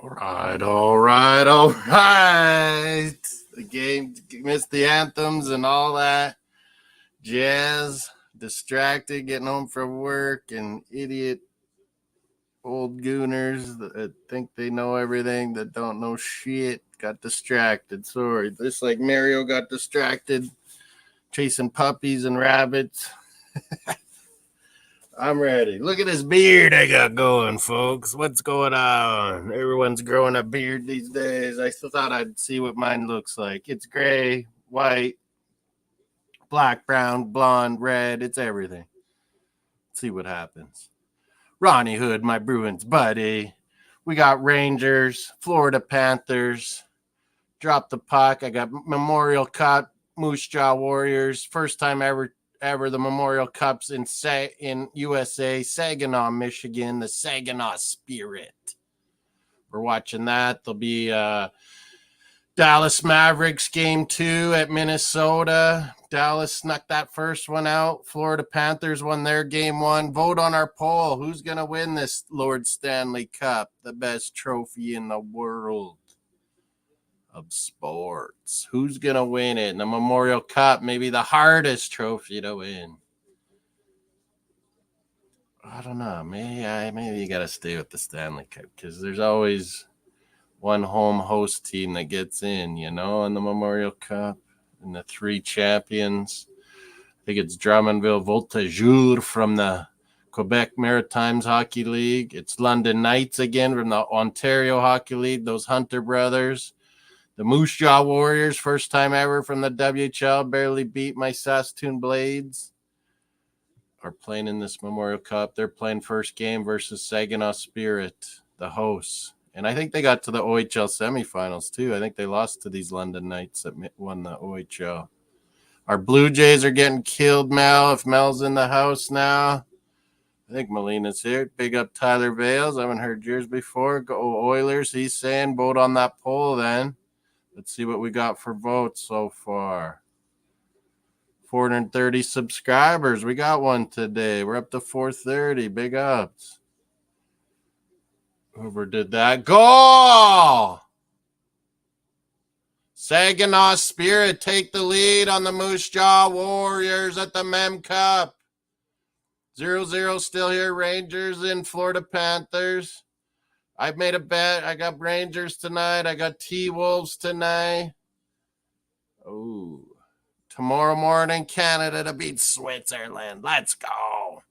All right. The game missed the anthems and all that jazz. Distracted, getting home from work, and idiot old gooners that think they know everything that don't know shit got distracted. Sorry. Just like Mario got distracted chasing puppies and rabbits. I'm ready. Look at this beard I got going, folks. What's going on? Everyone's growing a beard these days. I still thought I'd see what mine looks like. It's gray, white, black, brown, blonde, red. It's everything. Let's see what happens. Ronnie Hood, my Bruins buddy. We got Rangers, Florida Panthers. Drop the puck. I got Memorial Cup, Moose Jaw Warriors. First time ever the Memorial Cups in USA, Saginaw, Michigan, the Saginaw Spirit. We're watching that. There'll be Dallas Mavericks game 2 at Minnesota. Dallas snuck that first one out. Florida Panthers won their game 1. Vote on our poll. Who's going to win this Lord Stanley Cup, the best trophy in the world of sports? Who's going to win it? And the Memorial Cup, maybe the hardest trophy to win. I don't know. Maybe you got to stay with the Stanley Cup because there's always one home host team that gets in, in the Memorial Cup. And the 3 champions. I think it's Drummondville Voltigeur from the Quebec Maritimes Hockey League. It's London Knights again from the Ontario Hockey League, those Hunter brothers. The Moose Jaw Warriors, first time ever from the WHL, barely beat my Saskatoon Blades, are playing in this Memorial Cup. They're playing first game versus Saginaw Spirit, the hosts. And I think they got to the OHL semifinals, too. I think they lost to these London Knights that won the OHL. Our Blue Jays are getting killed, Mel. If Mel's in the house now. I think Molina's here. Big up Tyler Vales. I haven't heard yours before. Go Oilers, he's saying. Vote on that poll then. Let's see what we got for votes so far. 430 subscribers. We got one today. We're up to 430. Big ups. Whoever did that. Goal! Saginaw Spirit take the lead on the Moose Jaw Warriors at the Mem Cup. 0-0 still here. Rangers and Florida Panthers. I've made a bet. I got Rangers tonight. I got T-Wolves tonight. Oh. Tomorrow morning, Canada to beat Switzerland. Let's go.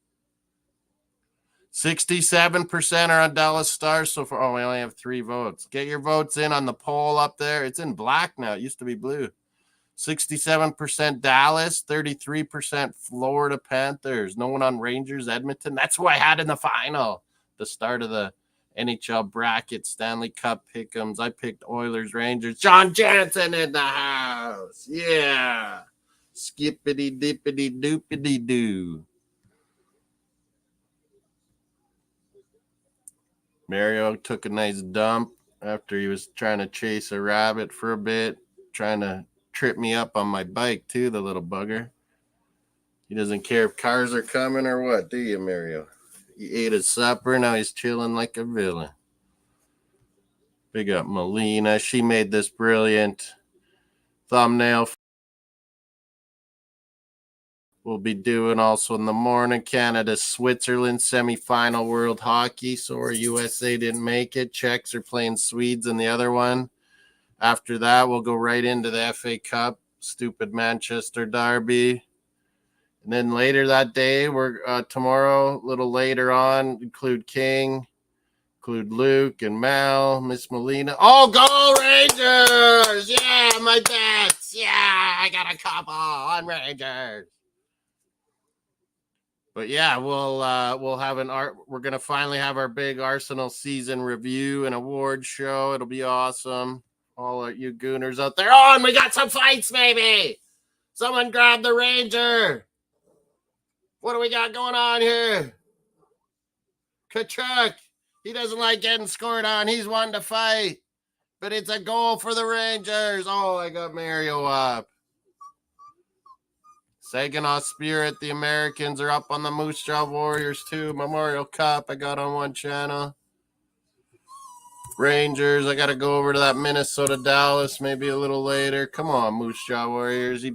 67% are on Dallas Stars so far. Oh, we only have 3 votes. Get your votes in on the poll up there. It's in black now. It used to be blue. 67% Dallas, 33% Florida Panthers. No one on Rangers, Edmonton. That's who I had in the final. The start of the NHL bracket, Stanley Cup pick'ems. I picked Oilers, Rangers. John Jansen in the house. Yeah. Skippity dippity doopity doo. Mario took a nice dump after he was trying to chase a rabbit for a bit, trying to trip me up on my bike too, the little bugger. He doesn't care if cars are coming or what, do you, Mario? He ate his supper, now he's chilling like a villain. Big up Melina. She made this brilliant thumbnail. We'll be doing also in the morning Canada, Switzerland semifinal World Hockey. Sorry, USA didn't make it. Czechs are playing Swedes in the other one. After that, we'll go right into the FA Cup, stupid Manchester derby. And then later that day, we're tomorrow, a little later on, include King, include Luke and Mel, Miss Molina. Oh, go Rangers! Yeah, my bets. Yeah, I got a couple on Rangers. But yeah, we'll have we're gonna finally have our big Arsenal season review and award show. It'll be awesome. All of you gooners out there. Oh, and we got some fights, maybe. Someone grab the Ranger. What do we got going on here? Kachuk. He doesn't like getting scored on. He's wanting to fight. But it's a goal for the Rangers. Oh, I got Mario up. Saginaw Spirit, the Americans are up on the Moose Jaw Warriors too. Memorial Cup, I got on one channel. Rangers. I got to go over to that Minnesota Dallas maybe a little later. Come on, Moose Jaw Warriors. You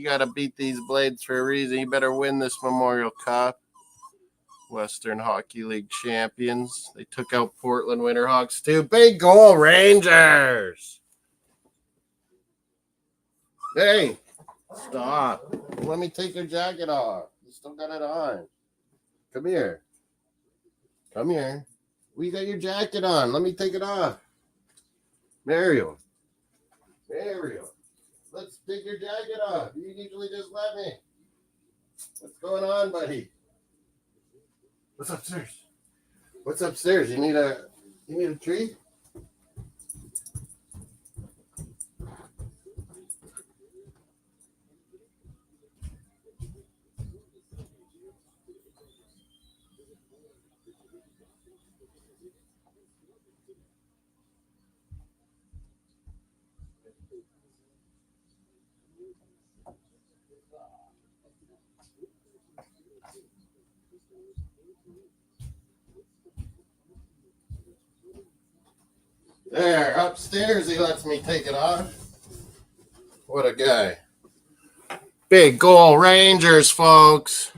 got to beat these Blades for a reason. You better win this Memorial Cup. Western Hockey League champions. They took out Portland Winterhawks too. Big goal, Rangers. Hey, stop. Let me take your jacket off. You still got it on. Come here. Come here. We got your jacket on. Let me take it off. Mario. Let's take your jacket off. You usually just let me. What's going on, buddy? What's upstairs? You need a treat? There, upstairs he lets me take it off. What a guy. Big goal, Rangers, folks.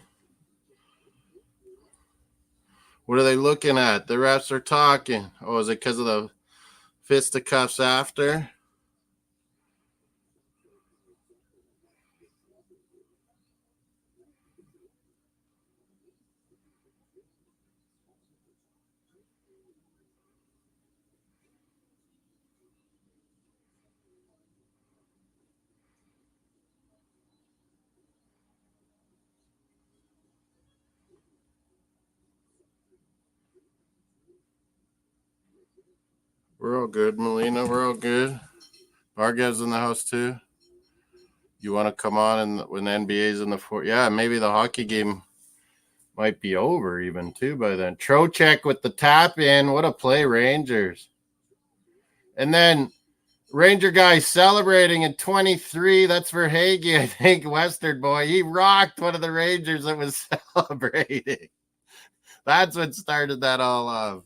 What are they looking at? The refs are talking. Oh, is it because of the fisticuffs after? We're all good, Melina. We're all good. Bargev's in the house too. You want to come on and when the NBA's in the fourth? Yeah, maybe the hockey game might be over even too by then. Trocheck with the tap in. What a play, Rangers. And then Ranger guy celebrating at 23. That's for Hagee, I think. Western boy. He rocked one of the Rangers that was celebrating. That's what started that all off.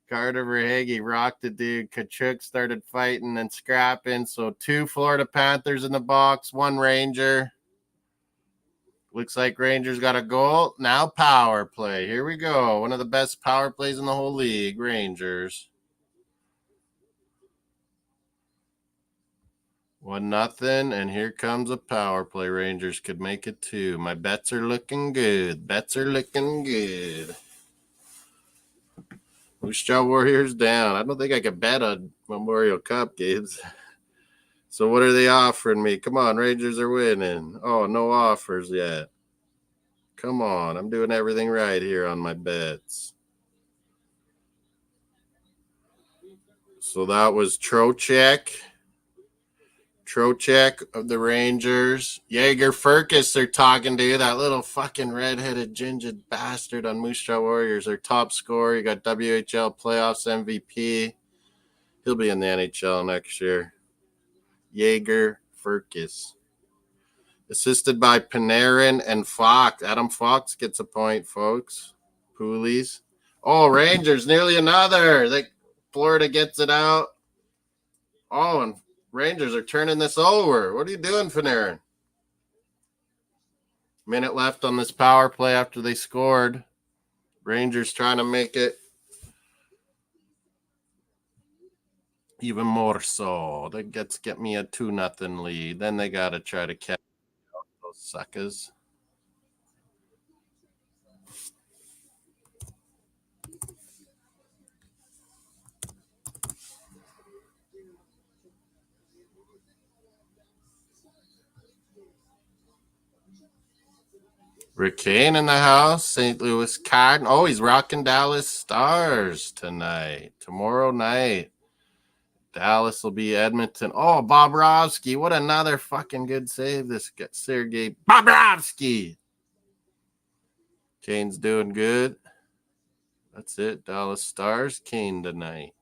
Carter Verhage rocked the dude. Kachuk started fighting and scrapping. So 2 Florida Panthers in the box, 1 Ranger. Looks like Rangers got a goal. Now power play. Here we go. One of the best power plays in the whole league, Rangers. 1-0, and here comes a power play. Rangers could make it 2. My bets are looking good. Moose Jaw Warriors down. I don't think I could bet on Memorial Cup games. So what are they offering me? Come on, Rangers are winning. Oh, no offers yet. Come on, I'm doing everything right here on my bets. So that was Trocheck of the Rangers. Jaeger Furcus they're talking to. That little fucking redheaded ginger bastard on Moose Jaw Warriors. Their top scorer. You got WHL playoffs MVP. He'll be in the NHL next year. Jaeger Furcus. Assisted by Panarin and Fox. Adam Fox gets a point, folks. Poolies. Oh, Rangers, nearly another. Florida gets it out. Oh, and Rangers are turning this over. What are you doing, Panarin? Minute left on this power play after they scored. Rangers trying to make it even more so. They get me a 2-0 lead. Then they got to try to catch those suckers. Rick Kane in the house. St. Louis Cardinals. Oh, he's rocking Dallas Stars tonight. Tomorrow night. Dallas will be Edmonton. Oh, Bobrovsky. What another fucking good save this guy. Sergei Bobrovsky. Kane's doing good. That's it. Dallas Stars. Kane tonight.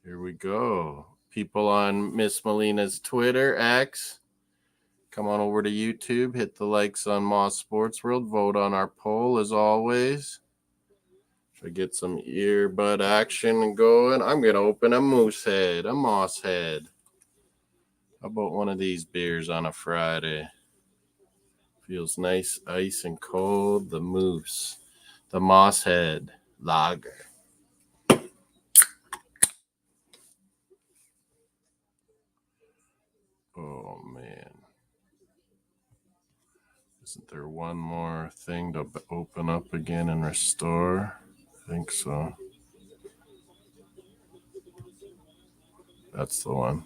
Here we go. People on Miss Melina's Twitter, X. Come on over to YouTube. Hit the likes on Moss Sports World. Vote on our poll as always. Should I get some earbud action going? I'm going to open a moose head, a moss head. How about one of these beers on a Friday? Feels nice, ice and cold. The moose, the moss head lager. Oh, man. Isn't there one more thing to open up again and restore? I think so. That's the one.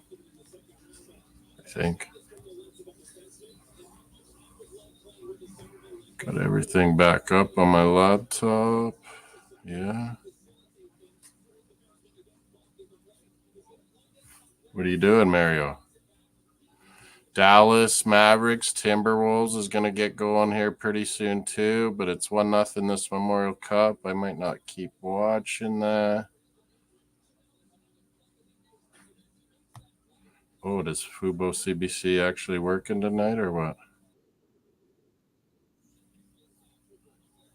I think. Got everything back up on my laptop. Yeah. What are you doing, Mario? Dallas Mavericks Timberwolves is going to get going here pretty soon too, but it's 1-0 this Memorial Cup. I might not keep watching that. Oh, does Fubo CBC actually working tonight or what?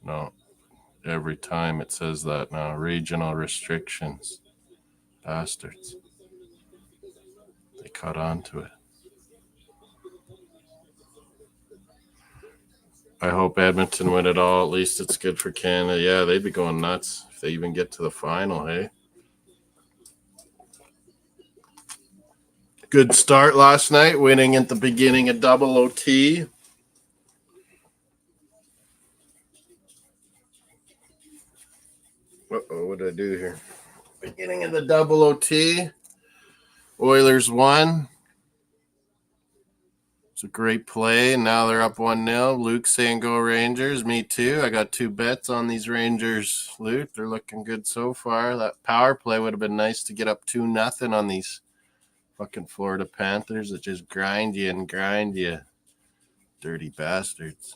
No. Every time it says that now. Regional restrictions. Bastards. They caught on to it. I hope Edmonton win it all. At least it's good for Canada. Yeah, they'd be going nuts if they even get to the final, hey? Good start last night, winning at the beginning of double OT. Uh-oh, what did I do here? Beginning of the double OT. Oilers won. It's a great play. Now they're up 1-0. Luke saying go Rangers. Me too. I got 2 bets on these Rangers, Luke. They're looking good so far. That power play would have been nice to get up 2-0 on these fucking Florida Panthers that just grind you and grind you. Dirty bastards.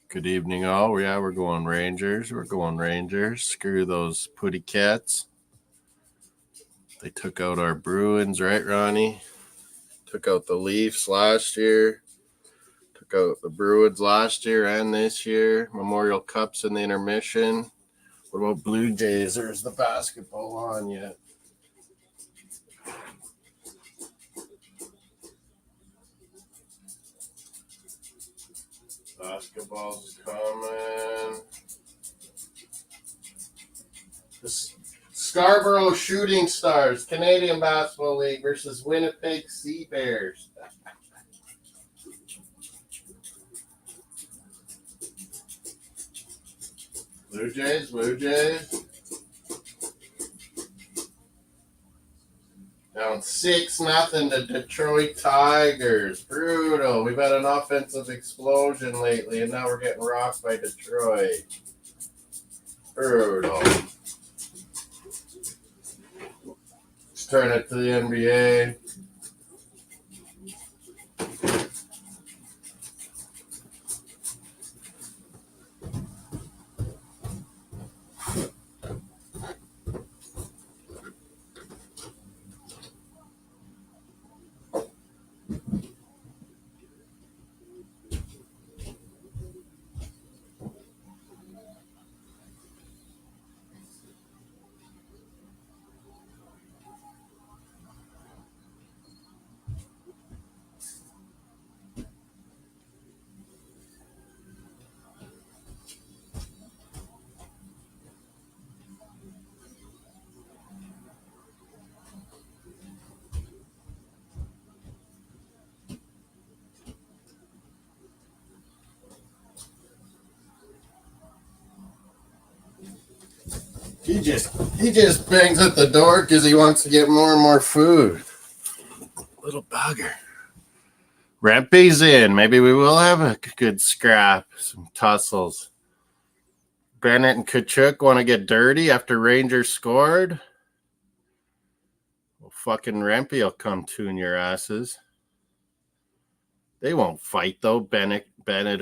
Good evening, all. Yeah, we're going Rangers. We're going Rangers. Screw those putty cats. They took out our Bruins, right, Ronnie? Took out the Leafs last year. Took out the Bruins last year and this year. Memorial Cups in the intermission. What about Blue Jays? There's the basketball on yet. Basketball's coming. The Scarborough Shooting Stars, Canadian Basketball League versus Winnipeg Sea Bears. Blue Jays. Down 6-0 to Detroit Tigers. Brutal. We've had an offensive explosion lately, and now we're getting rocked by Detroit. Brutal. Let's turn it to the NBA. He just bangs at the door because he wants to get more and more food. Little bugger. Rempy's in. Maybe we will have a good scrap. Some tussles. Bennett and Kachuk want to get dirty after Rangers scored. Well, fucking Rempy will come tune your asses. They won't fight, though, Bennett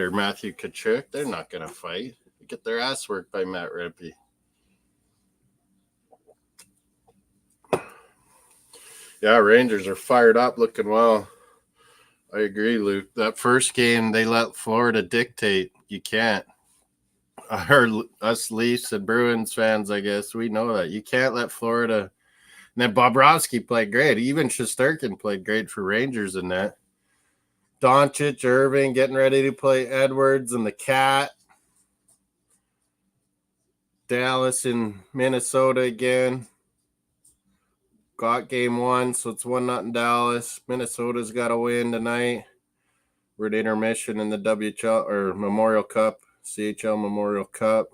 or Matthew Kachuk. They're not going to fight. They get their ass worked by Matt Rempy. Yeah, Rangers are fired up, looking well. I agree, Luke. That first game, they let Florida dictate. You can't. Us Leafs and Bruins fans, I guess, we know that. You can't let Florida. And then Bobrovsky played great. Even Shesterkin played great for Rangers in that. Doncic, Irving getting ready to play Edwards and the Cat. Dallas and Minnesota again. Got game 1, so it's 1-0 Dallas. Minnesota's got to win tonight. We're at intermission in the WHL or Memorial Cup, CHL Memorial Cup.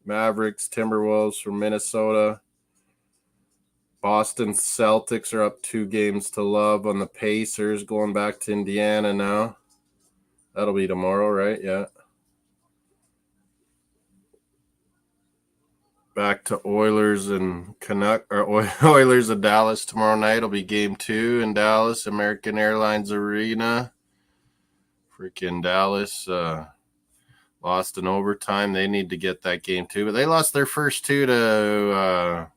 Mavericks, Timberwolves from Minnesota. Boston Celtics are up 2-0 on the Pacers, going back to Indiana now. That'll be tomorrow, right? Yeah. Back to Oilers and Oilers of Dallas tomorrow night. It'll be game 2 in Dallas, American Airlines Arena. Freaking Dallas lost in overtime. They need to get that game too, but they lost their first two to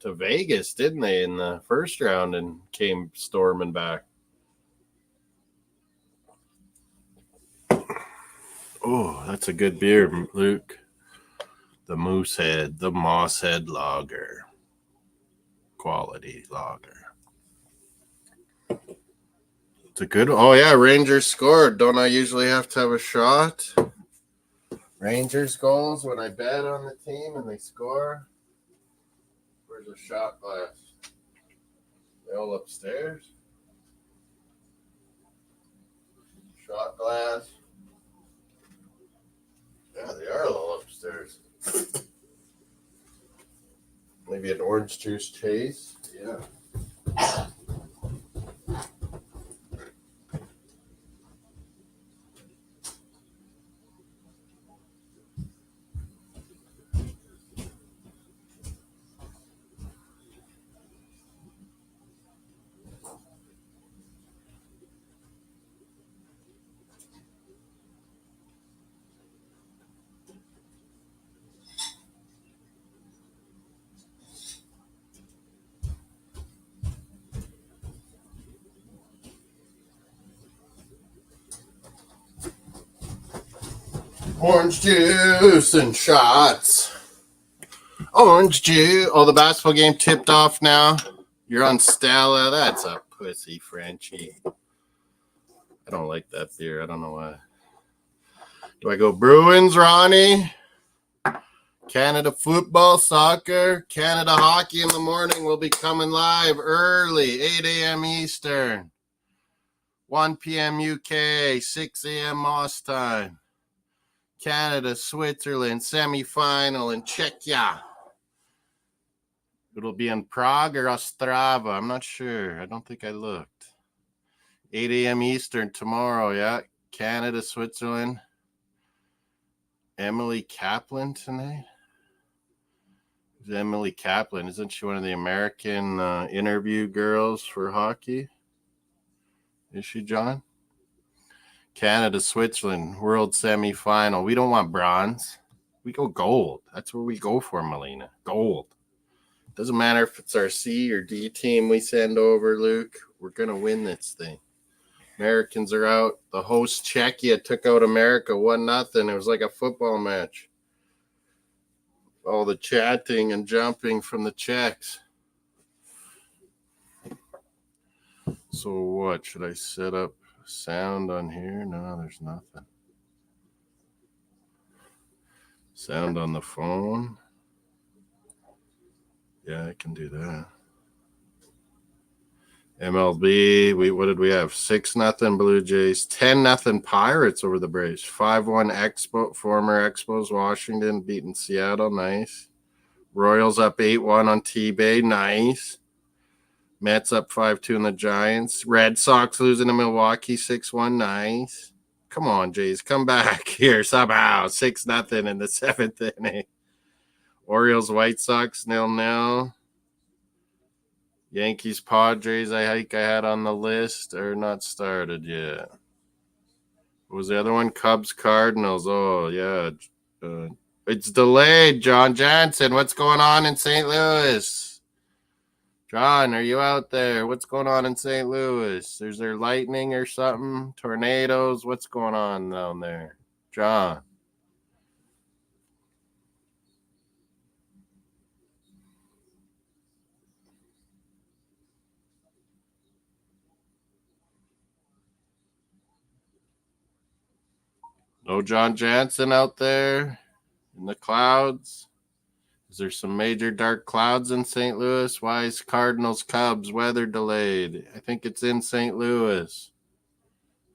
Vegas, didn't they, in the first round, and came storming back. Oh, that's a good beer, Luke. The Moosehead, the Mosshead Lager. Quality lager. It's a good. Oh yeah, Rangers scored. Don't I usually have to have a shot? Rangers goals when I bet on the team and they score. Where's the shot glass? They all upstairs. Shot glass. Yeah, they are all upstairs. Maybe an orange juice chase. Yeah. Orange juice and shots. Orange juice. Oh, the basketball game tipped off now. You're on Stella. That's a pussy, Frenchie. I don't like that beer. I don't know why. Do I go Bruins, Ronnie? Canada football, soccer, Canada hockey in the morning will be coming live early, 8 a.m. Eastern, 1 p.m. UK, 6 a.m. Moss time. Canada, Switzerland, semifinal in Czechia. It'll be in Prague or Ostrava. I'm not sure. I don't think I looked. 8 a.m. Eastern tomorrow, yeah. Canada, Switzerland. Emily Kaplan tonight. Who's Emily Kaplan? Isn't she one of the American interview girls for hockey? Is she, John? Canada, Switzerland, world semifinal. We don't want bronze. We go gold. That's where we go for, Melina. Gold. Doesn't matter if it's our C or D team we send over, Luke. We're going to win this thing. Americans are out. The host Czechia took out America 1-0. It was like a football match. All the chatting and jumping from the Czechs. So what? Should I set up sound on here? No, there's nothing. Sound on the phone? Yeah, I can do that. MLB, what did we have? 6-0 Blue Jays, 10-0 Pirates over the Braves, 5-1 former Expos Washington beating Seattle, nice. Royals up 8-1 on T-Bay, nice. Mets up 5-2 in the Giants. Red Sox losing to Milwaukee 6-1, nice. Come on, Jays, come back here somehow. 6-0 in the 7th inning. Orioles, White Sox 0-0. Yankees, Padres, I think I had on the list, are not started yet. What was the other one? Cubs, Cardinals. Oh, yeah. It's delayed, John Jansen. What's going on in St. Louis? John, are you out there? What's going on in St. Louis? Is there lightning or something? Tornadoes? What's going on down there? John. No John Jansen out there in the clouds. Is there some major dark clouds in St. Louis? Why is Cardinals Cubs weather delayed? I think it's in St. Louis.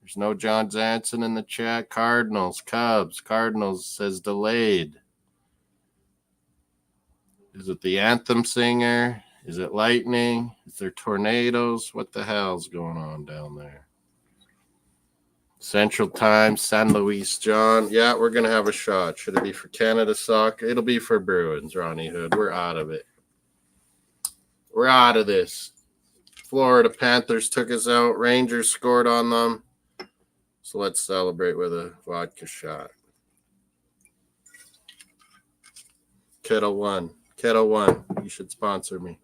There's no John Jansen in the chat. Cardinals, Cubs. Cardinals says delayed. Is it the anthem singer? Is it lightning? Is there tornadoes? What the hell's going on down there? Central Time, San Luis, John. Yeah, we're going to have a shot. Should it be for Canada soccer? It'll be for Bruins, Ronnie Hood. We're out of it. We're out of this. Florida Panthers took us out. Rangers scored on them. So let's celebrate with a vodka shot. Kettle One. Kettle One. You should sponsor me.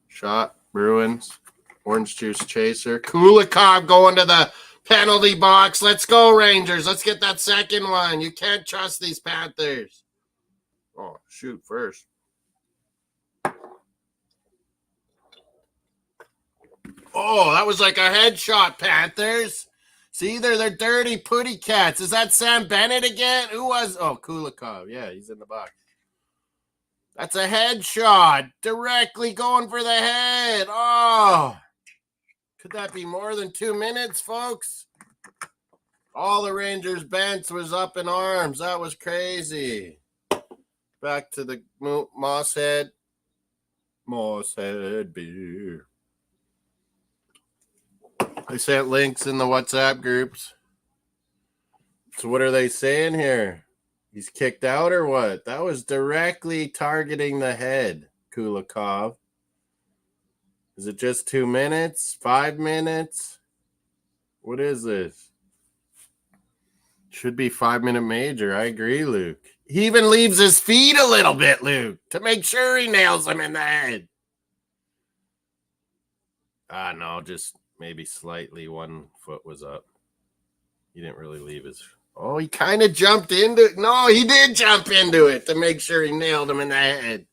Shot. Bruins. Orange juice chaser. Kulikov going to the penalty box. Let's go, Rangers. Let's get that second one. You can't trust these Panthers. Oh, shoot first. Oh, that was like a headshot, Panthers. See, they're dirty putty cats. Is that Sam Bennett again? Who was? Oh, Kulikov. Yeah, he's in the box. That's a headshot. Directly going for the head. Oh. Could that be more than 2 minutes, folks? All the Rangers bench was up in arms. That was crazy. Back to the Mosshead. Mosshead beer. I sent links in the WhatsApp groups. So what are they saying here? He's kicked out or what? That was directly targeting the head, Kulikov. Is it just 2 minutes? 5 minutes? What is this? Should be 5-minute major. I agree, Luke. He even leaves his feet a little bit, Luke, to make sure he nails him in the head. No, just maybe slightly one foot was up. He didn't really leave his... Oh, he kind of jumped into it. No, he did jump into it to make sure he nailed him in the head.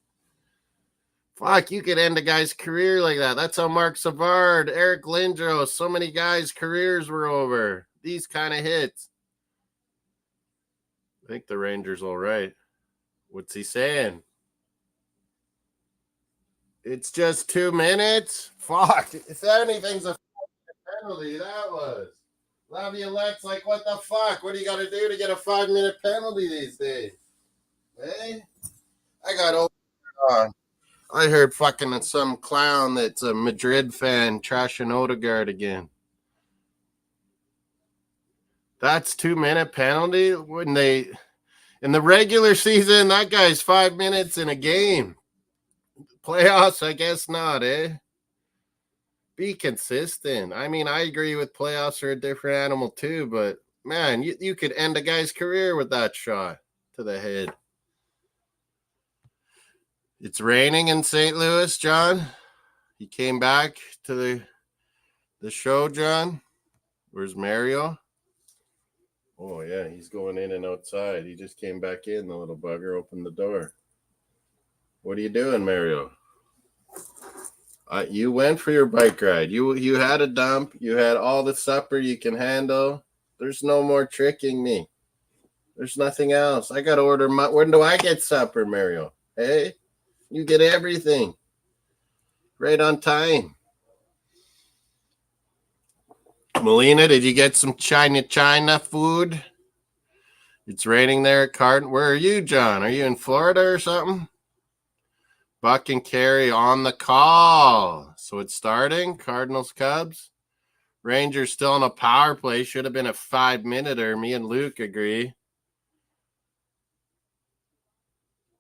Fuck, you could end a guy's career like that. That's how Mark Savard, Eric Lindros, so many guys' careers were over. These kind of hits. I think the Rangers all right. What's he saying? It's just 2 minutes? Fuck. If anything's a penalty, that was. Laviolette's like, what the fuck? What do you got to do to get a 5-minute penalty these days? Hey? I got over on. I heard fucking some clown that's a Madrid fan trashing Odegaard again. That's 2-minute penalty? When they in the regular season, that guy's 5 minutes in a game. Playoffs, I guess not, eh? Be consistent. I mean, I agree with playoffs are a different animal too, but man, you could end a guy's career with that shot to the head. It's raining in St. Louis, John. He came back to the show, John. Where's Mario? Oh, yeah, he's going in and outside. He just came back in, the little bugger. Opened the door. What are you doing, Mario? You went for your bike ride. You had a dump. You had all the supper you can handle. There's no more tricking me. There's nothing else. I got to order when do I get supper, Mario? Hey, you get everything. Right on time. Melina, did you get some China food? It's raining there at Cardin. Where are you, John? Are you in Florida or something? Buck and Carey on the call. So it's starting. Cardinals, Cubs. Rangers still on a power play. Should have been a 5-minute-er. Me and Luke agree.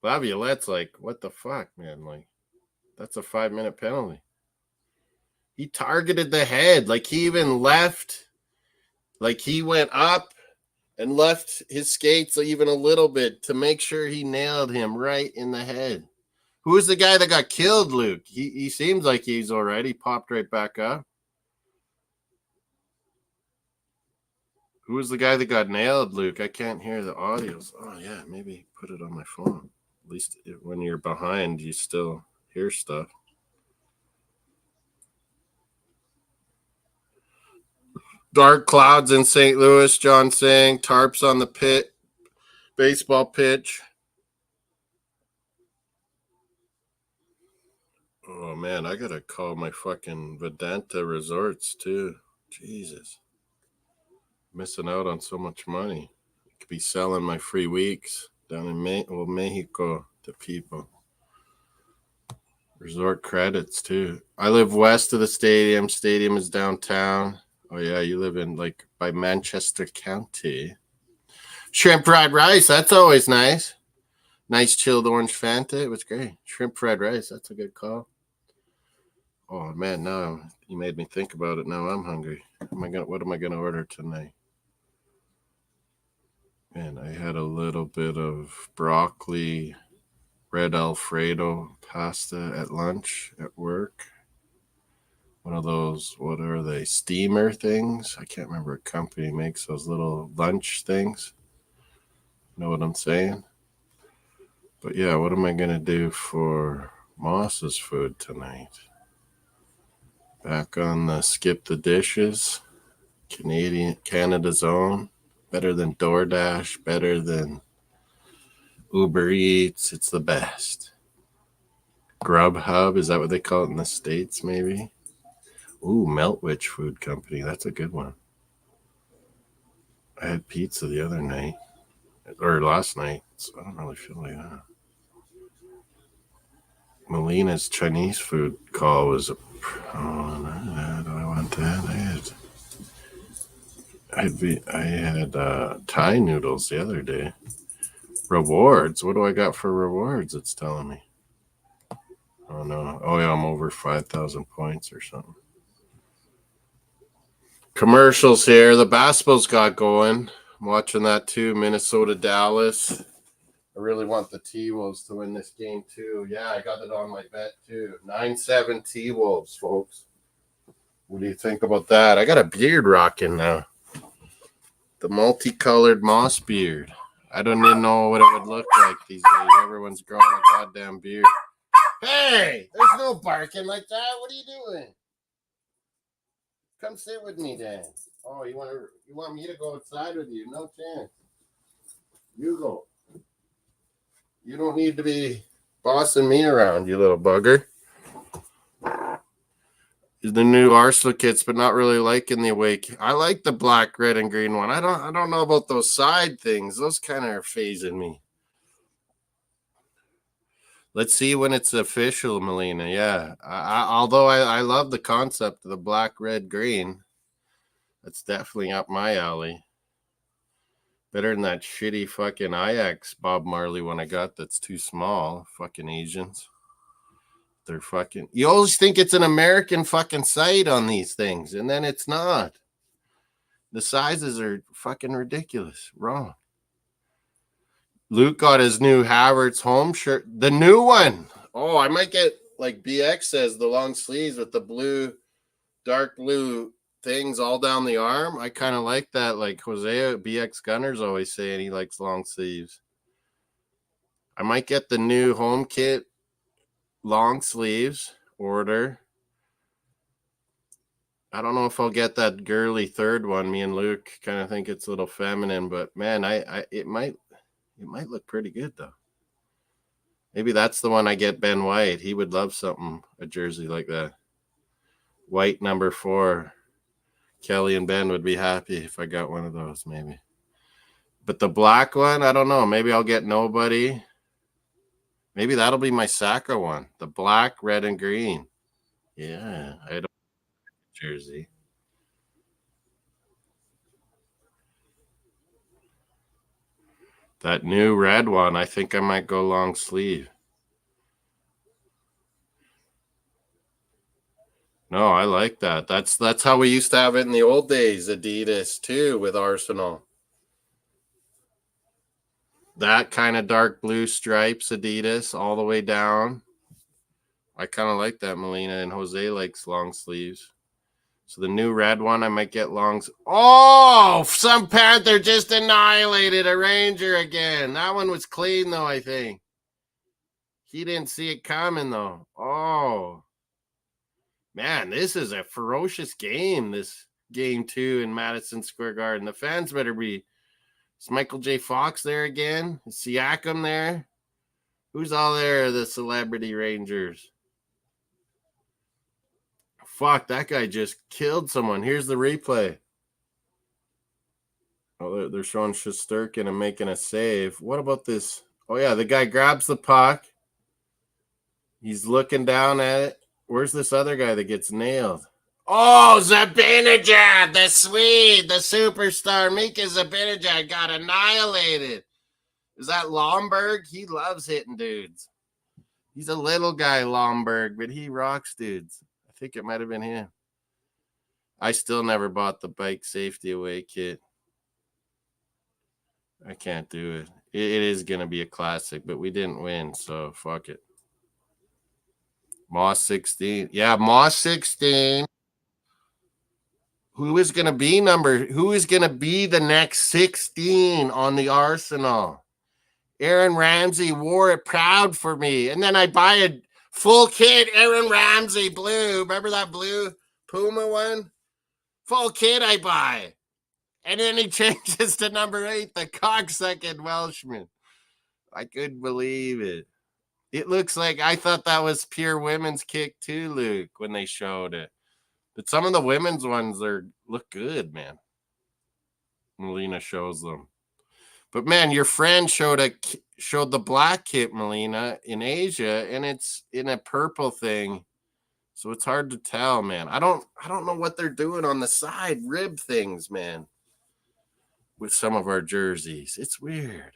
Laviolette's like, what the fuck, man? Like, that's a 5-minute penalty. He targeted the head. Like, he even left. Like, he went up and left his skates even a little bit to make sure he nailed him right in the head. Who's the guy that got killed, Luke? He seems like he's all right. He popped right back up. Who was the guy that got nailed, Luke? I can't hear the audios. Oh, yeah, maybe put it on my phone. At least when you're behind, you still hear stuff. Dark clouds in St. Louis, John saying. Tarps on the baseball pitch. Oh, man, I got to call my fucking Vedanta Resorts, too. Jesus. Missing out on so much money. I could be selling my free weeks down in Mexico to people. Resort credits too. I live west of the stadium. Stadium is downtown. Oh yeah, you live in like by Manchester County. Shrimp fried rice, that's always nice. Nice chilled orange Fanta. It was great. Shrimp fried rice, that's a good call. Oh man, now you made me think about it. Now I'm hungry. What am I gonna order tonight? Man, I had a little bit of broccoli, red Alfredo pasta at lunch at work. One of those, what are they, steamer things? I can't remember what company makes those little lunch things. Know what I'm saying? But yeah, what am I going to do for Moss's food tonight? Back on the skip the dishes. Canada's own. Better than DoorDash, better than Uber Eats. It's the best. Grubhub, is that what they call it in the States, maybe? Ooh, Meltwich Food Company. That's a good one. I had pizza the other night, or last night, so I don't really feel like that. Melina's Chinese food call was do I want that? I had Thai noodles the other day. Rewards? What do I got for rewards? It's telling me. Oh no. Oh yeah, I'm over 5,000 points or something. Commercials here. The basketball's got going. I'm watching that too. Minnesota, Dallas. I really want the T-Wolves to win this game too. Yeah, I got it on my bet too. 9-7 T-Wolves, folks. What do you think about that? I got a beard rocking now. The multicolored moss beard. I don't even know what it would look like these days. Everyone's growing a goddamn beard. Hey, there's no barking like that. What are you doing? Come sit with me, Dan. Oh, you want me to go outside with you? No chance. You go. You don't need to be bossing me around, you little bugger. The new Arsenal kits, but not really liking the awake. I like the black, red, and green one. I don't know about those side things. Those kind of are phasing me. Let's see when it's official, Melina. Yeah. Although I love the concept of the black, red, green. That's definitely up my alley. Better than that shitty fucking Ajax Bob Marley one I got that's too small. Fucking Asians. They're fucking. You always think it's an American fucking site on these things, and then it's not. The sizes are fucking ridiculous. Wrong. Luke got his new Havertz home shirt. The new one. Oh, I might get, like BX says, the long sleeves with the blue, dark blue things all down the arm. I kind of like that. Like Jose BX Gunner's always saying he likes long sleeves. I might get the new home kit, long sleeves order. I don't know if I'll get that girly third one. Me and Luke kind of think it's a little feminine, but man, it might look pretty good though. Maybe that's the one I get Ben White. He would love a jersey like that. White number 4. Kelly and Ben would be happy if I got one of those, maybe. But the black one, I don't know. Maybe I'll get nobody. Maybe that'll be my Saka one. The black, red, and green. Yeah, I don't jersey. That new red one, I think I might go long sleeve. No, I like that. That's how we used to have it in the old days, Adidas too, with Arsenal. That kind of dark blue stripes, Adidas, all the way down. I kind of like that, Melina, and Jose likes long sleeves. So the new red one, I might get longs. Oh, some Panther just annihilated a Ranger again. That one was clean, though, I think. He didn't see it coming, though. Oh, man, this is a ferocious game, this game 2 in Madison Square Garden. The fans better be. Is Michael J. Fox there again? Is Siakam there? Who's all there, the celebrity Rangers? Fuck, that guy just killed someone. Here's the replay. Oh, they're showing Shesterkin and making a save. What about this? Oh, yeah, the guy grabs the puck. He's looking down at it. Where's this other guy that gets nailed? Oh, Zibanejad, the Swede, the superstar. Mika Zibanejad got annihilated. Is that Lomberg? He loves hitting dudes. He's a little guy, Lomberg, but he rocks dudes. I think it might have been him. I still never bought the bike safety away kit. I can't do it. It is going to be a classic, but we didn't win, so fuck it. Moss 16. Yeah, Moss 16. Who is going to be the next 16 on the Arsenal? Aaron Ramsey wore it proud for me. And then I buy a full kit, Aaron Ramsey blue. Remember that blue Puma one? Full kit I buy. And then he changes to number 8, the cocksucking Welshman. I couldn't believe it. It looks like I thought that was pure women's kick too, Luke, when they showed it. But some of the women's ones look good, man. Melina shows them. But man, your friend showed the black kit, Melina, in Asia, and it's in a purple thing. So it's hard to tell, man. I don't know what they're doing on the side rib things, man, with some of our jerseys. It's weird.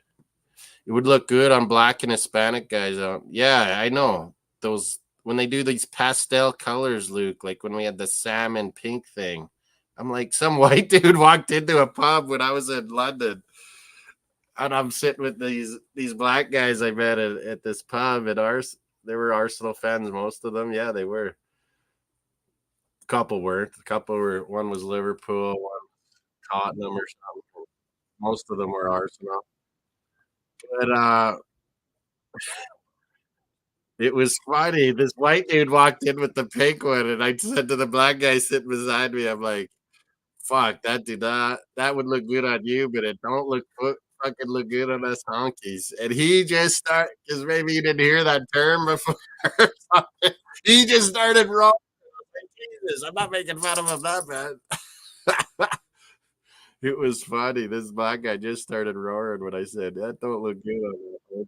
It would look good on black and Hispanic guys. Yeah, I know. Those when they do these pastel colors, Luke, like when we had the salmon pink thing. I'm like, some white dude walked into a pub when I was in London. And I'm sitting with these black guys I met at this pub at they were Arsenal fans, most of them. Yeah, they were. A couple weren't. One was Liverpool, one Tottenham or something. Most of them were Arsenal. But it was funny. This white dude walked in with the pink one, and I said to the black guy sitting beside me, I'm like, fuck, that would look good on you, but it don't fucking look good on us honkies. And he just started, because maybe you didn't hear that term before. He just started rolling. Like, Jesus, I'm not making fun of him that bad. It was funny. This black guy just started roaring when I said, that don't look good on that.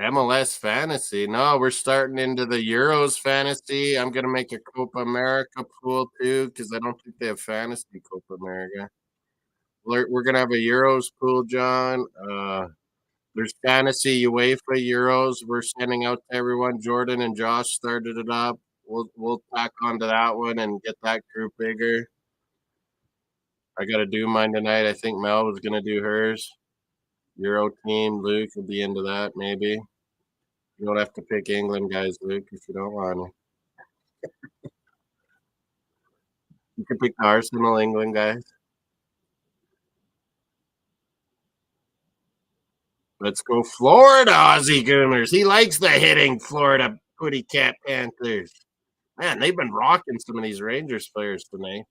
MLS fantasy. No, we're starting into the Euros fantasy. I'm gonna make a Copa America pool too because I don't think they have fantasy Copa America. We're gonna have a Euros pool, John. There's fantasy UEFA Euros. We're sending out to everyone. Jordan and Josh started it up. We'll tack onto that one and get that group bigger. I got to do mine tonight. I think Mel was gonna do hers. Euro team. Luke will be into that maybe. You don't have to pick England guys, Luke, if you don't want to. You can pick the Arsenal England guys. Let's go Florida, Aussie Gooners. He likes the hitting Florida Putty Cat Panthers. Man, they've been rocking some of these Rangers players tonight.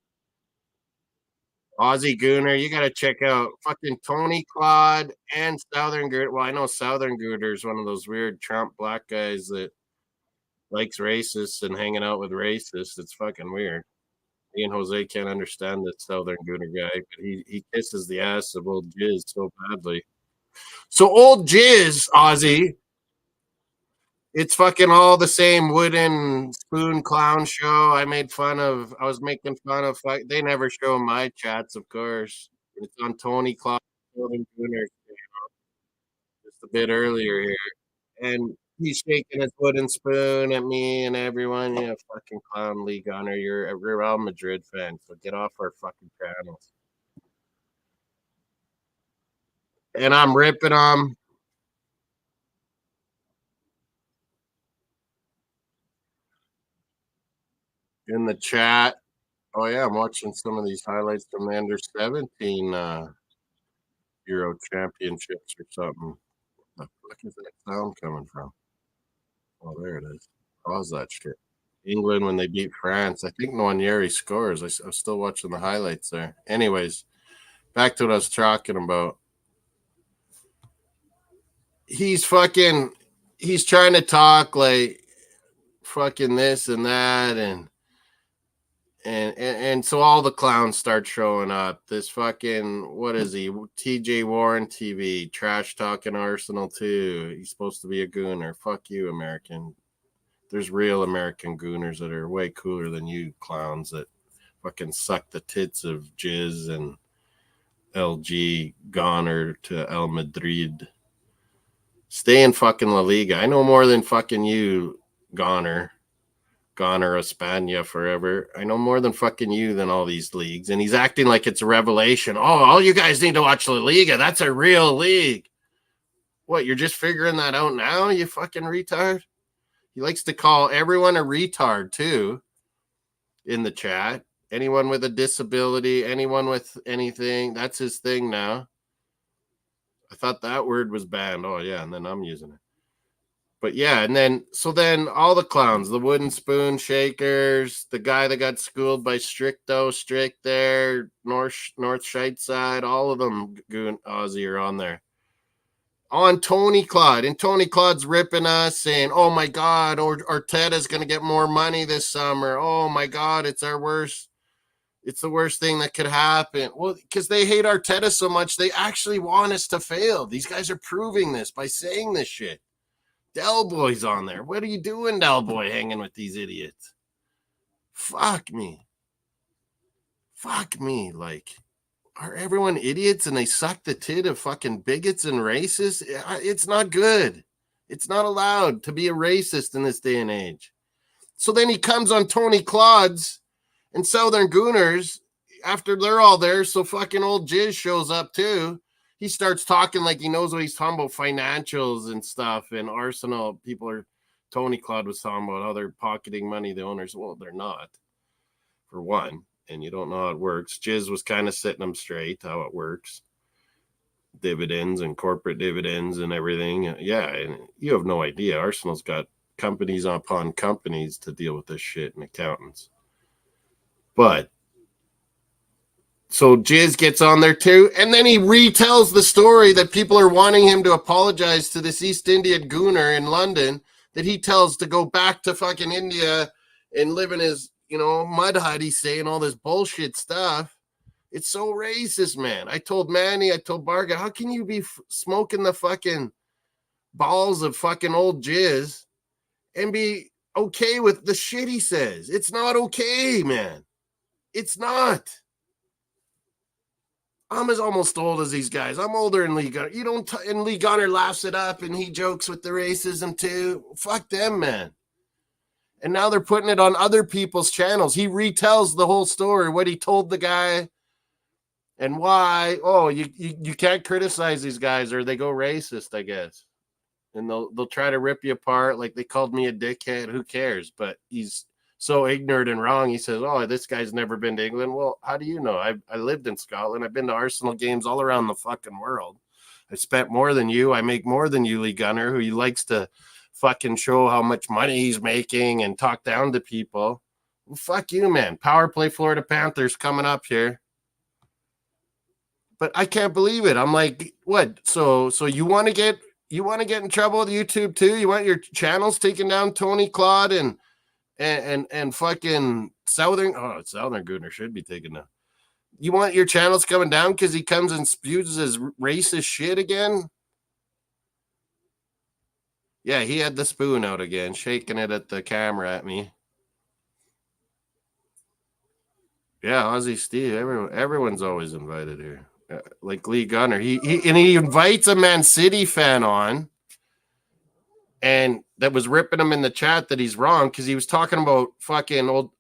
Aussie Gooner, you got to check out fucking Tony Claude and Southern Gooder. Well, I know Southern Gooder is one of those weird Trump black guys that likes racists and hanging out with racists. It's fucking weird. Me and Jose can't understand that Southern Gooner guy, but he kisses the ass of old Jizz so badly. So old Jizz, Ozzy, it's fucking all the same wooden spoon clown show. I was making fun of, they never show my chats, of course. It's on Tony Cloud just a bit earlier here. And he's shaking his wooden spoon at me and everyone. Yeah, fucking clown league honor. You're a Real Madrid fan, so get off our fucking channels. And I'm ripping them. in the chat. Oh yeah, I'm watching some of these highlights from the under 17 Euro Championships or something. The fuck is that sound coming from? Oh, there it is. Pause that shit. England when they beat France. I think Nwaneri scores. I'm still watching the highlights there. Anyways, back to what I was talking about. He's fucking. He's trying to talk like fucking this and that and so all the clowns start showing up. This fucking what is he? TJ Warren TV trash talking Arsenal too. He's supposed to be a gooner. Fuck you, American. There's real American gooners that are way cooler than you clowns that fucking suck the tits of Jizz and LG goner to El Madrid. Stay in fucking La Liga. I know more than fucking you, goner. Goner España forever. I know more than fucking you than all these leagues. And he's acting like it's a revelation. Oh, all you guys need to watch La Liga. That's a real league. What, you're just figuring that out now, you fucking retard? He likes to call everyone a retard, too, in the chat. Anyone with a disability, anyone with anything, that's his thing now. I thought that word was banned. Oh, yeah, and then I'm using it. But yeah, and then all the clowns, the wooden spoon shakers, the guy that got schooled by Strick there, North Shiteside, all of them goon Aussie are on there. On Tony Claude, and Tony Claude's ripping us, saying, "Oh my God, Arteta's going to get more money this summer. Oh my God, it's our worst. It's the worst thing that could happen." Well, because they hate Arteta so much, they actually want us to fail. These guys are proving this by saying this shit. Del Boy's on there. What are you doing, Del Boy, hanging with these idiots? Fuck me. Like, are everyone idiots and they suck the tit of fucking bigots and racists? It's not good. It's not allowed to be a racist in this day and age. So then he comes on Tony Claude's and Southern Gooners after they're all there. So fucking old Jizz shows up too. He starts talking like he knows what he's talking about, financials and stuff. And Arsenal people are, Tony Claude was talking about how they're pocketing money, the owners. Well, they're not, for one. And you don't know how it works. Jizz was kind of setting them straight how it works. Dividends and corporate dividends and everything. Yeah, and you have no idea. Arsenal's got companies upon companies to deal with this shit and accountants. But so Jizz gets on there too, and then he retells the story that people are wanting him to apologize to this East Indian gooner in London that he tells to go back to fucking India and live in his, mud hut. He's saying all this bullshit stuff. It's so racist, man. I told Manny, I told Barga, how can you be smoking the fucking balls of fucking old Jizz and be okay with the shit he says? It's not okay, man. It's not. I'm as almost old as these guys. I'm older than Lee Gunner. And Lee Gunner laughs it up and he jokes with the racism too. Fuck them, man. And now they're putting it on other people's channels. He retells the whole story, what he told the guy and why. Oh, you can't criticize these guys or they go racist, I guess. And they'll try to rip you apart like they called me a dickhead. Who cares? But he's so ignorant and wrong. He says, "Oh, this guy's never been to England." Well, how do you know? I lived in Scotland. I've been to Arsenal games all around the fucking world. I spent more than you. I make more than you, Lee Gunner, who he likes to fucking show how much money he's making and talk down to people. Well, fuck you, man. Power play Florida Panthers coming up here. But I can't believe it. I'm like, what? So you want to get in trouble with YouTube too? You want your channels taken down, Tony Claude and fucking Southern Gooner should be taken down. You want your channels coming down because he comes and spews his racist shit again? Yeah, he had the spoon out again, shaking it at the camera at me. Yeah, Aussie Steve, everyone's always invited here. Like Lee Gunner, he invites a Man City fan on, and that was ripping him in the chat that he's wrong because he was talking about fucking old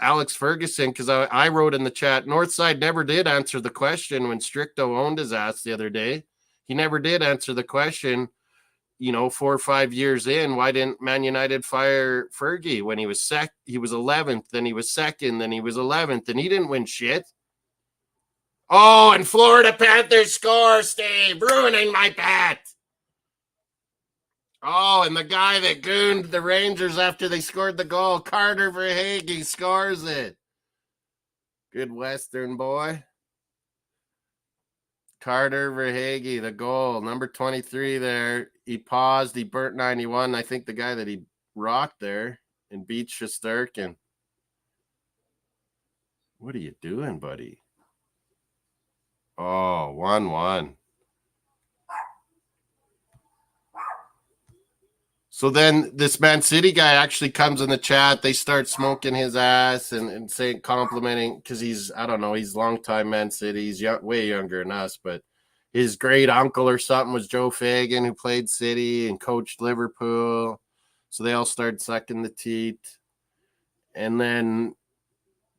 Alex Ferguson. Because I wrote in the chat, Northside never did answer the question when Stricto owned his ass the other day. He never did answer the question. 4 or 5 years in, why didn't Man United fire Fergie when he was he was 11th, then he was second, then he was 11th, and he didn't win shit. Oh, and Florida Panthers score, Steve, ruining my bet. Oh, and the guy that gooned the Rangers after they scored the goal, Carter Verhaeghe, scores it. Good Western boy. Carter Verhaeghe, the goal, number 23 there. He paused. He burnt 91. I think the guy that he rocked there and beat Shesterkin. What are you doing, buddy? Oh, 1-1. So then this Man City guy actually comes in the chat. They start smoking his ass and saying, complimenting, because he's, I don't know, he's longtime Man City. He's way younger than us, but his great uncle or something was Joe Fagan, who played City and coached Liverpool. So they all started sucking the teat. And then,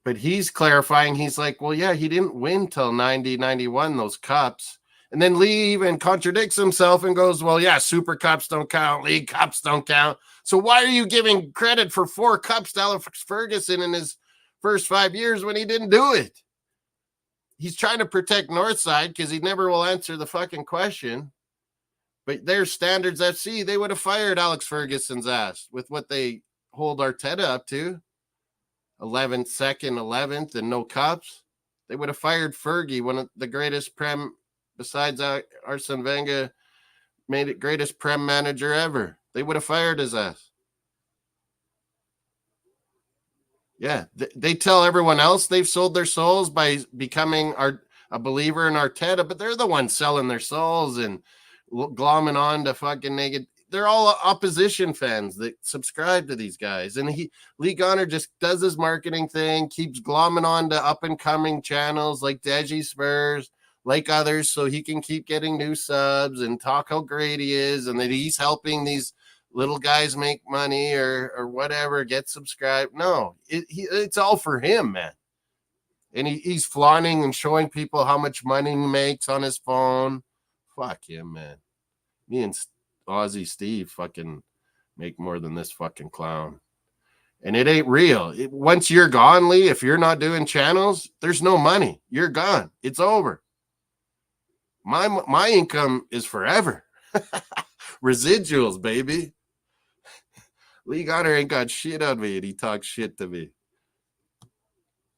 but he's clarifying. He's like, well, yeah, he didn't win till 90, 91, those cups. And then Lee even contradicts himself and goes, well, yeah, Super Cups don't count. League Cups don't count. So why are you giving credit for 4 cups to Alex Ferguson in his first 5 years when he didn't do it? He's trying to protect Northside because he never will answer the fucking question. But their Standards FC, they would have fired Alex Ferguson's ass with what they hold Arteta up to. 11th, 2nd, 11th, and no cups. They would have fired Fergie, one of the greatest Prem, besides Arsene Wenger, made it greatest Prem manager ever. They would have fired his ass. Yeah, they tell everyone else they've sold their souls by becoming a believer in Arteta, but they're the ones selling their souls and glomming on to fucking naked. They're all opposition fans that subscribe to these guys. And Lee Gunner just does his marketing thing, keeps glomming on to up-and-coming channels like Deji Spurs, like others, so he can keep getting new subs and talk how great he is and that he's helping these little guys make money or whatever, get subscribed. No, it's all for him, man. And he's flaunting and showing people how much money he makes on his phone. Fuck him, man. Me and Aussie Steve fucking make more than this fucking clown. And it ain't real. Once you're gone, Lee, if you're not doing channels, there's no money. You're gone. It's over. My income is forever. Residuals, baby. Lee Gunner ain't got shit on me, and he talks shit to me.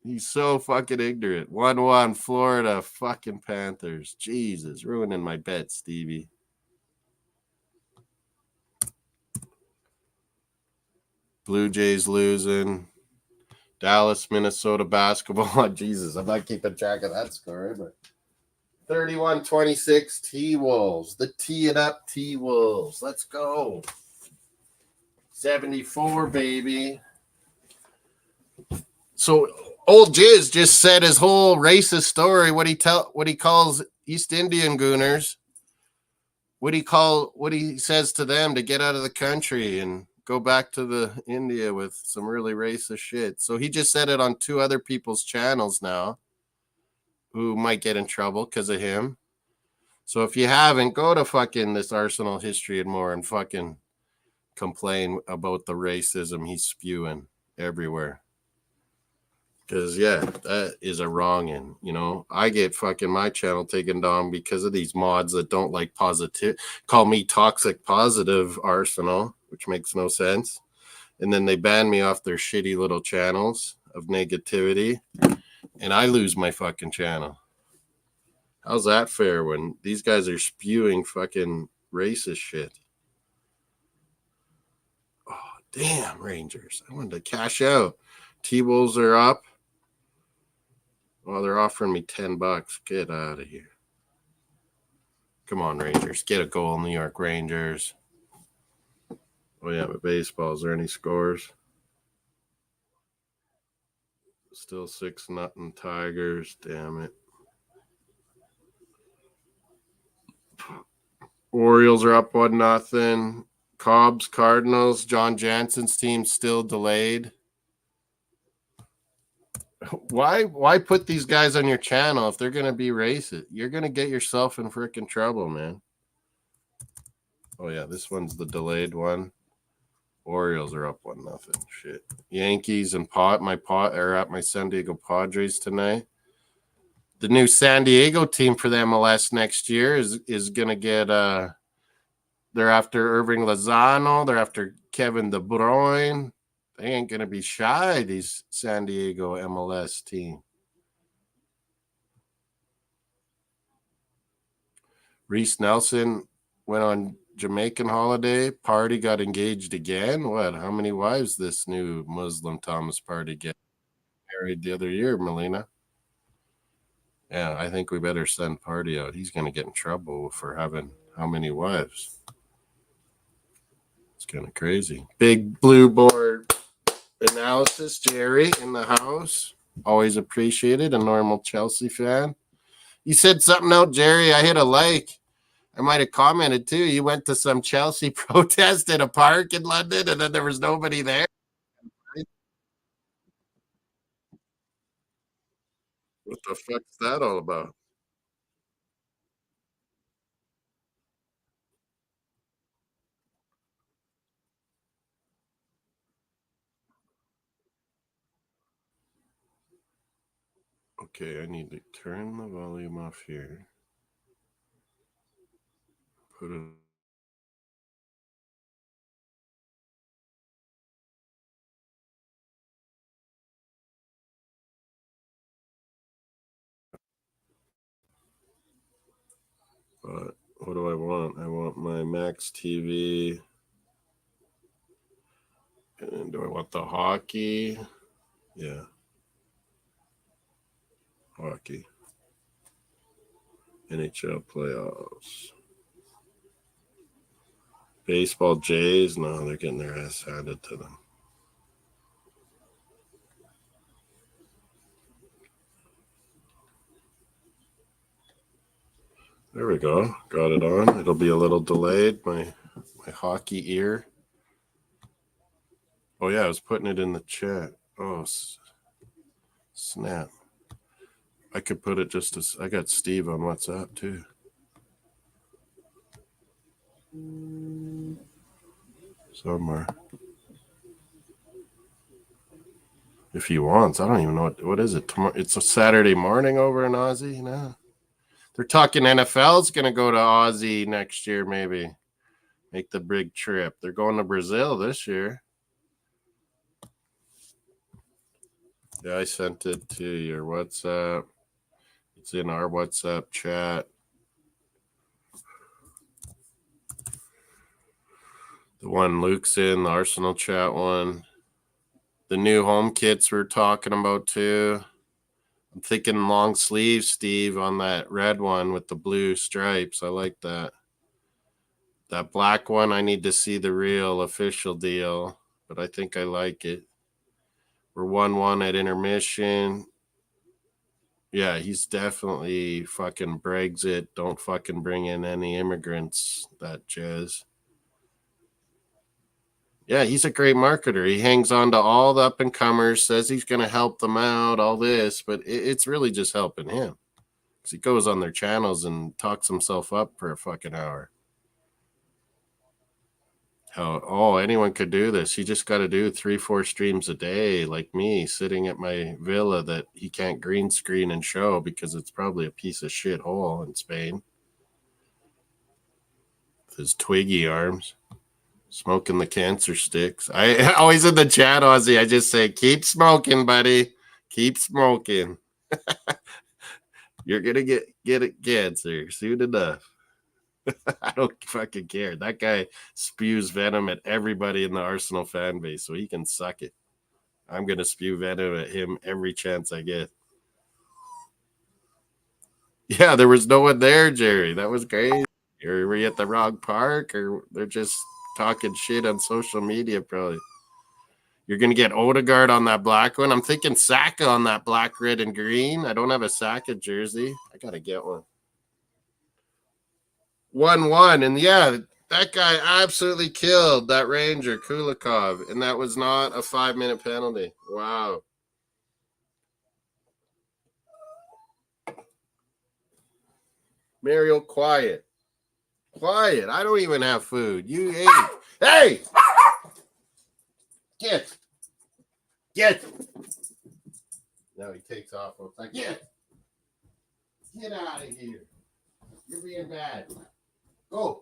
He's so fucking ignorant. 1-1, Florida fucking Panthers. Jesus, ruining my bet, Stevie. Blue Jays losing. Dallas, Minnesota basketball. Jesus, I'm not keeping track of that score, but 31-26 T-Wolves. The tee it up T-Wolves. Let's go. 74, baby. So old Jizz just said his whole racist story, what he calls East Indian gooners, what he says to them to get out of the country and go back to the India with some really racist shit. So he just said it on 2 other people's channels now who might get in trouble because of him. So if you haven't, go to fucking this Arsenal History and More and fucking complain about the racism he's spewing everywhere. Because, yeah, that is a wrongin', I get fucking my channel taken down because of these mods that don't like call me toxic positive Arsenal, which makes no sense. And then they ban me off their shitty little channels of negativity, and I lose my fucking channel. How's that fair when these guys are spewing fucking racist shit? Oh, damn, Rangers. I wanted to cash out. T-Wolves are up. Well, they're offering me $10. Get out of here. Come on, Rangers. Get a goal, New York Rangers. Oh, yeah, but baseball. Is there any scores? Still 6-0 Tigers. Damn it. Orioles are up 1-0. Cubs, Cardinals. John Jansen's team still delayed. Why put these guys on your channel if they're going to be racist? You're going to get yourself in freaking trouble, man. Oh yeah, this one's the delayed one. Orioles are up 1-0. Shit. Yankees and my pot are at my San Diego Padres tonight. The new San Diego team for the MLS next year is gonna get they're after Irving Lozano, they're after Kevin De Bruyne. They ain't gonna be shy, these San Diego MLS team. Reese Nelson went on Jamaican holiday. Party got engaged again. What? How many wives this new Muslim Thomas Party get? Married the other year, Melina. Yeah, I think we better send Party out. He's going to get in trouble for having how many wives? It's kind of crazy. Big blue board analysis, Jerry, in the house. Always appreciated. A normal Chelsea fan. You said something out, Jerry. I hit a like. I might have commented too. You went to some Chelsea protest in a park in London, and then there was nobody there. What the fuck's that all about? Okay, I need to turn the volume off here. Put it. But what do I want? I want my Max TV. And do I want the hockey? Yeah, hockey. NHL playoffs. Baseball Jays? No, they're getting their ass handed to them. There we go. Got it on. It'll be a little delayed. My hockey ear. Oh yeah, I was putting it in the chat. Oh snap! I could put it just as I got Steve on WhatsApp too. Somewhere. If he wants, I don't even know what is it. Tomorrow, it's a Saturday morning over in Aussie. No, they're talking NFL's going to go to Aussie next year. Maybe make the big trip. They're going to Brazil this year. Yeah, I sent it to your WhatsApp. It's in our WhatsApp chat. The one Luke's in, the Arsenal chat one. The new home kits we're talking about too. I'm thinking long sleeves, Steve, on that red one with the blue stripes. I like that. That black one, I need to see the real official deal, but I think I like it. We're 1-1 at intermission. Yeah, he's definitely fucking Brexit. Don't fucking bring in any immigrants, that Jez. Yeah, he's a great marketer. He hangs on to all the up and comers, says he's going to help them out, all this, but it's really just helping him. Because he goes on their channels and talks himself up for a fucking hour. How, anyone could do this. You just got to do 3-4 streams a day, like me, sitting at my villa that he can't green screen and show because it's probably a piece of shit hole in Spain. With his twiggy arms. Smoking the cancer sticks. I always in the chat, Ozzy, I just say, keep smoking, buddy. Keep smoking. You're gonna get cancer soon enough. I don't fucking care. That guy spews venom at everybody in the Arsenal fan base, so he can suck it. I'm gonna spew venom at him every chance I get. Yeah, there was no one there, Jerry. That was crazy. Or were you at the wrong park, or they're just talking shit on social media, probably. You're going to get Odegaard on that black one. I'm thinking Saka on that black, red, and green. I don't have a Saka jersey. I got to get one. 1-1. And yeah, that guy absolutely killed that Ranger, Kulikov. And that was not a 5-minute penalty. Wow. Mario, quiet. Quiet. I don't even have food. You ate. Hey! Get. Now he takes off. It's like, get out of here. You're being bad. Go.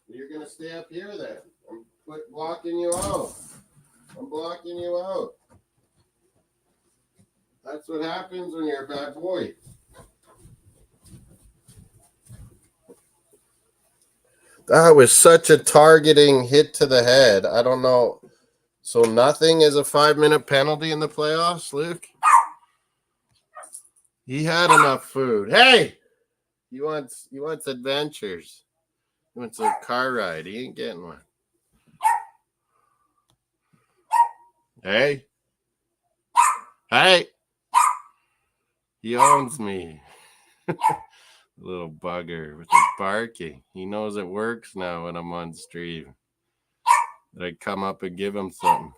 You're going to stay up here then. I'm blocking you out. That's what happens when you're a bad boy. That was such a targeting hit to the head. I don't know. So nothing is a 5-minute penalty in the playoffs, Luke? He had enough food. Hey! He wants adventures. He wants a car ride. He ain't getting one. Hey! He owns me. Little bugger with his barking. He knows it works now when I'm on stream. That I come up and give him something.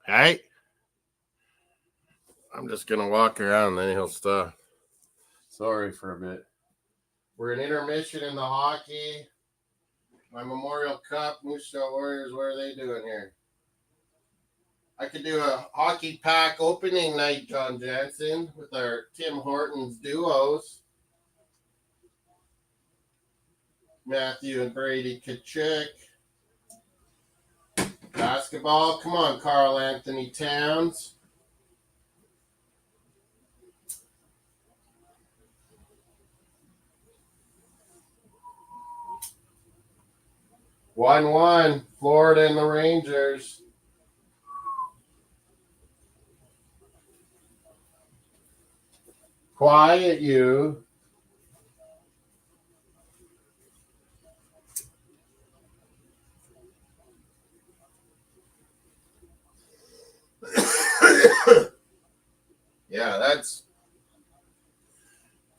Hey! I'm just going to walk around, then he'll stop. Sorry for a bit. We're in intermission in the hockey. My Memorial Cup, Moose Jaw Warriors, what are they doing here? I could do a hockey pack opening night, John Jansen, with our Tim Hortons duos. Matthew and Brady Kachuk. Basketball, come on, Carl Anthony Towns. One, Florida and the Rangers. Quiet you. Yeah, that's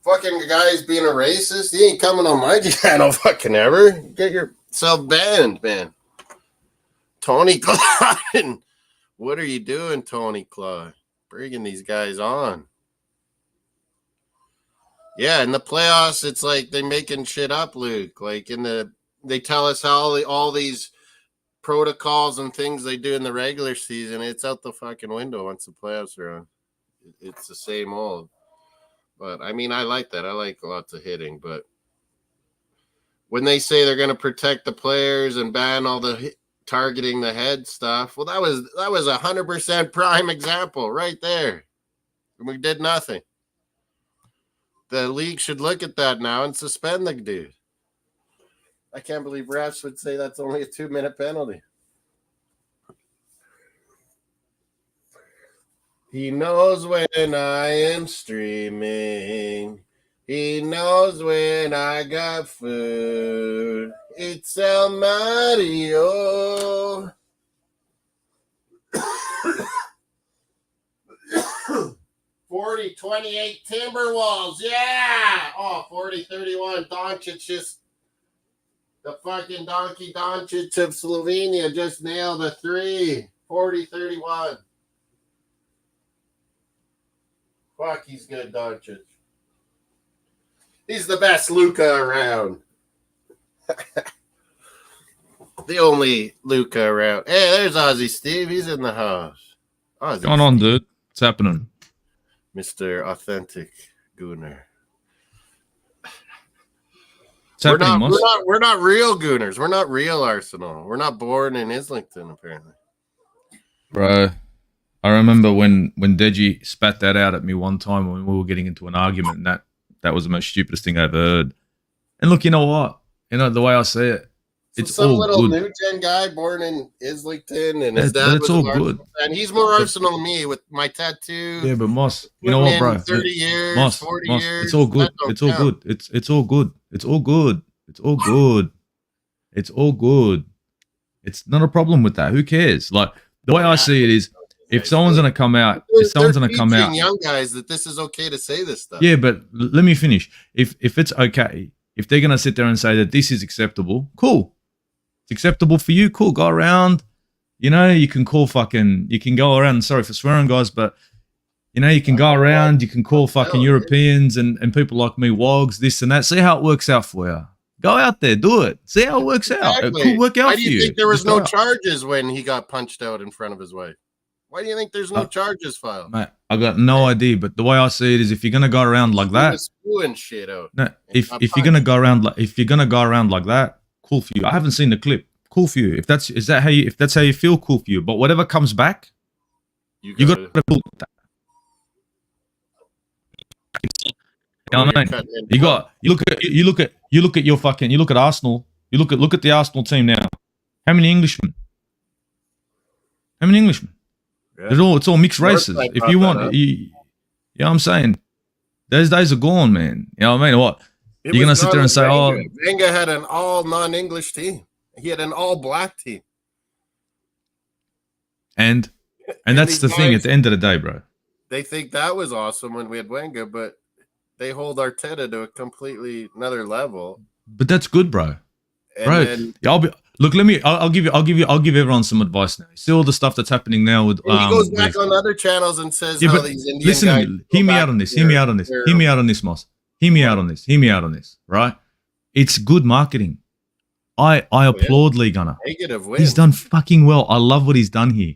fucking guys being a racist. He ain't coming on my channel fucking ever. Get yourself banned, man. Tony Claude. What are you doing, Tony Claude? Bringing these guys on. Yeah, in the playoffs, it's like they're making shit up, Luke. Like they tell us how all these protocols and things they do in the regular season, it's out the fucking window once the playoffs are on. It's the same old. But, I mean, I like that. I like lots of hitting. But when they say they're going to protect the players and ban all the targeting the head stuff, well, that was 100% prime example right there. And we did nothing. The league should look at that now and suspend the dude. I can't believe refs would say that's only a 2-minute penalty. He knows when I am streaming. He knows when I got food. It's El Mario. 40-28 Timberwolves. Yeah. Oh, 40-31. Doncic just, the fucking donkey Doncic of Slovenia just nailed a 3. 40-31. Fuck, he's good, Doncic. He's the best Luka around. The only Luka around. Hey, there's Ozzy Steve. He's in the house. What's going on, dude? What's happening? Mr. Authentic Gooner. We're not real Gooners. We're not real Arsenal. We're not born in Islington, apparently. Bro, I remember when Deji spat that out at me one time when we were getting into an argument, and that was the most stupidest thing I've heard. And look, you know what? You know, the way I see it, it's some all little good. new gen guy born in Islington, and his dad was all Arsenal good. And he's more Arsenal than me with my tattoo. Yeah, but Moss, you know what, bro? 30 years, Moss, 40 Moss, years. it's all good. It's all good. It's all good. It's all good. It's all good. It's all good. It's not a problem with that. Who cares? Like, the way I see it is, if someone's going to come out, young guys that this is okay to say this stuff. Yeah, but let me finish. If it's okay, if they're going to sit there and say that this is acceptable, cool. It's acceptable for you, cool. Go around, you know, you can go around, sorry for swearing, guys, but You know, you can go around, you can call fucking hell, Europeans and people like me wogs, this and that. See how it works out for you. Go out there, do it. See how it works out. It could work out Why for do you you. think there was Just go no out. charges when he got punched out in front of his wife? Why do you think there's no charges filed? Mate, I got no idea, but the way I see it is if you're gonna go around like that, spewing shit out. no, if you're gonna go around like that, cool for you. I haven't seen the clip. Cool for you. If that's how you feel, cool for you. But whatever comes back, you got to pull that. You know what I mean? You look at Arsenal. You look at the Arsenal team now. How many Englishmen? Yeah. It's all mixed races. If you want, you know what I'm saying? Those days are gone, man. You know what I mean? What? You're gonna sit there and say, Wenger. Wenger had an all non-English team. He had an all black team. And that's the thing at the end of the day, bro. They think that was awesome when we had Wenger, but they hold Arteta to a completely another level. But that's good, bro. I'll give everyone some advice now. See all the stuff that's happening now with he goes back on other channels and says how these Indian listen guys to me. Hear me out on this, Moss. Hear me out on this, right? It's good marketing. I applaud Lee Gunner. Negative win. He's done fucking well. I love what he's done here.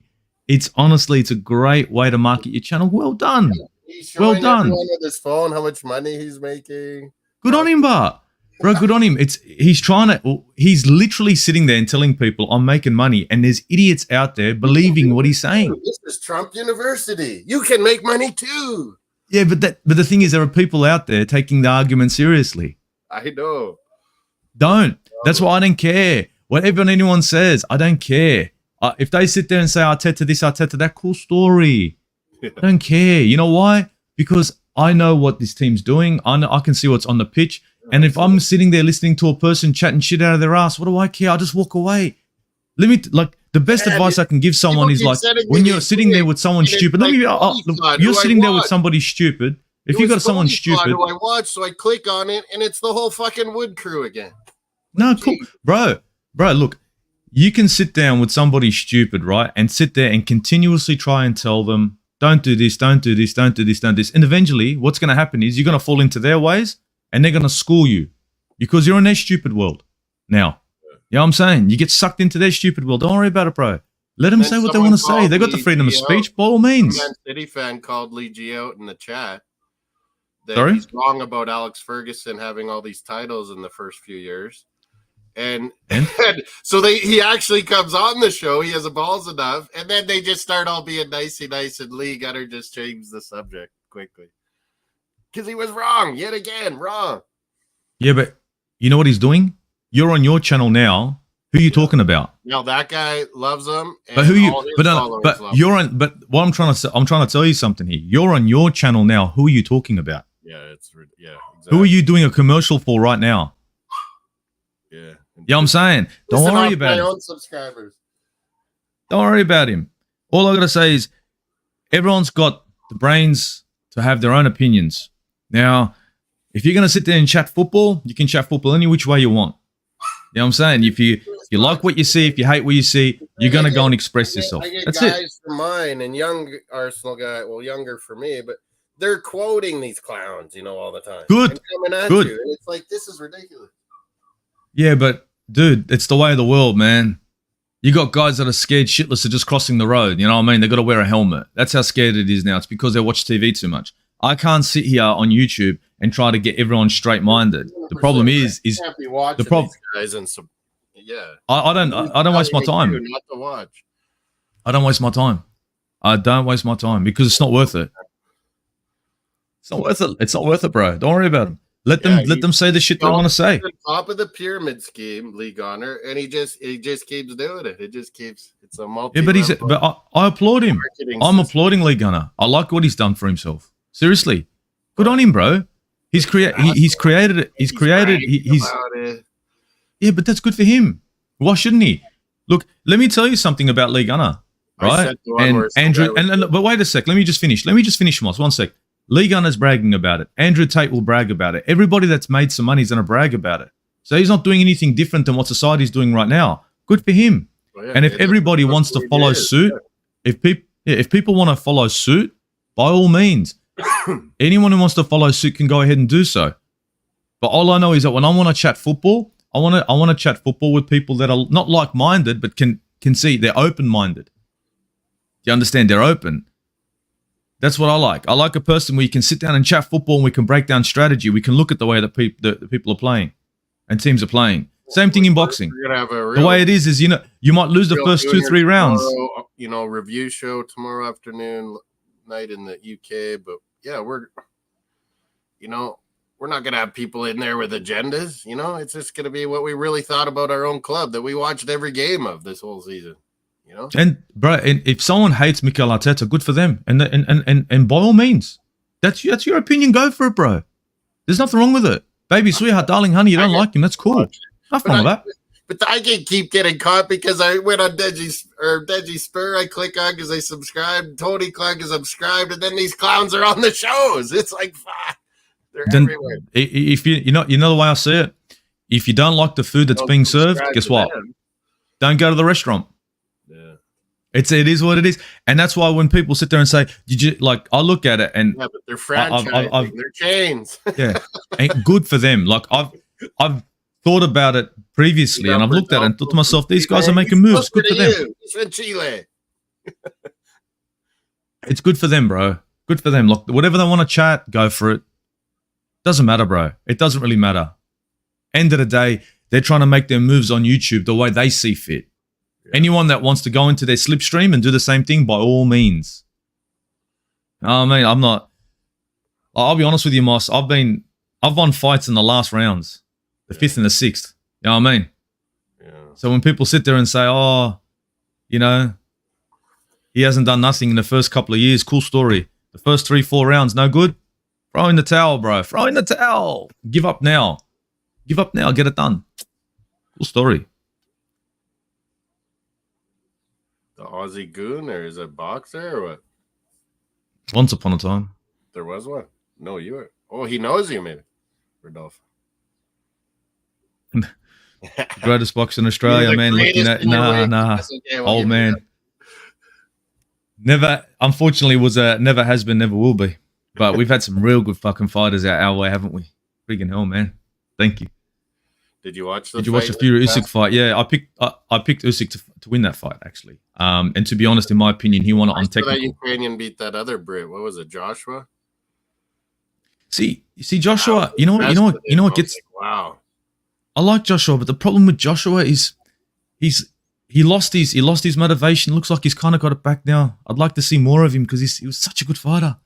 It's a great way to market your channel. Well done. He's showing well done. Everyone with his phone how much money he's making. Good on him, bro. Good on him. He's literally sitting there and telling people, I'm making money, and there's idiots out there believing what he's saying. This is Trump University. You can make money too. Yeah, but the thing is, there are people out there taking the argument seriously. I know. Don't. That's why I don't care. Whatever anyone says, I don't care. If they sit there and say, Arteta this, Arteta that, cool story. I don't care. You know why? Because I know what this team's doing. I can see what's on the pitch. And if I'm sitting there listening to a person chatting shit out of their ass, what do I care? I'll just walk away. The best advice I can give someone is like, when you're sitting there with someone stupid, you're sitting there with somebody stupid. If you got someone stupid, who I watch, so I click on it, and it's the whole fucking Wood crew again. No, cool, bro. Look, you can sit down with somebody stupid, right, and sit there and continuously try and tell them, don't do this, don't do this, don't do this, don't do this, and eventually, what's going to happen is you're going to fall into their ways, and they're going to school you because you're in their stupid world now. You know what I'm saying? You get sucked into their stupid world. Don't worry about it, bro. Let them say what they want to say. They got the freedom of speech, by all means. A Man City fan called Lee G out in the chat. Sorry? He's wrong about Alex Ferguson having all these titles in the first few years. And so he actually comes on the show. He has a balls enough. And then they just start all being nicey nice. And Lee Gunner just changed the subject quickly. Because he was wrong. Yet again, wrong. Yeah, but you know what he's doing? You're on your channel now. Who are you talking about? Now that guy loves him. But who you? But you're on. But what I'm trying to tell you something here. You're on your channel now. Who are you talking about? Yeah, exactly. Who are you doing a commercial for right now? Yeah. Yeah, I'm saying. Don't worry about my own subscribers. Don't worry about him. All I gotta say is, everyone's got the brains to have their own opinions. Now, if you're gonna sit there and chat football, you can chat football any which way you want. You know what I'm saying? If you like what you see, if you hate what you see, you're going to go and express yourself. That's guys it. For mine and young Arsenal guy, well, younger for me, but they're quoting these clowns, all the time. Good. And coming at Good. you. And it's like, this is ridiculous. Yeah, but, dude, it's the way of the world, man. You got guys that are scared shitless of just crossing the road. You know what I mean? They got to wear a helmet. That's how scared it is now. It's because they watch TV too much. I can't sit here on YouTube and try to get everyone straight-minded. The problem is the problem. Guys and some, yeah. I don't waste my time. Not to watch. I don't waste my time. I don't waste my time because it's not worth it. It's not worth it. It's not worth it, bro. Don't worry about them. Let them say the shit they want to say. The top of the pyramid scheme, Lee Gunner, and he just keeps doing it. It's a multi. Yeah, but I applaud him. I'm applauding Lee Gunner. I like what he's done for himself. Seriously, good on him, bro. He's created it. Yeah, but that's good for him. Why shouldn't he? Look, let me tell you something about Lee Gunner, right? And Andrew, but wait a sec. Let me just finish, Moss. 1 sec. Lee Gunner's bragging about it. Andrew Tate will brag about it. Everybody that's made some money is going to brag about it. So he's not doing anything different than what society's doing right now. Good for him. Well, yeah, and if everybody wants to follow suit, if people want to follow suit, by all means. Anyone who wants to follow suit can go ahead and do so. But all I know is that when I want to chat football, I want to chat football with people that are not like-minded, but can see they're open-minded. Do you understand? They're open. That's what I like. I like a person where you can sit down and chat football and we can break down strategy. We can look at the way that the people are playing and teams are playing. Same thing in boxing. We're gonna have a the way it is you might lose the first 2-3 rounds. Tomorrow, review show tomorrow afternoon, night in the UK. But yeah, we're not gonna have people in there with agendas. It's just gonna be what we really thought about our own club that we watched every game of this whole season. And bro, and if someone hates Mikel Arteta, good for them. And by all means, that's your opinion. Go for it, bro. There's nothing wrong with it. Baby, sweetheart, darling, honey, you don't like him. That's cool. Nothing wrong with that. But I can keep getting caught because I went on Deji Spur. I click on because I subscribed. Tony Clark is subscribed, and then these clowns are on the shows. It's like, fuck, they're everywhere. If you know the way I see it, if you don't like the food that's being served, guess what? Don't go to the restaurant. Yeah, it is what it is, and that's why when people sit there and say, "Did you like?" I look at it and but they're franchising, they're chains. Yeah, and good for them. Like I've thought about it previously, and I've looked at it and thought to myself, these guys are making moves. Good for them. It's in Chile. It's good for them, bro. Good for them. Look, whatever they want to chat, go for it. Doesn't matter, bro. It doesn't really matter. End of the day, they're trying to make their moves on YouTube the way they see fit. Yeah. Anyone that wants to go into their slipstream and do the same thing, by all means. I mean, I'm not. I'll be honest with you, Moss. I've won fights in the last rounds. The 5th and the 6th. You know what I mean? Yeah. So when people sit there and say, he hasn't done nothing in the first couple of years, cool story. The first 3-4 rounds, no good? Throw in the towel, bro. Throw in the towel. Give up now. Give up now. Get it done. Cool story. The Aussie Goon, or is it a boxer or what? Once upon a time. There was one? No, you were. Oh, he knows you, maybe. Rodolfo. Greatest boxer in Australia, man. Nah. Okay, old man. Never, unfortunately, never has been, never will be. But we've had some real good fucking fighters out our way, haven't we? Freaking hell, man. Thank you. Did you watch the Fury Usyk fight? Yeah, I picked Usyk to win that fight, actually. And to be honest, in my opinion, he won it on technical. That Ukrainian beat that other Brit. What was it, Joshua? See, Joshua. You know what gets. Like, wow. I like Joshua, but the problem with Joshua is he lost his motivation. Looks like he's kind of got it back now. I'd like to see more of him because he was such a good fighter.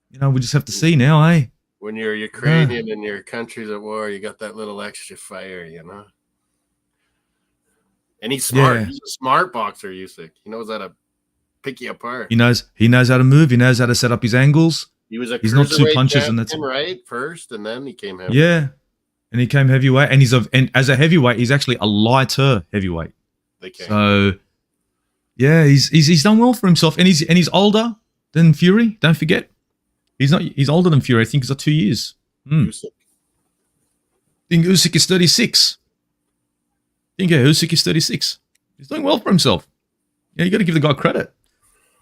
We just have to see now, eh? When you're Ukrainian and your country's at war, you got that little extra fire, And he's smart. Yeah. He's a smart boxer, Usyk. He knows how to pick you apart. He knows how to move. He knows how to set up his angles. He's not two punches, and that's right first, and then he came heavyweight. Yeah. And he came heavyweight, and as a heavyweight, he's actually a lighter heavyweight. So, yeah, he's done well for himself, and he's older than Fury. Don't forget, he's older than Fury. I think he's got 2 years. Usyk. I think Usyk is 36. Usyk is 36. He's doing well for himself. Yeah, you got to give the guy credit.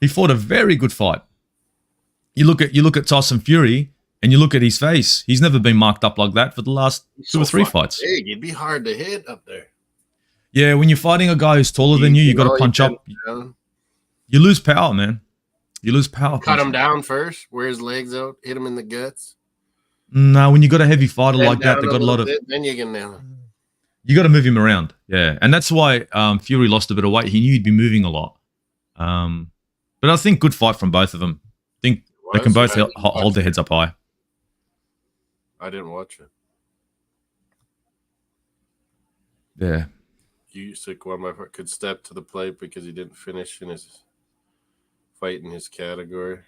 He fought a very good fight. You look at Tyson Fury. And you look at his face, he's never been marked up like that for the last 2 or 3 fights. Big. He'd be hard to hit up there. Yeah, when you're fighting a guy who's taller than you got to punch up. You lose power, man. You lose power. Cut him down first, wear his legs out, hit him in the guts. No, when you got a heavy fighter like that, they got a lot of. Then you can nail him. You got to move him around, yeah, and that's why Fury lost a bit of weight. He knew he'd be moving a lot, but I think good fight from both of them. I think they can both hold their heads up high. I didn't watch it. Yeah. Usyk could step to the plate because he didn't finish in his fight in his category.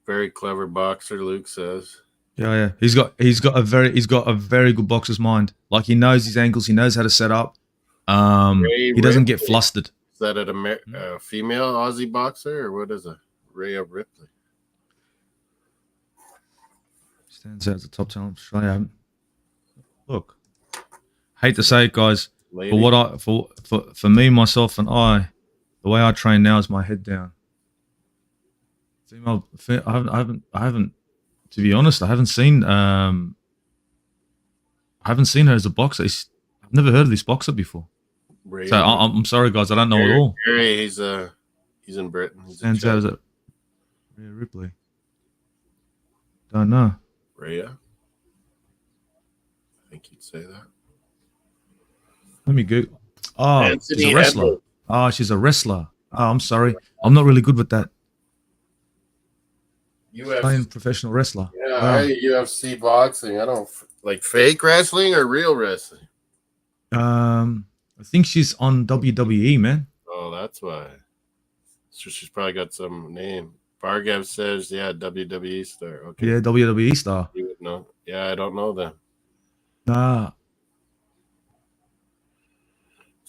Very clever boxer, Luke says. Yeah. He's got a very good boxer's mind. Like he knows his angles, he knows how to set up. He doesn't get flustered. Is that a female Aussie boxer or what is it? Rhea Ripley. Stands out as a top talent. Look, hate to say it, guys, Lady. but for me, myself, and I, the way I train now is my head down. Female, I haven't. To be honest, I haven't seen. I haven't seen her as a boxer. I've never heard of this boxer before. So I'm sorry, guys. I don't know at all. Gary, he's in Britain. He's And so is it Rhea Ripley? Don't know. Rhea? I think you'd say that. Let me Google. Oh, Anthony she's a wrestler. Edwards. Oh, she's a wrestler. Oh, I'm sorry. I'm not really good with that. Playing professional wrestler. Yeah, wow. UFC boxing. I don't like fake wrestling or real wrestling. I think she's on WWE, man. Oh, that's why. So she's probably got some name. Bargav says, yeah, WWE star. Okay. Yeah, WWE star. You would know. Yeah, I don't know them. Nah.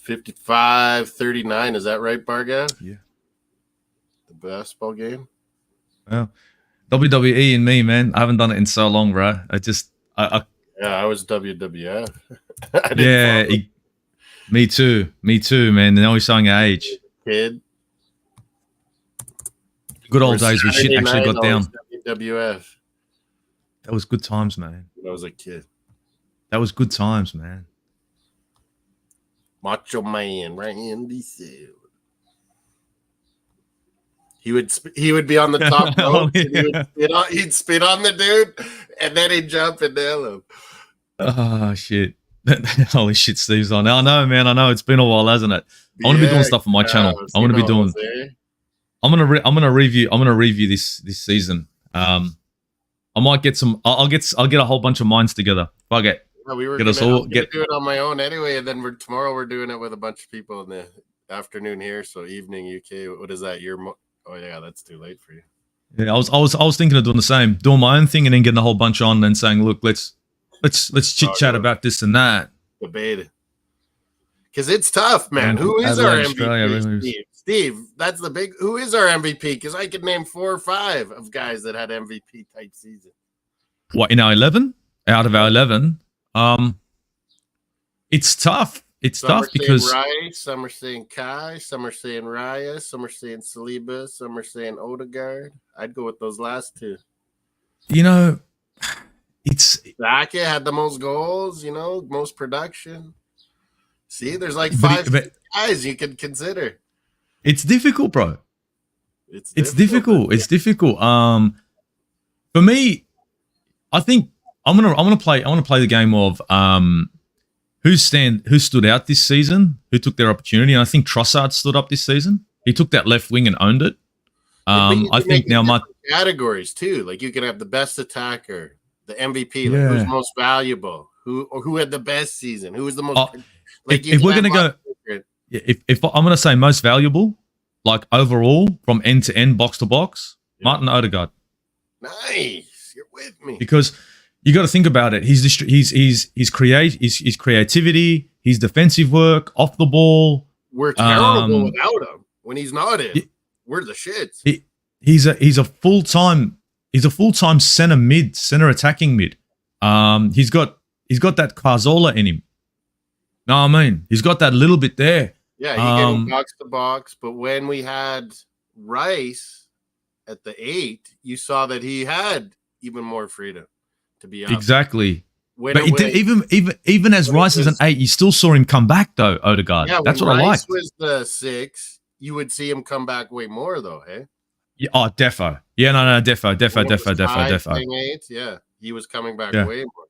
55-39. Is that right, Bargav? Yeah. The basketball game? Well, WWE and me, man. I haven't done it in so long, bro. I was WWF. Me too, man. Now we're showing our age. Kid. Good old days. We shit actually got down. WWF. That was good times, man. When I was a kid. That was good times, man. Macho Man, Randy Savage. He would be on the top rope. He'd spit on the dude, and then he'd jump and nail him. Oh shit! Holy shit, Steve's on. I know, man. I know it's been a while, hasn't it? I want to be doing stuff on my channel. I want to be doing. I'm gonna review this season. I might get some. I'll get a whole bunch of minds together. Fuck it. Yeah, we were gonna do it on my own anyway, and then tomorrow we're doing it with a bunch of people in the afternoon here. So evening UK. What is that? Oh yeah, that's too late for you. Yeah, I was thinking of doing the same, doing my own thing, and then getting a whole bunch on and saying, look, let's chit chat about this and that. Debate it. Because it's tough, man. Who is our MVP? Steve, that's the big. Who is our MVP? Because I could name 4 or 5 of guys that had MVP type season. What in our 11? Out of our 11, it's tough. It's tough because Rice, some are saying Kai, some are saying Raya, some are saying Saliba, some are saying Odegaard. I'd go with those last 2. You know, it's Zaka had the most goals. You know, most production. See, there's like 5 guys you could consider. It's difficult, bro. It's difficult. Yeah. It's difficult. For me, I think I want to play the game of who stood out this season, who took their opportunity. And I think Trossard stood up this season. He took that left wing and owned it. I think now my categories too. Like you can have the best attacker, the MVP, like who's most valuable, who had the best season, who was the most. If we're gonna go, if I'm gonna say most valuable, like overall from end to end, box to box, Martin Odegaard. Nice, you're with me. Because you got to think about it. His creativity, his defensive work off the ball. We're terrible without him. When he's not in, we're the shits. He's a full-time center attacking mid. He's got that Carzola in him. No, I mean he's got that little bit there. Yeah, he can box to box. But when we had Rice at the 8, you saw that he had even more freedom to be up. Exactly. Even as Rice is an 8, you still saw him come back though. Odegaard. Yeah, that's what I like. Was the 6. You would see him come back way more though, hey? Yeah, defo. Yeah, no, defo. 8, yeah, he was coming back way more.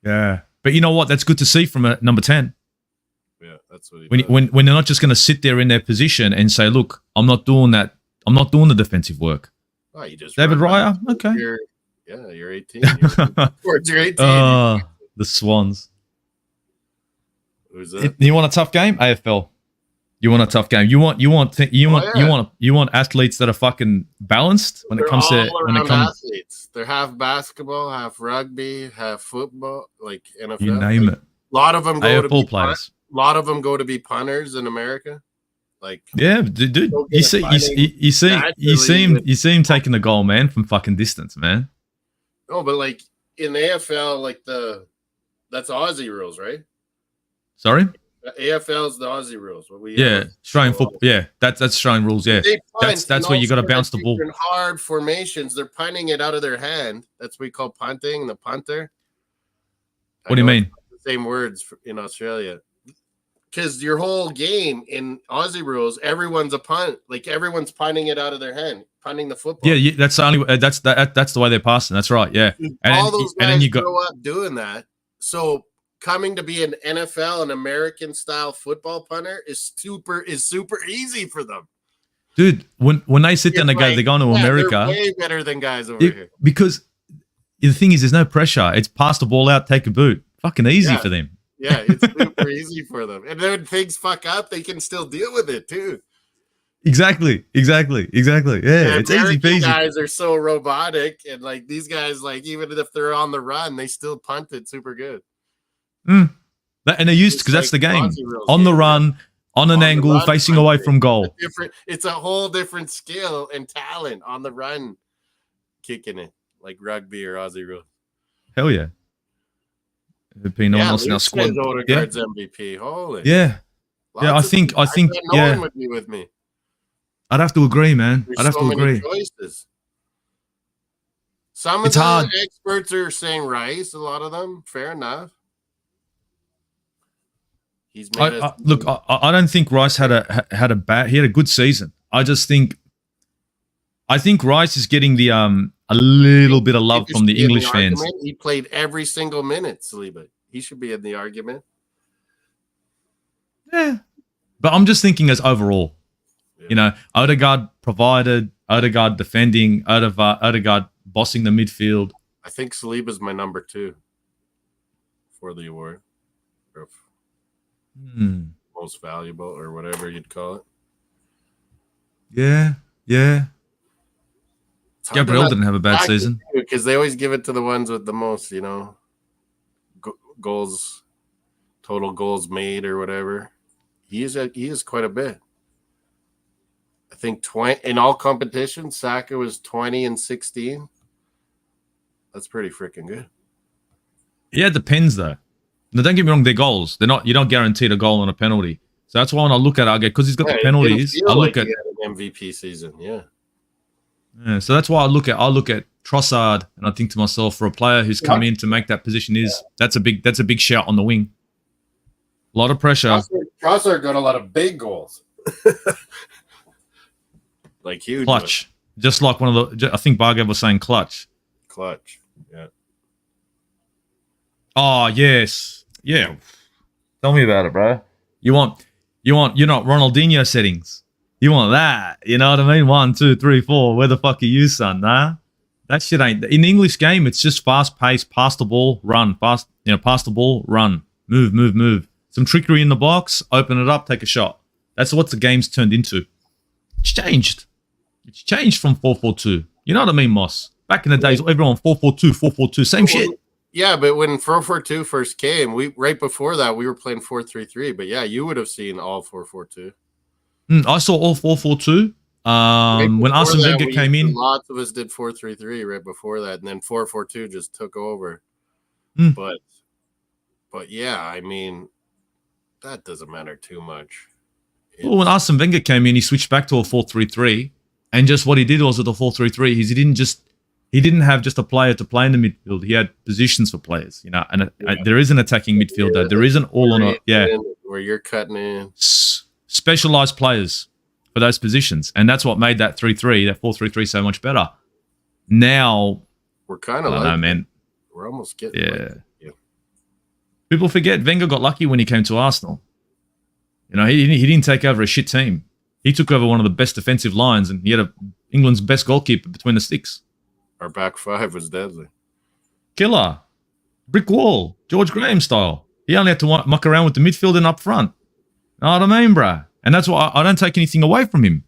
Yeah, but you know what? That's good to see from a number 10. Yeah, that's what. When they're not just going to sit there in their position and say, "Look, I'm not doing that. I'm not doing the defensive work." Oh, you just David Raya, okay. You're 18. You're 18. The Swans. Who's that? You want a tough game? AFL. You want a tough game. You want athletes that are fucking balanced when it comes to athletes. They're half basketball, half rugby, half football, like NFL. You name it. A lot of them go AFL players. A lot of them go to be punters in America. Like dude, you see him taking the goal, man, from fucking distance, man. No, but like in the AFL, like that's Aussie rules, right? Sorry? AFL's the Aussie rules. What we Yeah, have Australian football. Yeah, that's Australian rules. Yeah, they punt, that's where you got to bounce the ball. In hard formations, they're punting it out of their hand. That's what we call punting. The punter. What do you mean? The same words in Australia. Because your whole game in Aussie rules, everyone's a punt. Like everyone's punting it out of their hand, punting the football. Yeah, that's the only. That's the way they're passing. That's right. Yeah, and all those guys grow up doing that. So coming to be an NFL, an American style football punter is super easy for them. Dude, when they sit down and they're going to America, they're way better than guys over here. Because the thing is, there's no pressure. It's pass the ball out, take a boot. Fucking easy for them. Yeah, it's super easy for them. And then when things fuck up, they can still deal with it too. Exactly. Yeah, it's easy peasy. Guys are so robotic, and like these guys, like even if they're on the run, they still punt it super good. And they're used because that's the game. On the run, on an angle, facing away from goal. It's a whole different skill and talent on the run, kicking it like rugby or Aussie rules. Hell yeah. There'd be no one else in our squad. Odegaard's MVP. Holy. Yeah. I think no one would be with me. I'd have to agree, man. I'd have to agree. Choices. Some of the experts are saying Rice, a lot of them. Fair enough. He's made look, I don't think Rice had a bad. He had a good season. I think Rice is getting the a little bit of love from the English fans. He played every single minute, Saliba. He should be in the argument. Yeah, but I'm just thinking as overall. Yeah. You know, Odegaard provided, Odegaard defending, Odegaard bossing the midfield. I think Saliba's my number 2 for the award. Most valuable or whatever you'd call it. Yeah. Gabriel didn't have a bad season because they always give it to the ones with the most, you know, goals, total goals made or whatever. He is quite a bit. I think 20 in all competitions. Saka was 20 and 16. That's pretty freaking good. Yeah, it depends though. Now, don't get me wrong, they're goals. They're not. You don't guarantee a goal on a penalty. So that's why when I look at it, I go because he's got the penalties. I look at an MVP season. Yeah. So that's why I look at Trossard and I think to myself, for a player who's come in to make that position, that's a big shout on the wing. A lot of pressure. Trossard got a lot of big goals. Like huge. Clutch. Just like one of the I think Bargav was saying clutch. Yeah. Oh, yes. Yeah. Tell me about it, bro. You're not Ronaldinho settings. You want that. You know what I mean? 1, 2, 3, 4. Where the fuck are you, son? Nah. That shit ain't. In the English game, it's just fast pace, pass the ball, run. Pass the ball, run. Move. Some trickery in the box, open it up, take a shot. That's what the game's turned into. It's changed. It's changed from 4-4-2. You know what I mean, Moss? Back in the days, everyone 4-4-2, 4-4-2, same shit. Yeah, but when 4-4-2 first came, right before that we were playing 4-3-3. But yeah, you would have seen all 4-4-2. I saw all 4-4-2. When Arsene Wenger came in, lots of us did 4-3-3 right before that, and then 4-4-2 just took over. But yeah, I mean, that doesn't matter too much. Well, when Arsene Wenger came in, he switched back to a 4-3-3, and just what he did was with the 4-3-3, he didn't have just a player to play in the midfield. He had positions for players, you know. And there is an attacking midfielder. There isn't all on where you're cutting in specialized players for those positions, and that's what made that 3-3, that 4-3-3, so much better. Now we're kind of man. We're almost getting People forget Wenger got lucky when he came to Arsenal. You know, he didn't take over a shit team. He took over one of the best defensive lines, and he had England's best goalkeeper between the sticks. Our back five was deadly. Killer. Brick wall. George Graham style. He only had to muck around with the midfield and up front. Know what I mean, bruh? And that's why I don't take anything away from him.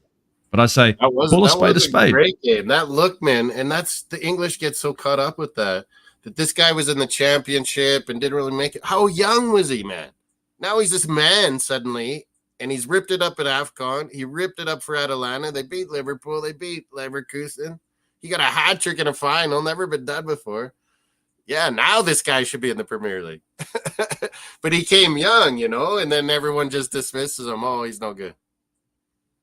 But I say, call a spade a spade. Great game. That look, man, and that's the English get so caught up with that this guy was in the championship and didn't really make it. How young was he, man? Now he's this man suddenly, and he's ripped it up at AFCON. He ripped it up for Atalanta. They beat Liverpool. They beat Leverkusen. He got a hat trick in a final. Never been done before. Yeah, now this guy should be in the Premier League. But he came young, and then everyone just dismisses him. Oh, he's no good.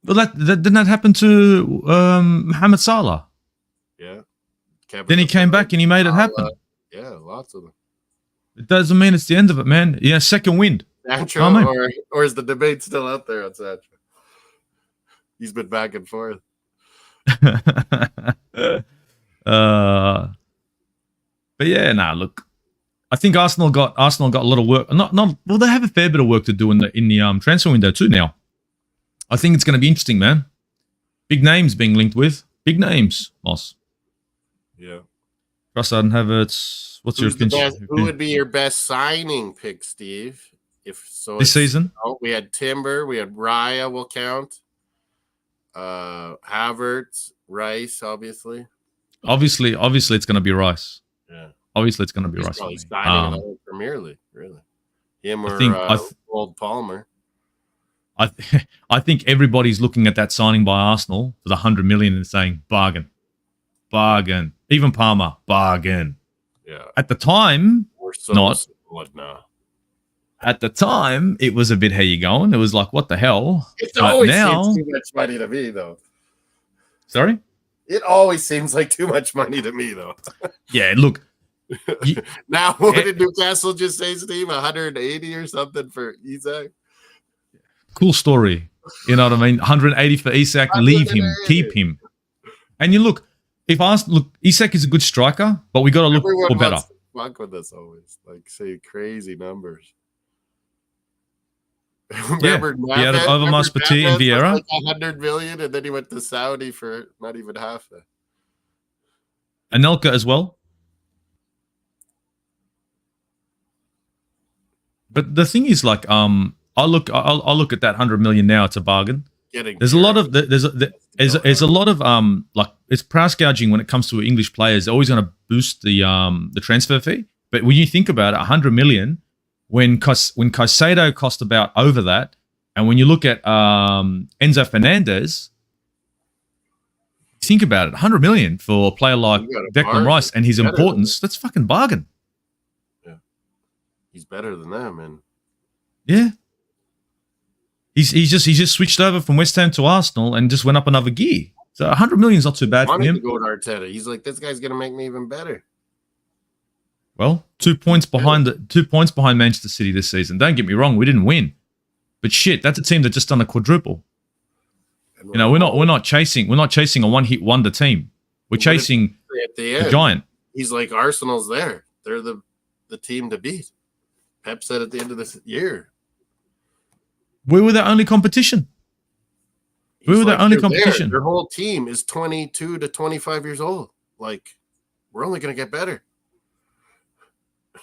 Well, that didn't that happen to Mohamed Salah? Yeah. Then he came back and he made it happen. Yeah, lots of them. It doesn't mean it's the end of it, man. Yeah, second wind. Sancho, or is the debate still out there on Sancho? He's been back and forth. But yeah, look, I think Arsenal got a lot of work. Well, they have a fair bit of work to do in the transfer window too now. I think it's going to be interesting, man. Big names being linked with big names, Moss. Yeah. Trossard and Havertz. What's your opinion? Who would be your best signing pick, Steve? If so, this season? We had Timber, we had Raya. Will count. Havertz, Rice, obviously. Obviously, it's going to be Rice. Yeah. Obviously, it's going to be Rice. Probably signing in the Premier League, really. Him or old Palmer. I think everybody's looking at that signing by Arsenal for the 100 million and saying bargain. Even Palmer, bargain. Yeah. At the time, not. What now? At the time, it was a bit, how you going? It was like, what the hell? It always seems too much money to me, though. Sorry? It always seems like too much money to me, though. Yeah, look. Now, what did Newcastle just say, Steve? 180 or something for Isak? Cool story. You know what I mean? 180 for Isak. Leave him. Keep him. And you look, Isak is a good striker, but we got to look for better. Fuck with us always. Like, say crazy numbers. Remember, he had Overmars, Petit, and Vieira. Like 100 million, and then he went to Saudi for not even half that. Anelka as well. But the thing is, like, I'll look at that 100 million now. It's a bargain. There's a lot of like, it's price gouging when it comes to English players. They're always going to boost the transfer fee. But when you think about it, 100 million. When Caicedo cost about over that, and when you look at Enzo Fernandez, think about it, 100 million for a player like Declan Rice and his importance, that's fucking bargain. Yeah. He's better than them, man. Yeah. He's just switched over from West Ham to Arsenal and just went up another gear. So 100 million is not too bad for him. To go to Arteta. He's like, this guy's going to make me even better. Well, 2 points behind Manchester City this season. Don't get me wrong, we didn't win, but shit, that's a team that just done a quadruple. You know, we're not chasing a one-hit wonder team. We're chasing at the end, a giant. He's like, Arsenal's there. They're the team to beat. Pep said at the end of this year, we were their only competition. Their competition. Their whole team is 22 to 25 years old. Like, we're only going to get better.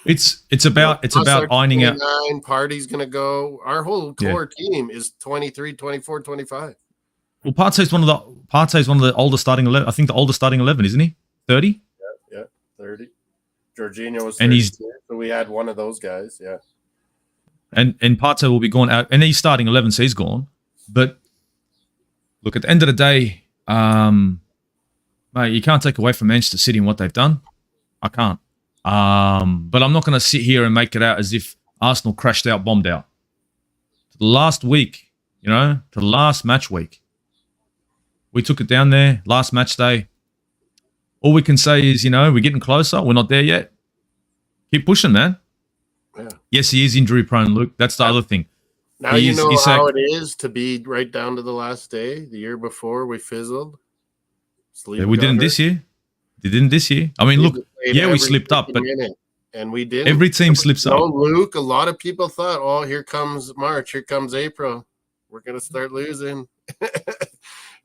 It's about ironing out. Party's going to go. Our whole core team is 23, 24, 25. Well, Partey's one of the oldest starting 11. I think the oldest starting 11, isn't he? 30? Yeah, 30. Jorginho was 30, so we had one of those guys, yeah. And Partey will be gone out, and he's starting 11, so he's gone. But look, at the end of the day, mate, you can't take away from Manchester City and what they've done. I can't. But I'm not going to sit here and make it out as if Arsenal crashed out, bombed out. To the last week, to the last match week, we took it down there, last match day. All we can say is, we're getting closer. We're not there yet. Keep pushing, man. Yeah. Yes, he is injury prone, Luke. That's the other thing. Now you know how it is to be right down to the last day. The year before, we fizzled. Yeah, we didn't this year. They didn't this year. I mean, look, we slipped up, but and we did. Every team slips up. Luke, a lot of people thought, oh, here comes March, here comes April. We're going to start losing.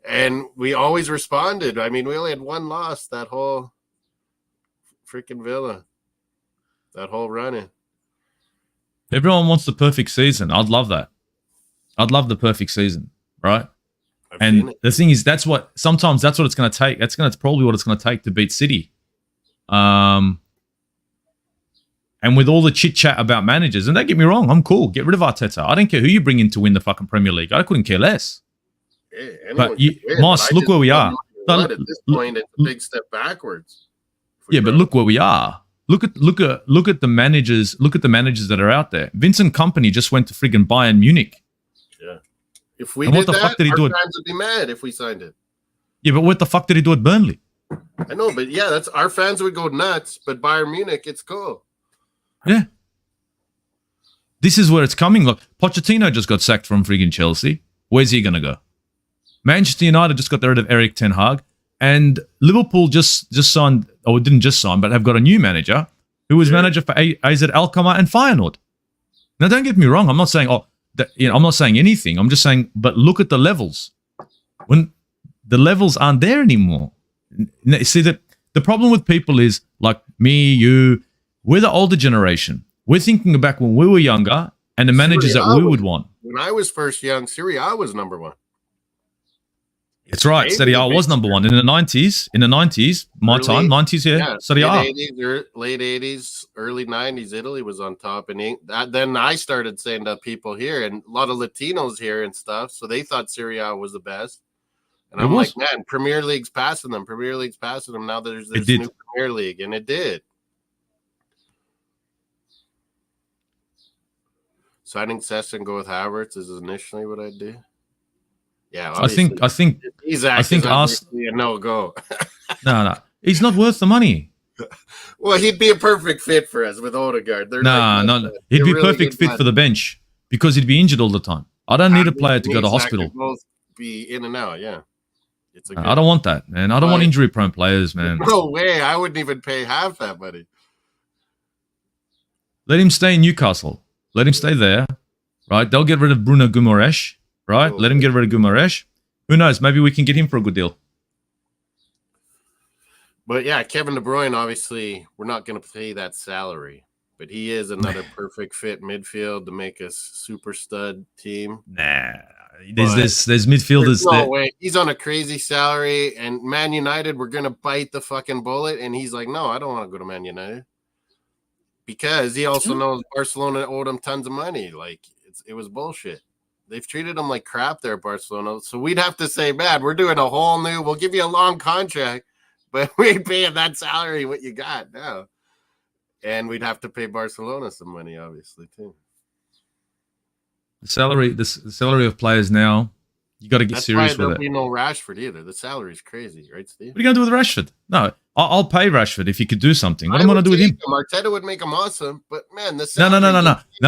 And we always responded. I mean, we only had one loss that whole freaking Villa, that whole run-in. Everyone wants the perfect season. I'd love that. I'd love the perfect season, right? And the thing is, that's what it's going to take. That's probably what it's going to take to beat City. And with all the chit chat about managers, and don't get me wrong, I'm cool. Get rid of Arteta. I don't care who you bring in to win the fucking Premier League. I couldn't care less. Yeah, but Moss, look where we are. At this point, it's a big step backwards. Yeah, but look where we are. Look at the managers. Look at the managers that are out there. Vincent Company just went to friggin' Bayern Munich. Yeah. If we And did what the that, fuck did he do? Our fans would be mad if we signed it. Yeah, but what the fuck did he do at Burnley? I know, but yeah, that's our fans would go nuts. But Bayern Munich, it's cool. Yeah. This is where it's coming. Look, Pochettino just got sacked from friggin' Chelsea. Where's he gonna go? Manchester United just got rid of Eric Ten Hag, and Liverpool just signed, or didn't just sign, but have got a new manager who was manager for AZ Alkmaar and Feyenoord. Now, don't get me wrong. I'm not saying I'm not saying anything. I'm just saying, but look at the levels. When the levels aren't there anymore. See, that the problem with people is like me, you. We're the older generation. We're thinking back when we were younger and the managers that we would want. When I was first young, Serie A was number one. That's right. Serie A was number one in the 90s. In the 90s, my time, 90s, yeah. Serie A. Late 80s, early 90s, Italy was on top. And then I started saying to people here, and a lot of Latinos here and stuff, so they thought Serie A was the best. And I'm like, man, Premier League's passing them. Premier League's passing them. Now there's this new Premier League, and it did. Signing Cesc and go with Havertz is initially what I do. Yeah, I think Arsenal a no go. No, he's not worth the money. Well, he'd be a perfect fit for us with Odegaard. No, he'd be really perfect fit for the bench because he'd be injured all the time. I don't need a player to go to hospital. Both be in and out, yeah. I don't want that, man. I don't want injury-prone players, man. No way. I wouldn't even pay half that money. Let him stay in Newcastle. Let him stay there, right? They'll get rid of Bruno Guimaraes, right? Let him get rid of Guimaraes. Who knows? Maybe we can get him for a good deal. But yeah, Kevin De Bruyne, obviously, we're not going to pay that salary. But he is another perfect fit midfield to make us super stud team. Nah. There's midfielders. No way. He's on a crazy salary. And Man United, we're going to bite the fucking bullet. And he's like, no, I don't want to go to Man United. Because he also knows Barcelona owed him tons of money. Like, it was bullshit. They've treated him like crap there at Barcelona. So we'd have to say, man, we're doing a whole new, we'll give you a long contract, but we ain't paying that salary what you got now. And we'd have to pay Barcelona some money, obviously, too. The salary of players now, you got to get serious with it. There'll be no Rashford either. The salary's crazy, right, Steve? What are you going to do with Rashford? No, I'll pay Rashford if he could do something. What am I going to do with him? Arteta would make him awesome, but man, the No.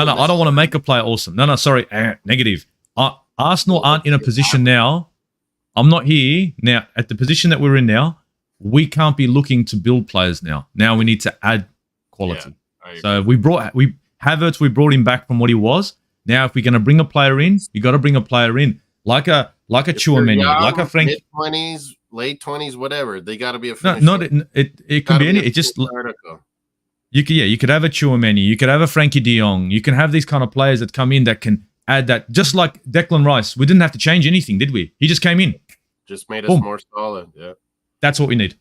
I don't want to make a player awesome. No, sorry, negative. Arsenal aren't in a position now. I'm not here now at the position that we're in now. We can't be looking to build players now. Now we need to add quality. Yeah, so Havertz, we brought him back from what he was. Now, if we're going to bring a player in, you got to bring a player in like a Chouameni, like a Frank. Mid-20s, late 20s, whatever. They got to be a finisher. It can be any. It just you could have a Chouameni, you could have a Frankie De Jong, you can have these kind of players that come in that can add that. Just like Declan Rice, we didn't have to change anything, did we? He just came in, just made us more solid. Yeah, that's what we need.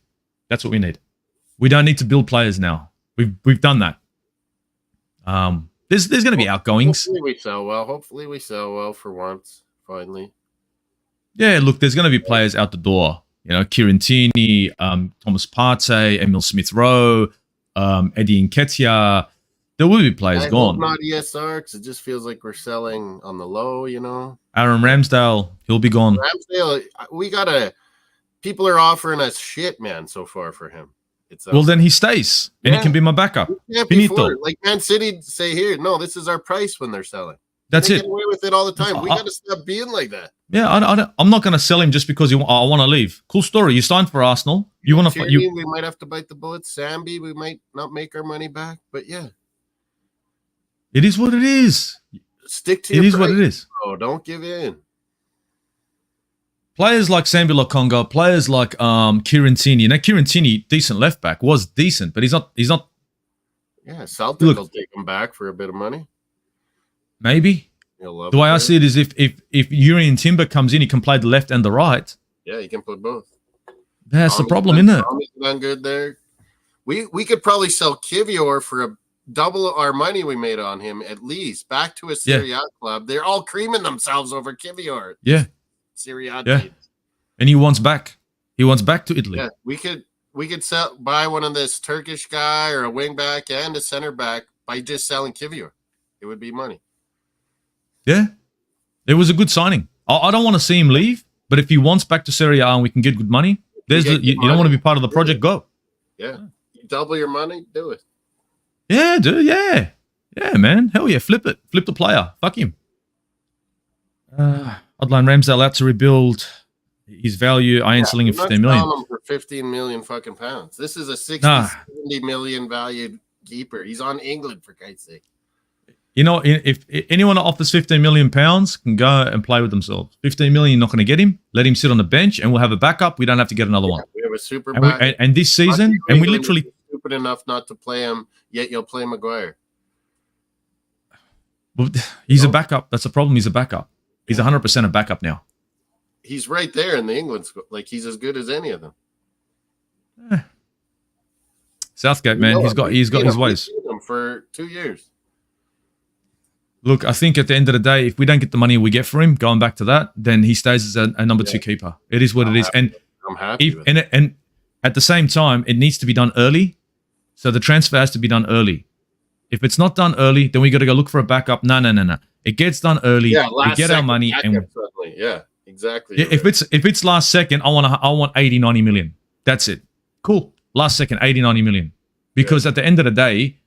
We don't need to build players now. We've done that. There's going to be outgoings. Hopefully we sell well for once, finally. Yeah, look, there's going to be players out the door. You know, Kieran Tierney, Thomas Partey, Emil Smith-Rowe, Eddie Nketiah. There will be players gone. Not ESR, because it just feels like we're selling on the low, you know. Aaron Ramsdale, he'll be gone. Ramsdale, people are offering us shit, man, so far for him. Well, then he stays, and he can be my backup. Yeah, before, like Man City say here, no, this is our price when they're selling. That's they it. Get away with it all the time. We got to stop being like that. Yeah, I'm not going to sell him just because I want to leave. Cool story. You signed for Arsenal. You want to? We might have to bite the bullet. Sambi, we might not make our money back, but yeah, it is what it is. Stick to your price. What it is. Oh, don't give in. Players like Sambi Lokonga, players like Kieran Tierney. Now, Kieran Tierney, decent left back, was decent, but he's not. Yeah, Celtic will take him back for a bit of money. Maybe. The way I see it is if Urian Timber comes in, he can play the left and the right. Yeah, he can play both. That's the problem, isn't it? Tommy's done good there. We could probably sell Kivior for a double our money we made on him at least back to a Serie A club. They're all creaming themselves over Kivior. Yeah. Serie A teams. And he wants back. He wants back to Italy. Yeah, we could we could buy one of this Turkish guy or a wing back and a center back by just selling Kivior. It would be money. Yeah, it was a good signing. I don't want to see him leave, but if he wants back to Serie A and we can get good money, you don't want to be part of the project, go. Yeah. You double your money, do it. Yeah, dude, yeah. Yeah, man. Hell yeah, flip it. Flip the player. Fuck him. I'd Ramsdale out to rebuild his value. I ain't selling him 15 million. Him for 15 million fucking pounds. This is a 70 million valued keeper. He's on England, for Christ's sake. You know, if anyone offers 15 million pounds can go and play with themselves. 15 million, you're not going to get him. Let him sit on the bench, and we'll have a backup. We don't have to get another one. We have a super back. And this season, and we literally stupid enough not to play him. Yet you'll play Maguire. Well, he's a backup. That's the problem. He's a backup. He's 100% a backup now. He's right there in the England squad. Like, he's as good as any of them. Southgate, man, he's got his ways. We've seen him for 2 years. Look, I think at the end of the day, if we don't get the money we get for him, going back to that, then he stays as a number 2 keeper. It is what it is. And I'm happy with it. And at the same time, it needs to be done early. So the transfer has to be done early. If it's not done early, then we got to go look for a backup. No. It gets done early. Yeah, we get our money. And yeah, exactly. Yeah, if it's last second, I want 80, 90 million. That's it. Cool. Last second, 80, 90 million. Because at the end of the day,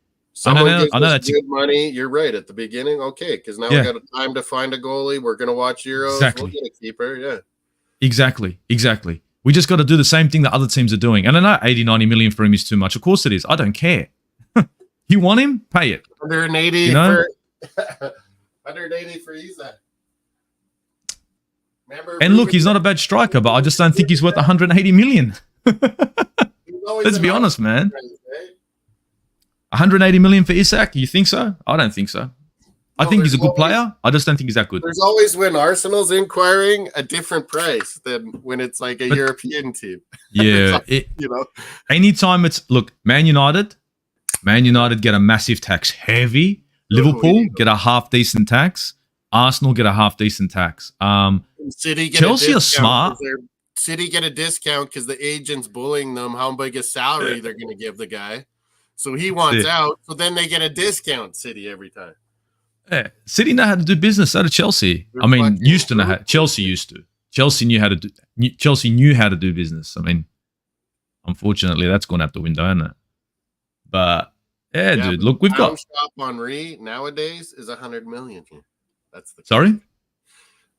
I know that's good money. You're right at the beginning. Okay, because now we got time to find a goalie. We're going to watch Euros. Exactly. We'll get a keeper. Yeah. Exactly. We just got to do the same thing that other teams are doing. And I know 80, 90 million for him is too much. Of course it is. I don't care. You want him? Pay it. 180 for 180 for Isak. And look, he's not a bad striker, but I just don't think he's worth 180 million. Let's be honest, man. 180 million for Isak? You think so? I don't think so. I think he's a good player. I just don't think he's that good. There's always, when Arsenal's inquiring, a different price than when it's like a European team. Yeah. Anytime look, Man United get a massive tax. Heavy. Liverpool get a half decent tax. Arsenal get a half decent tax. City get Chelsea are smart. City get a discount because the agent's bullying them how big a salary they're going to give the guy. So he wants out. So then they get a discount, City, every time. Yeah. City know how to do business. So did Chelsea. Used to know how. Chelsea used to. Chelsea knew how to do business. I mean, unfortunately, that's gone out the window, isn't it? But dude, look, we've got shop Henry nowadays is 100 million here. That's the sorry.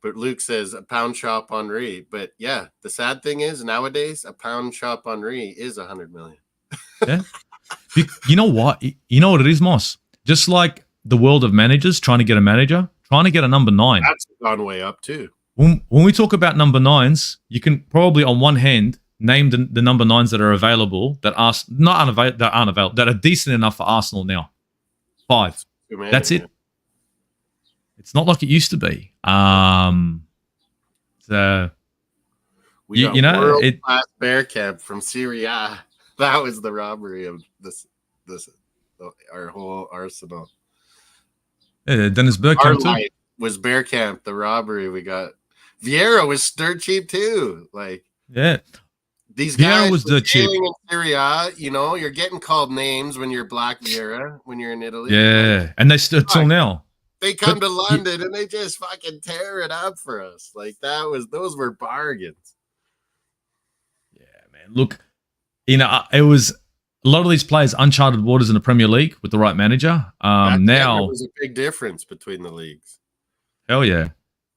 But Luke says a pound shop Henry. But yeah, the sad thing is nowadays a pound shop Henry is 100 million. Yeah. You know what? You know what it is, Moss? Just like the world of managers trying to get a manager, trying to get a number 9. That's gone way up too. When we talk about number 9s, you can probably on one hand name the number 9s that are available that are that are decent enough for Arsenal now. 5. That's it. It's not like it used to be. World-class bear camp from Syria. That was the robbery of this our whole Arsenal. Yeah, Dennis Bergkamp too. Was bear camp the robbery we got. Vieira was dirt cheap too. Like these guys was dirt cheap in Syria. You know, you're getting called names when you're Black Vieira when you're in Italy. Yeah, and they still till now. They come to London and they just fucking tear it up for us. Like those were bargains. Yeah, man. Look. It was a lot of these players uncharted waters in the Premier League with the right manager. Now there was a big difference between the leagues. Hell yeah!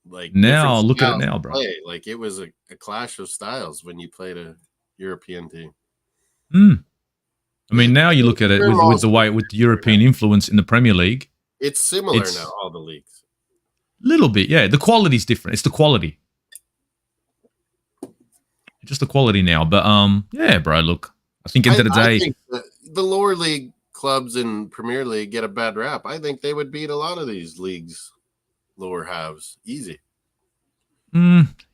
Like now, look at it now, bro. Like it was a clash of styles when you played a European team. I mean, now you look at it with the European influence in the Premier League. It's similar now, all the leagues. Little bit, yeah. The quality's different. It's the quality. Just the quality now. But, yeah, bro, look. I think at the end of the day... I think the lower league clubs in Premier League get a bad rap. I think they would beat a lot of these leagues' lower halves. Easy.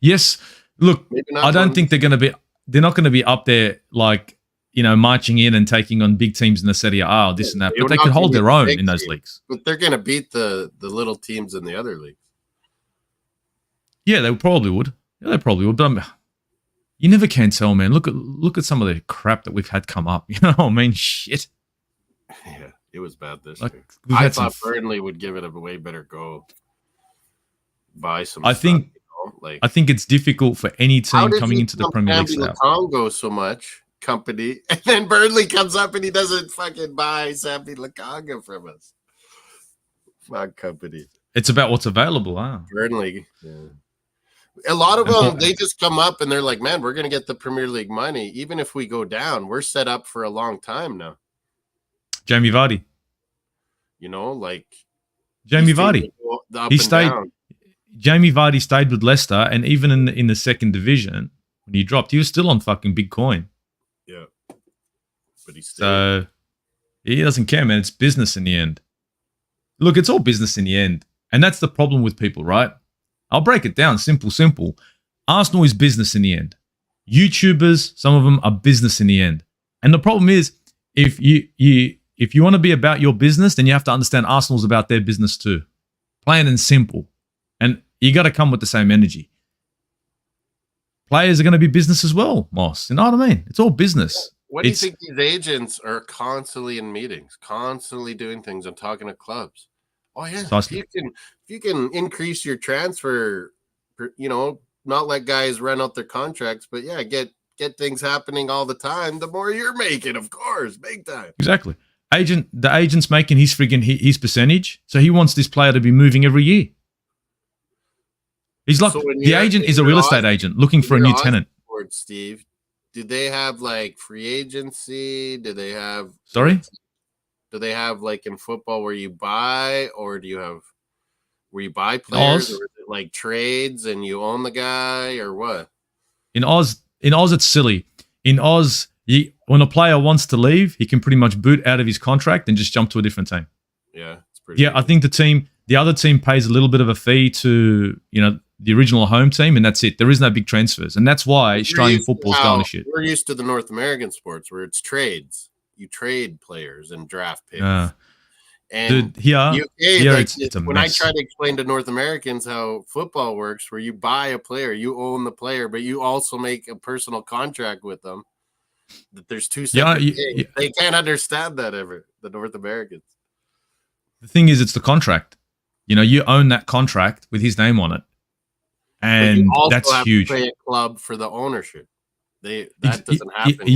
Yes. Look, I don't think they're going to be... They're not going to be up there, like, marching in and taking on big teams in the Serie A, this and that. But they could hold their own in those leagues. But they're going to beat the little teams in the other leagues. Yeah, they probably would. Yeah, they probably would. But You never can tell, man. Look at some of the crap that we've had come up. You know what I mean? Shit. Yeah, it was bad this Like, year. we've I had thought Burnley would give it a way better go. Buy some I stuff, think like I think it's difficult for any how team did coming he into the dump Premier League Sambi setup. Lukongo so much, company, and then Burnley comes up and he doesn't fucking buy Sambi Lukongo from us? Fuck company. It's about what's available, huh? Burnley. Yeah. A lot of them, they just come up and they're like, man, we're going to get the Premier League money. Even if we go down, we're set up for a long time now. Jamie Vardy. You know, like Jamie Vardy. He stayed. Down. Jamie Vardy stayed with Leicester, and even in the second division, when he dropped, he was still on fucking big coin. Yeah. But he stayed. So he doesn't care, man. It's business in the end. Look, it's all business in the end. And that's the problem with people, right? I'll break it down. Simple. Arsenal is business in the end. YouTubers, some of them are business in the end. And the problem is, if you want to be about your business, then you have to understand Arsenal's about their business too. Plain and simple. And you got to come with the same energy. Players are going to be business as well, Moss. You know what I mean? It's all business. What do you think these agents are constantly in meetings, constantly doing things and talking to clubs? Oh yeah, if you can increase your transfer, you know, not let guys run out their contracts, but yeah, get things happening all the time. The more you're making, of course, big time. Exactly. The agent's making his percentage, so he wants this player to be moving every year. He's like, so the agent is a real estate agent looking for a new tenant. Steve, do they have like free agency? Do they have Do they have like in football where you buy, or do you have where you buy players, or is it like trades and you own the guy, or what? In Oz, it's silly. In Oz, when a player wants to leave, he can pretty much boot out of his contract and just jump to a different team. Yeah, it's pretty. Yeah, I think the other team pays a little bit of a fee to, you know, the original home team, and that's it. There is no big transfers, and that's why Australian football's going to shit. We're used to the North American sports where it's trades. You trade players and draft picks. And dude, UK, it's a when mess. I try to explain to North Americans how football works, where you buy a player, you own the player, but you also make a personal contract with them, that there's two separate things. They can't understand that ever, the North Americans. The thing is, it's the contract. You know, you own that contract with his name on it. And you also that's have huge. To pay a club for the ownership. That doesn't happen.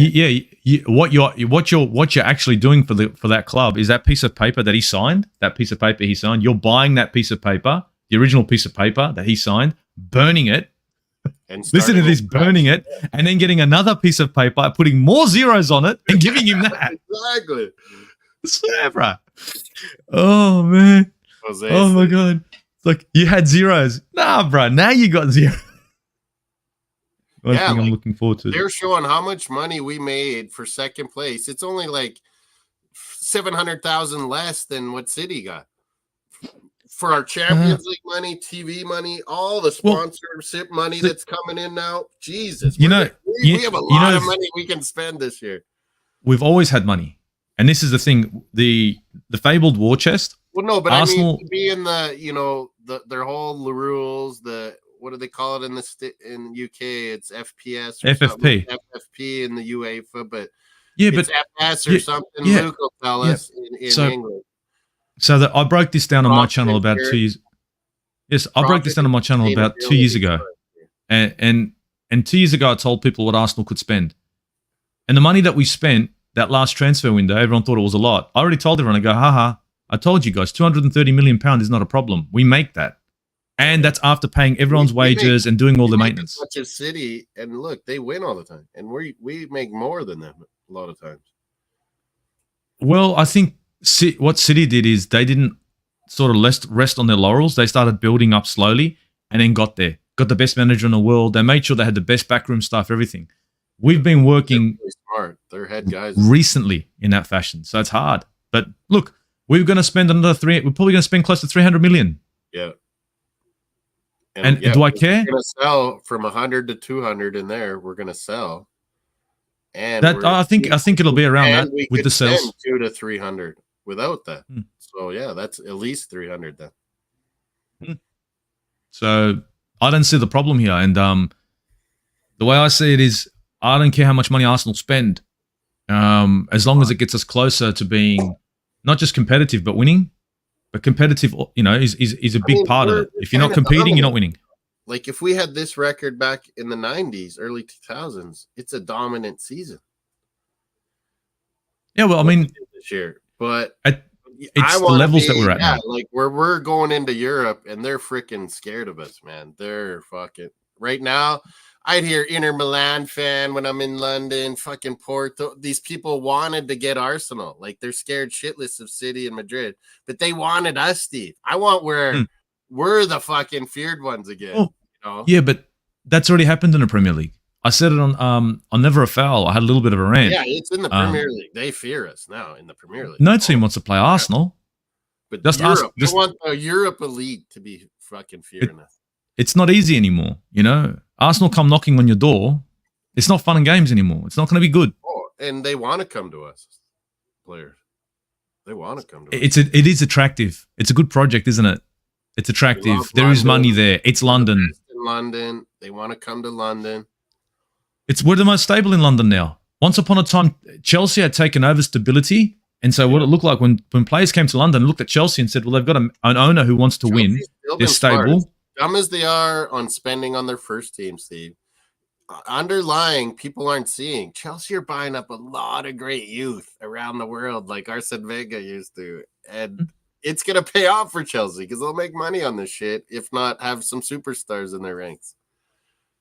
What you're actually doing for that club is that piece of paper that he signed. That piece of paper he signed. You're buying that piece of paper, the original piece of paper that he signed, burning it. And listen to this, burning it, and then getting another piece of paper, putting more zeros on it, and giving him that. Exactly. Swear, bro. Oh man. Oh my god. It's like you had zeros. Nah, bro. Now you got zero. One thing I'm looking forward to. They're showing how much money we made for second place. It's only like 700,000 less than what City got for our Champions League money, TV money, all the sponsorship money that's coming in now. Jesus, we have a lot of money we can spend this year. We've always had money, and this is the thing: the fabled war chest. Well, no, but Arsenal, I mean, to be in the their whole rules, what do they call it in in UK? It's FPS or FFP. FFP in the UEFA, but it's FS or something. Yeah, Luke will tell us in England. So I broke this down on my channel about 2 years. Yes, I broke this down on my channel about 2 years ago, and 2 years ago I told people what Arsenal could spend, and the money that we spent that last transfer window, everyone thought it was a lot. I already told everyone, I go, haha, I told you guys, £230 million is not a problem. We make that. And that's after paying everyone's wages and doing all the maintenance. Such a City, and look, they win all the time. And we make more than them a lot of times. Well, I think what City did is they didn't sort of rest on their laurels. They started building up slowly and then got there. Got the best manager in the world. They made sure they had the best backroom staff, everything. We've been working really smart. They're head guys recently in that fashion. So it's hard. But look, we're going to spend we're probably going to spend close to 300 million. Yeah. And do I care? We're going to sell from 100 to 200 in there. We're going to sell. And I think it'll be around that with the sales. 200 to 300 without that. So yeah, that's at least 300 then. So I don't see the problem here. And The way I see it is, I don't care how much money Arsenal spend, as long as it gets us closer to being not just competitive but winning. But competitive, is a big part of it. If you're not competing, you're not winning. Like if we had this record back in the 90s, early 2000s, it's a dominant season. Yeah, well, I mean, this year, but it's the levels that we're at now. Like we're going into Europe and they're freaking scared of us, man. They're fucking right now. I'd hear Inter Milan fan when I'm in London, fucking Porto. These people wanted to get Arsenal. Like they're scared shitless of City and Madrid, but they wanted us, Steve. I want where we're the fucking feared ones again. Oh, yeah, but that's already happened in the Premier League. I said it on Never a Foul. I had a little bit of a rant. Yeah, it's in the Premier League. They fear us now in the Premier League. No team wants to play Arsenal. But just Europe, I want the Europe elite to be fucking fearing us. It's not easy anymore, Arsenal come knocking on your door. It's not fun and games anymore. It's not going to be good. Oh, and they want to come to us, players. They want to come to us. It is attractive. It's a good project, isn't it? It's attractive. There is money there. It's London. In London. They want to come to London. We're the most stable in London now. Once upon a time, Chelsea had taken over stability. And so what it looked like when players came to London, looked at Chelsea and said, well, they've got an owner who wants to win. They're stable. Dumb as they are on spending on their first team, Steve. Underlying, people aren't seeing. Chelsea are buying up a lot of great youth around the world like Arsene Wenger used to. And it's going to pay off for Chelsea because they'll make money on this shit, if not have some superstars in their ranks.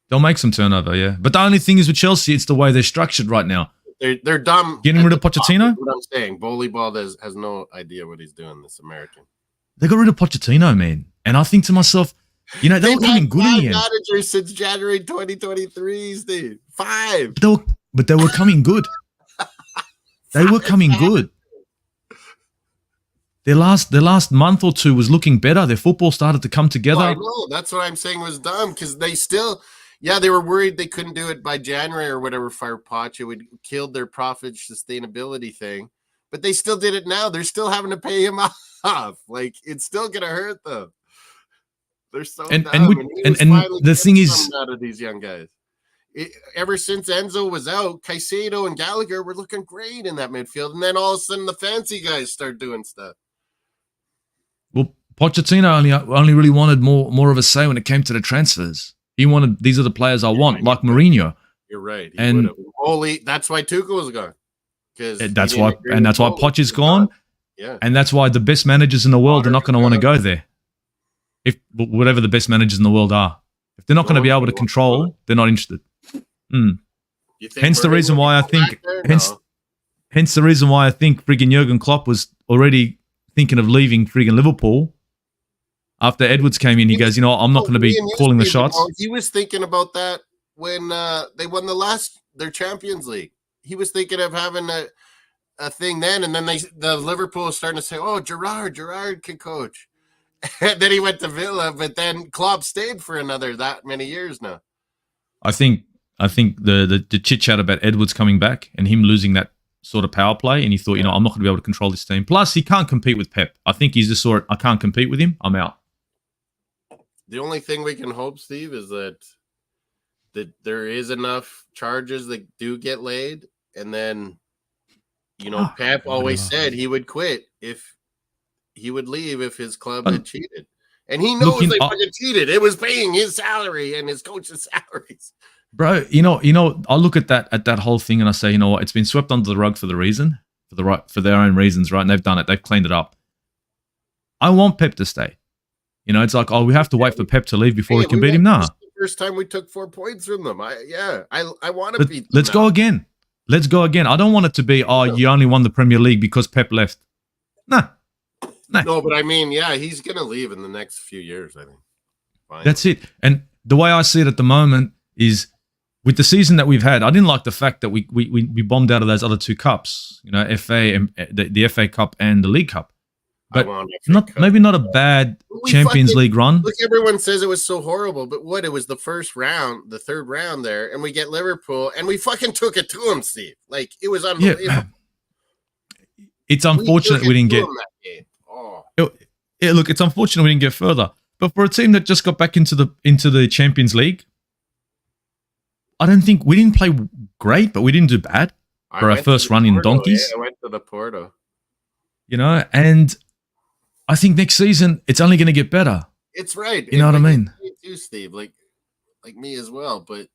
They'll make some turnover, yeah. But the only thing is with Chelsea, it's the way they're structured right now. They're dumb. Getting rid of Pochettino? What I'm saying. Bully Ball has no idea what he's doing, this American. They got rid of Pochettino, man. And I think to myself, they were coming good in the end. Managers since January 2023, Steve. 5. But they were coming good. They were coming good. Their last month or two was looking better. Their football started to come together. I know. That's what I'm saying was dumb because they still... Yeah, they were worried they couldn't do it by January or whatever, fire Poch. It would kill their profit sustainability thing. But they still did it now. They're still having to pay him off. Like, it's still going to hurt them. They're so dumb. And the thing is... out of these young guys. Ever since Enzo was out, Caicedo and Gallagher were looking great in that midfield. And then all of a sudden, the fancy guys start doing stuff. Well, Pochettino only really wanted more of a say when it came to the transfers. He wanted, these are the players I want, like Mourinho. You're right. And that's why Tuchel was gone. That's why Poch is gone. Yeah. And that's why the best managers in the world are not going to want to go there. Whatever the best managers in the world are. If they're not going to be able to control, they're not interested. Hence the reason why I think hence the reason why I think friggin' Jurgen Klopp was already thinking of leaving friggin' Liverpool. After Edwards came in, he goes, I'm not going to be calling the shots. He was thinking about that when they won their Champions League. He was thinking of having a thing then, and then the Liverpool was starting to say, "Oh, Gerrard can coach." And then he went to Villa, but then Klopp stayed for another that many years now. I think the chit chat about Edwards coming back and him losing that sort of power play, and he thought, I'm not going to be able to control this team. Plus, he can't compete with Pep. I think he's the sort. I can't compete with him. I'm out. The only thing we can hope, Steve, is that there is enough charges that do get laid, and then, Pep always said he would quit if he would leave if his club had cheated, and he knows they fucking cheated. It was paying his salary and his coach's salaries, bro. I look at that whole thing and I say, what? It's been swept under the rug for their own reasons, right? And they've done it. They've cleaned it up. I want Pep to stay. It's like, we have to wait for Pep to leave before we can beat him. Nah. First time we took 4 points from them. I want to beat them. Let's go again. I don't want it to be, you only won the Premier League because Pep left. Nah. No, but I mean, he's going to leave in the next few years, I think. Fine. That's it. And the way I see it at the moment is with the season that we've had, I didn't like the fact that we bombed out of those other 2 cups, FA and the FA Cup and the League Cup. But maybe not a bad Champions League run. Look, everyone says it was so horrible, but it was the first round, the third round there, and we get Liverpool, and we fucking took it to them, Steve. Like, it was unbelievable. Yeah. It's unfortunate we didn't get... Look, it's unfortunate we didn't get further. But for a team that just got back into the Champions League, I don't think we didn't play great, but we didn't do bad for our first run in donkeys. Yeah, I went to the Porto. You know, and I think next season it's only going to get better. It's right. You know what I mean? Too, Steve, like me as well. But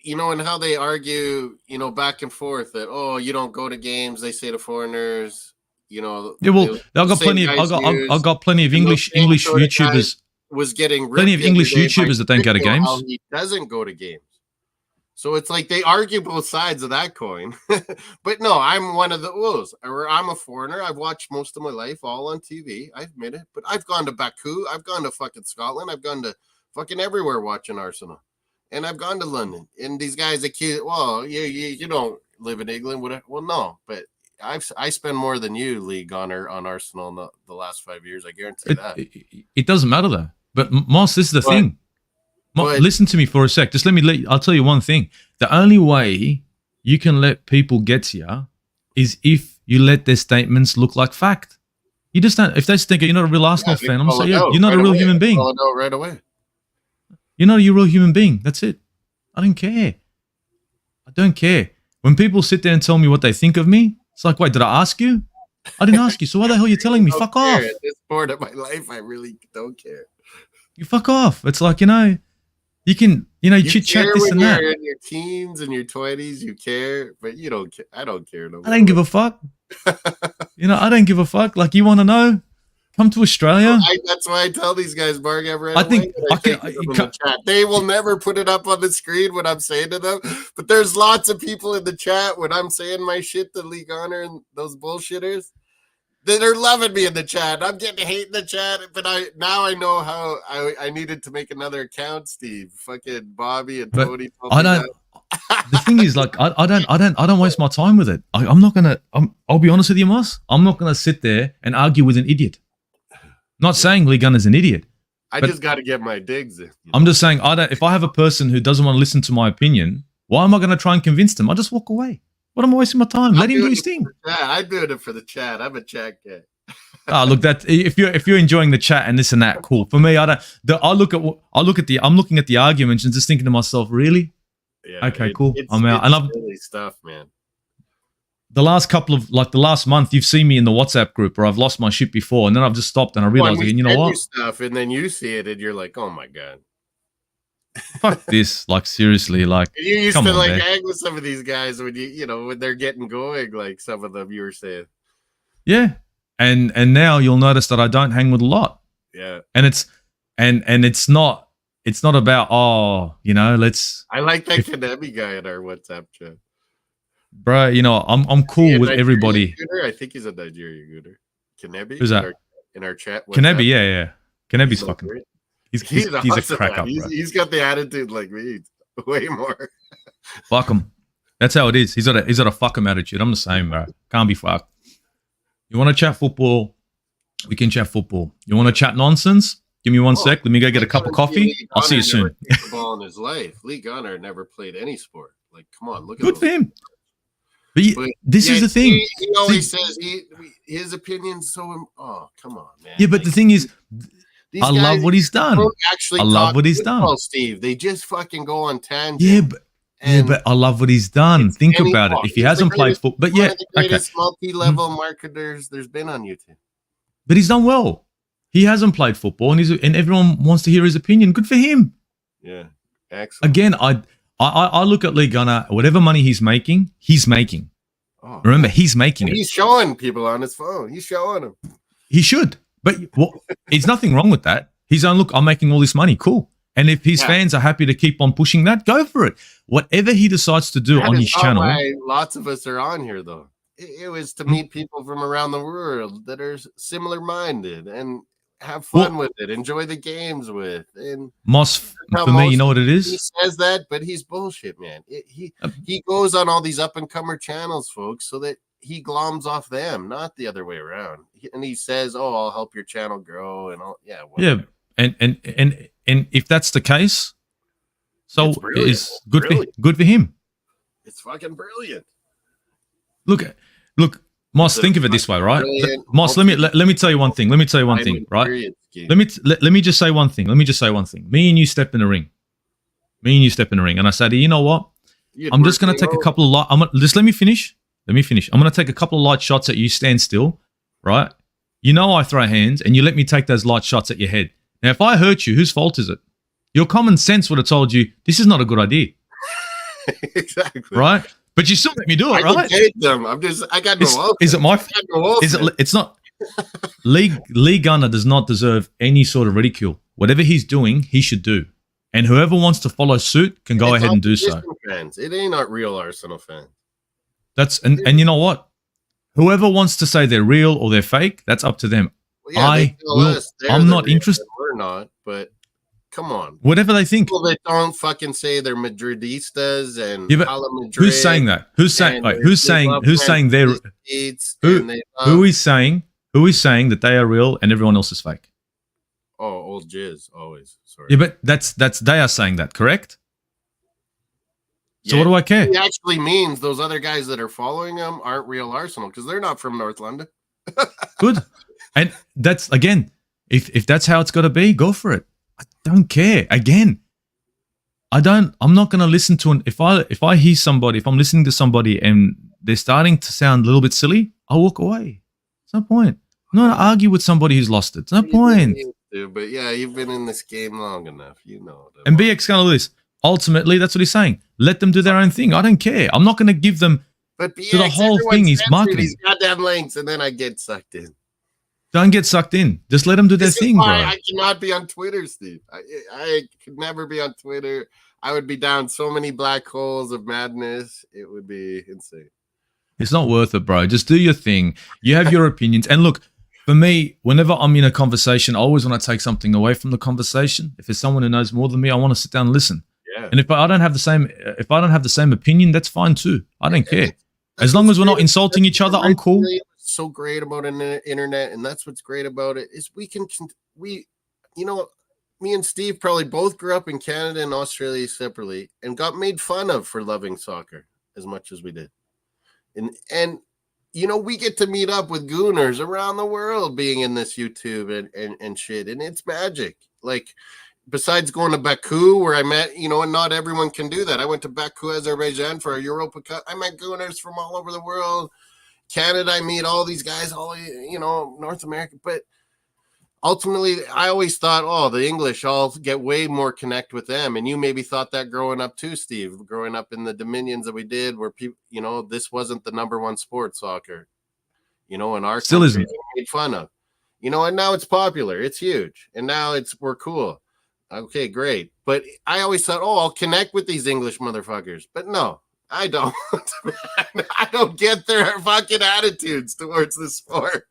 you know, and how they argue, you know, back and forth that you don't go to games. They say to foreigners, you know. Yeah, well, I've got plenty of I've got plenty of English YouTubers. Was getting plenty of English YouTubers that don't go to games. He doesn't go to games. So it's like they argue both sides of that coin. But no, I'm one of those. I'm a foreigner. I've watched most of my life all on TV. I admit it. But I've gone to Baku. I've gone to fucking Scotland. I've gone to fucking everywhere watching Arsenal. And I've gone to London. And these guys accuse, well, you don't live in England. Well, no. But I spend more than you, League Honor, on Arsenal in the last 5 years. I guarantee that. It doesn't matter, though. But, Moss, this is the thing. Listen to me for a sec. Just I'll tell you one thing. The only way you can let people get to you is if you let their statements look like fact. You just don't. If they think you're not a real Arsenal fan, I'm saying you're not a real human being. Call it out right away. You're not a real human being. That's it. I don't care. I don't care. When people sit there and tell me what they think of me, it's like, wait, did I ask you? I didn't ask you. So why the hell are you telling me? Fuck off. At this point of my life, I really don't care. You fuck off. It's like, you can, chit chat this and that. You're in your teens and your 20s, you care, but you don't care. I don't care no more. I don't give a fuck. I don't give a fuck. Like, you want to know? Come to Australia. That's why I tell these guys, Mark, they will never put it up on the screen when I'm saying to them. But there's lots of people in the chat when I'm saying my shit to League Honor and those bullshitters. They're loving me in the chat. I'm getting hate in the chat, but now I know how I needed to make another account, Steve. Fucking Bobby and Tony. I don't. The thing is, like, I don't waste my time with it. I'm not gonna. I'll be honest with you, Moss. I'm not gonna sit there and argue with an idiot. Not saying Lee Gunner's an idiot. I just got to get my digs in. I'm just saying, if I have a person who doesn't want to listen to my opinion, why am I going to try and convince them? I just walk away. What am I wasting my time? Let him do his thing. I'm doing it for the chat. I'm a chat guy. Look, that if you're enjoying the chat and this and that, cool. For me, I'm looking at the arguments and just thinking to myself, really? Yeah, okay, cool. I'm out. And silly stuff, man. The last month, you've seen me in the WhatsApp group where I've lost my shit before, and then I've just stopped and I realized, you know what? Stuff, and then you see it, and you're like, oh my god. Fuck this! Like, seriously, like, you used to hang with some of these guys when when they're getting going, like some of them you were saying. Yeah, and now you'll notice that I don't hang with a lot. Yeah, and it's not about let's. I like that Kanemi guy in our WhatsApp chat, bro. I'm cool with everybody. Gooder? I think he's a Nigerian gooder. Kanemi, who's that in our chat? Kanemi, yeah. Kanebi's fucking. Great. He's awesome, a crack up, bro. He's got the attitude like me, way more. Fuck him. That's how it is. He's got a fuck him attitude. I'm the same, bro. Can't be fucked. You want to chat football? We can chat football. You want to chat nonsense? Give me one sec. Let me go get a cup of coffee. I'll see you soon. The ball in his life. Lee Gunner never played any sport. Like, come on, look at good for him. But this is the thing. He always says his opinion's so. Oh, come on, man. Yeah, but the thing is. I love what he's done. I love what he's done. Steve, they just fucking go on tangent. Yeah, but I love what he's done. Think about it. If he hasn't played football, but one of the greatest multi-level marketers there's been on YouTube. But he's done well. He hasn't played football, and everyone wants to hear his opinion. Good for him. Yeah, excellent. Again, I look at Lee Gunner. Whatever money he's making, he's making. Oh, remember, he's making it. He's showing people on his phone. He's showing them. He should. But there's nothing wrong with that. He's on, look, I'm making all this money. Cool. And if his fans are happy to keep on pushing that, go for it. Whatever he decides to do on his channel. Why lots of us are on here, though. It was to meet people from around the world that are similar minded and have fun with it, enjoy the games with. And Moss, for me, you know what it is? He says that, but he's bullshit, man. He goes on all these up and comer channels, folks, so that he gloms off them, not the other way around. And he says, "Oh, I'll help your channel grow," and all. Yeah, whatever. Yeah, and if that's the case, so it's good for him. It's fucking brilliant. Look, Moss. Think of it this way, right? Moss, let me tell you one thing. Let me tell you one thing, right? Let me just say one thing. Me and you step in the ring. Me and you step in the ring, and I say, you know what? You'd I'm just work going to me take a over. couple of light. Just let me finish. Let me finish. I'm going to take a couple of light shots at you. Stand still, right? You know I throw hands, and you let me take those light shots at your head. Now, if I hurt you, whose fault is it? Your common sense would have told you this is not a good idea, Exactly. right? But you still let me do it, I can right? take them. I got no offense. Is it my? I got no Is it? offense. It's not. Lee Gunner does not deserve any sort of ridicule. Whatever he's doing, he should do. And whoever wants to follow suit can go It's ahead and do so. opposition fans. It ain't not real Arsenal fans. That's and you know what? Whoever wants to say they're real or they're fake, that's up to them. Well, yeah, they tell us they're I'm the not real interested. and we're not, but come on. Whatever they think. People that don't fucking say they're Madridistas and Yeah, but Hala Madrid. who's saying that? Who's saying? and Like, they who's saying? love Who's saying they're? Man States Who? and they love, Who is saying? Who is saying that they are real and everyone else is fake? Oh, old jizz, always. Sorry. Yeah, but that's they are saying that, correct? So Yeah, what do I care? He actually means those other guys that are following him aren't real Arsenal because they're not from North London. Good. And that's again, if that's how it's got to be, go for it. I don't care. Again, I'm not going to listen to if I hear somebody, if I'm listening to somebody and they're starting to sound a little bit silly, I'll walk away. There's no point. I'm not going to argue with somebody who's lost it. There's no point. But yeah, you've been in this game long enough, you know. And BX kind of this. Ultimately, that's what he's saying. Let them do their own thing. I don't care. I'm not going to give them. But BX, so the whole thing is marketing. These goddamn links, and then I get sucked in. Don't get sucked in. Just let them do their thing, bro. I cannot be on Twitter, Steve. I could never be on Twitter. I would be down so many black holes of madness. It would be insane. It's not worth it, bro. Just do your thing. You have your opinions. And look, for me, whenever I'm in a conversation, I always want to take something away from the conversation. If there's someone who knows more than me, I want to sit down and listen. Yeah. And if I don't have the same opinion, that's fine too. I don't care. As long as we're not insulting each other, I'm cool. So great about the internet, and that's what's great about it is me and Steve probably both grew up in Canada and Australia separately and got made fun of for loving soccer as much as we did. And we get to meet up with gooners around the world being in this YouTube and shit, and it's magic. Like, besides going to Baku, where I met, and not everyone can do that. I went to Baku, Azerbaijan for a Europa Cup. I met gooners from all over the world. Canada, I meet all these guys, all, North America. But ultimately, I always thought, the English, I'll get way more connect with them. And you maybe thought that growing up too, Steve, growing up in the dominions that we did where people, this wasn't the number one sport, soccer, in our still isn't made fun of, and now it's popular. It's huge. And now we're cool. Okay, great. But I always thought, I'll connect with these English motherfuckers. But no, I don't. I don't get their fucking attitudes towards the sport.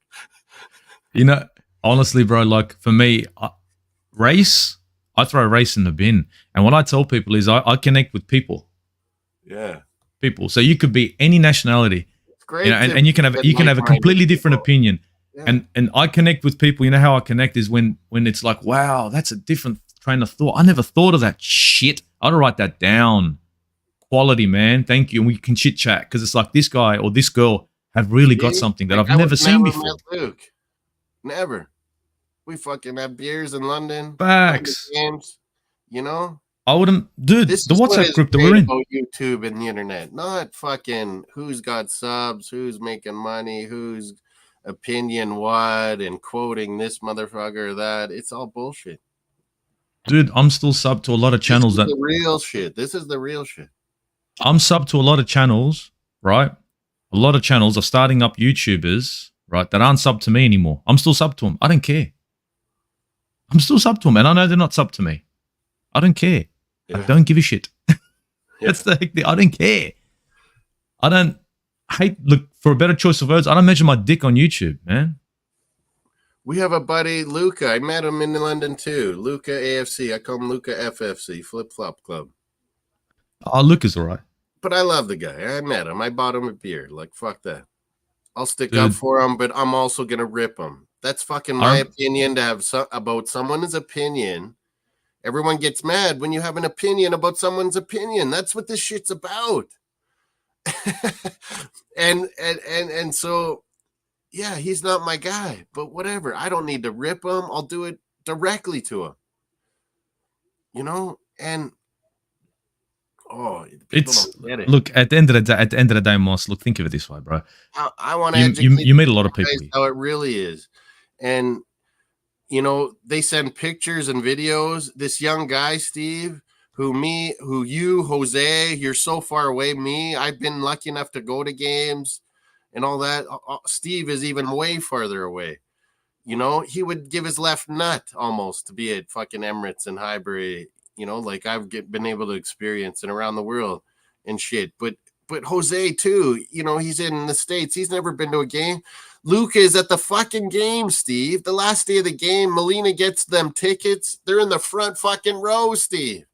Honestly, bro, like for me, race, I throw race in the bin. And what I tell people is I connect with people. Yeah. People. So you could be any nationality. It's great. And you can have a completely different opinion. Yeah. And I connect with people. You know how I connect is when it's like, wow, that's a different train of thought. I never thought of that shit. I'd write that down. Quality, man. Thank you. And we can chit chat because it's like this guy or this girl have really got something that I've never seen before. Luke. Never. We fucking have beers in London. Facts. Games, I wouldn't, dude. The WhatsApp group that we're in. YouTube and the internet, not fucking who's got subs, who's making money, who's opinion what, and quoting this motherfucker or that. It's all bullshit. Dude, I'm still sub to a lot of channels the real shit. This is the real shit. I'm sub to a lot of channels, right? A lot of channels are starting up YouTubers, right, that aren't sub to me anymore. I'm still sub to them. I don't care. I'm still sub to them, and I know they're not sub to me. I don't care. Yeah. I don't give a shit. That's the thing. I don't care. I don't hate, look, for a better choice of words, I don't measure my dick on YouTube, man. We have a buddy, Luca. I met him in London too. Luca AFC. I call him Luca FFC, Flip Flop Club. Oh, Luca's all right. But I love the guy. I met him. I bought him a beer. Like, fuck that. I'll stick up for him, but I'm also going to rip him. That's fucking my opinion to have about someone's opinion. Everyone gets mad when you have an opinion about someone's opinion. That's what this shit's about. and so, yeah, he's not my guy, but whatever. I don't need to rip him. I'll do it directly to him. And Oh, people It's don't get it. look at the end of the day, Moss. Look, think of it this way, bro. I want to You educate you meet a lot of people guys here. how it really is, and they send pictures and videos. This young guy, Steve, you, Jose, you're so far away. Me, I've been lucky enough to go to games and all that. Steve is even way farther away. He would give his left nut almost to be at fucking Emirates and Highbury, like I've been able to experience and around the world and shit. But Jose too, he's in the States. He's never been to a game. Luke is at the fucking game, Steve. The last day of the game, Molina gets them tickets. They're in the front fucking row, Steve.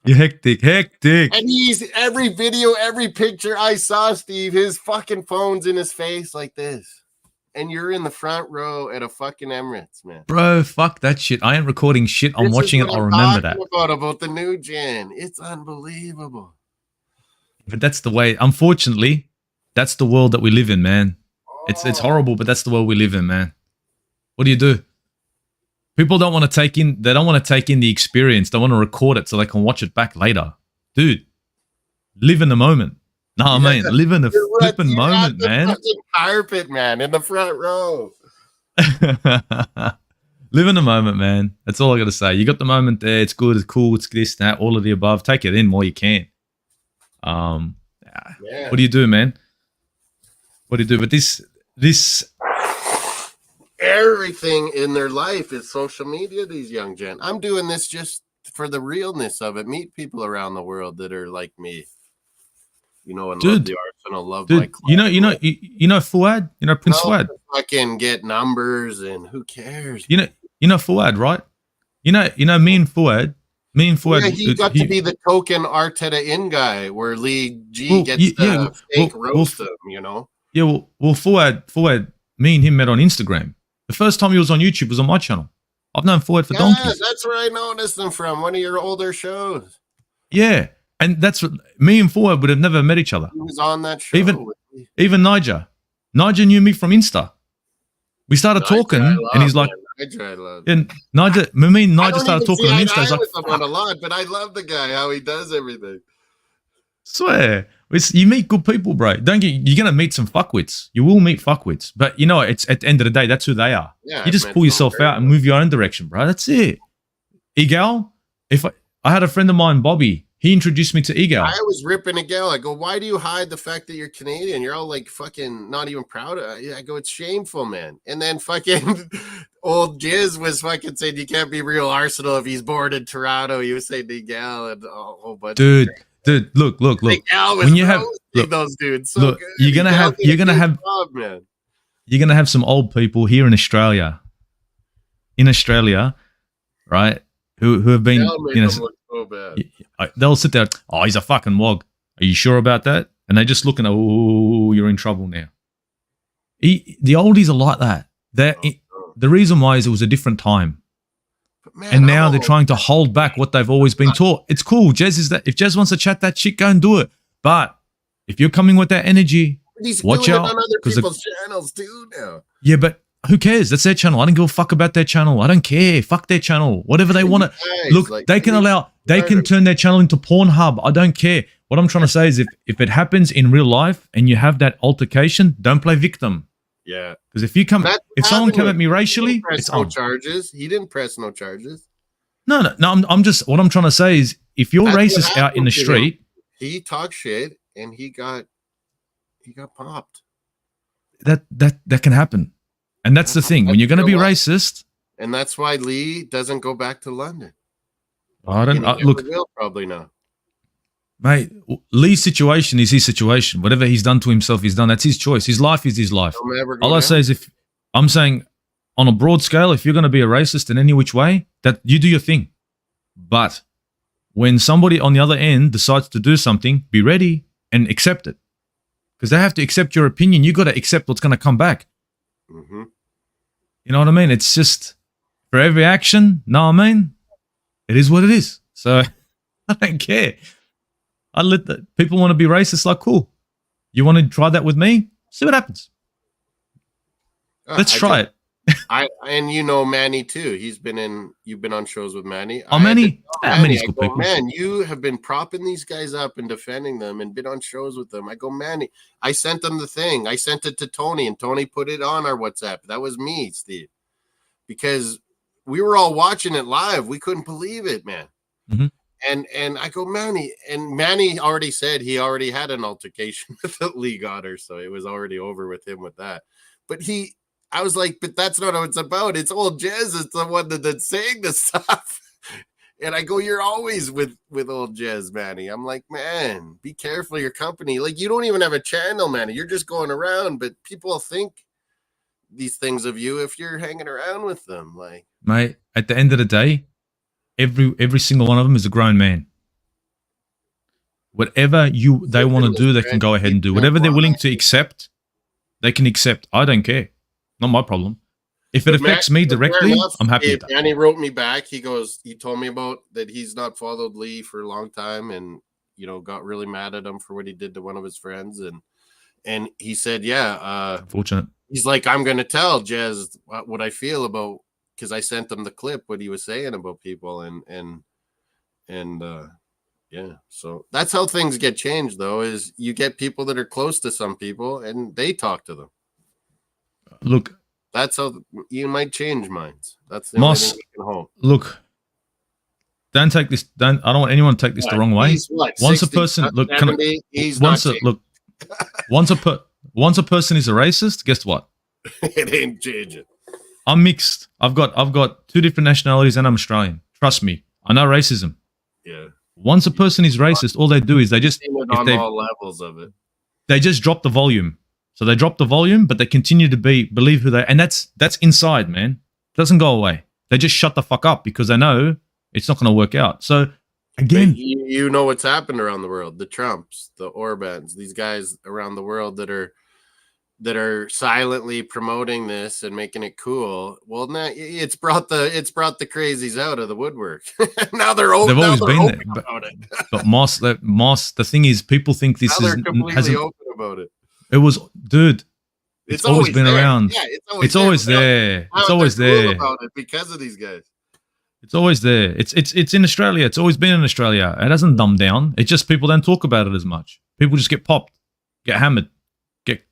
You're hectic. And he's every video, every picture I saw, Steve, his fucking phone's in his face like this. And you're in the front row at a fucking Emirates, man. Bro, fuck that shit. I ain't recording shit. I'm watching it. I'll remember that. About the new gen. It's unbelievable. But that's the way. Unfortunately, that's the world that we live in, man. It's horrible, but that's the world we live in, man. What do you do? People don't want to take in. They don't want to take in the experience. They want to record it so they can watch it back later. Dude, live in the moment. No, I mean, live in the flipping moment, man. Carpet, man, in the front row. Live in the moment, man. That's all I got to say. You got the moment there. It's good. It's cool. It's this, that, all of the above. Take it in while you can. What do you do, man? What do you do? But this everything in their life is social media. These young gen. I'm doing this just for the realness of it. Meet people around the world that are like me. And love the Arsenal, love my club. You know Fuad? Prince Fuad? Fucking get numbers and who cares? You know Fuad, right? You know me and Fuad. Yeah, he got to be the token Arteta in guy where Lee G gets fake roast him, Yeah, well, Fuad, me and him met on Instagram. The first time he was on YouTube was on my channel. I've known Fuad for donkeys. That's where I noticed him from, one of your older shows. Yeah. And that's what me and Fuad would have never met each other. He was on that show. Even Niger. Niger knew me from Insta. We started talking, and he's like, Niger, I love. And Niger, me and Niger started talking on Insta. I was like, a lot, but I love the guy, how he does everything. Swear. You meet good people, bro. You're going to meet some fuckwits. You will meet fuckwits. But it's at the end of the day, that's who they are. Yeah, you just pull yourself out and move your own direction, bro. That's it. Egal, I had a friend of mine, Bobby. He introduced me to Egal. I was ripping Egal. I go, why do you hide the fact that you're Canadian? You're all like fucking not even proud of it. I go, it's shameful, man. And then fucking old Jizz was fucking saying you can't be real Arsenal if he's born in Toronto. You was saying Egal and a whole bunch Dude, look. When you have those dudes, so look, good. you're gonna have some old people here in Australia, right? Who have been, so bad. They'll sit there. Oh, he's a fucking wog. Are you sure about that? And they just looking at, oh, you're in trouble now. The oldies are like that. The reason why is it was a different time. Man, and now they're trying to hold back what they've always been taught. It's cool. Jez is that. If Jez wants to chat that shit, go and do it. But if you're coming with that energy, watch out. On other people's channels too now. Yeah, but who cares? That's their channel. I don't give a fuck about their channel. I don't care. Fuck their channel. Whatever they want to. Look, like, they can turn their channel into Pornhub. I don't care. What I'm trying to say is if it happens in real life and you have that altercation, don't play victim. Yeah. Because if someone come at me racially, it's no charges. He didn't press no charges. No. I'm just, what I'm trying to say is if you're racist out in the street. He talked shit and he got popped. That can happen. And that's the thing. When you're going to be racist. And that's why Lee doesn't go back to London. Look, will probably not. Mate, Lee's situation is his situation. Whatever he's done to himself, he's done. That's his choice. His life is his life. All I say is if I'm saying on a broad scale, if you're going to be a racist in any which way, that you do your thing. But when somebody on the other end decides to do something, be ready and accept it. Because they have to accept your opinion. You got to accept what's going to come back. Mm-hmm. You know what I mean? It's just for every action, know what I mean? It is what it is. So I don't care. I let the people want to be racist, like, cool. You want to try that with me? See what happens. Let's try it. And you know Manny too. You've been on shows with Manny. Oh, I had to Manny. tell Manny, Manny's I good go, people. man, you have been propping these guys up and defending them and been on shows with them. I go, Manny, I sent them the thing. I sent it to Tony, and Tony put it on our WhatsApp. That was me, Steve, because we were all watching it live. We couldn't believe it, man. Mm-hmm. And I go, Manny, and Manny already said he already had an altercation with the league otter, so it was already over with him with that. But I was like, but that's not what it's about. It's old Jez. It's the one that's saying this stuff. And I go, you're always with old Jez, Manny. I'm like, man, be careful of your company. Like, you don't even have a channel, Manny. You're just going around, but people think these things of you if you're hanging around with them. Like, mate, at the end of the day, every single one of them is a grown man. Whatever they want to do, they can go ahead and do. Whatever they're willing to accept, they can accept. I don't care. Not my problem. If it affects me directly, I'm happy with that. Manny wrote me back. He told me about that he's not followed Lee for a long time, and got really mad at him for what he did to one of his friends, and he said, yeah, unfortunate. He's like, I'm gonna tell Jez what I feel about, because I sent him the clip what he was saying about people, and yeah, so that's how things get changed, though, is you get people that are close to some people and they talk to them. Look, that's how you might change minds. That's the only thing you can hope. Look, don't take this. I don't want anyone to take this the wrong way. Once 60, a person look, 70, once a person is a racist, guess what? It ain't changing. I'm mixed. I've got two different nationalities and I'm Australian. Trust me, I know racism. Yeah. Once a person is racist, all they do is they just on all levels of it. They just drop the volume. So they drop the volume, but they continue to believe who they, and that's inside, man. It doesn't go away. They just shut the fuck up because they know it's not going to work out. So again, you know what's happened around the world: the Trumps, the Orbans, these guys around the world that are silently promoting this and making it cool. Well, now it's brought the crazies out of the woodwork. Now they've always been there. But Moss, the thing is, people think this is completely open about it. It was, dude. It's always been around. Yeah, it's always there. It's always there. About it because of these guys. It's always there. It's in Australia. It's always been in Australia. It hasn't dumbed down. It's just people don't talk about it as much. People just get popped, get hammered, get.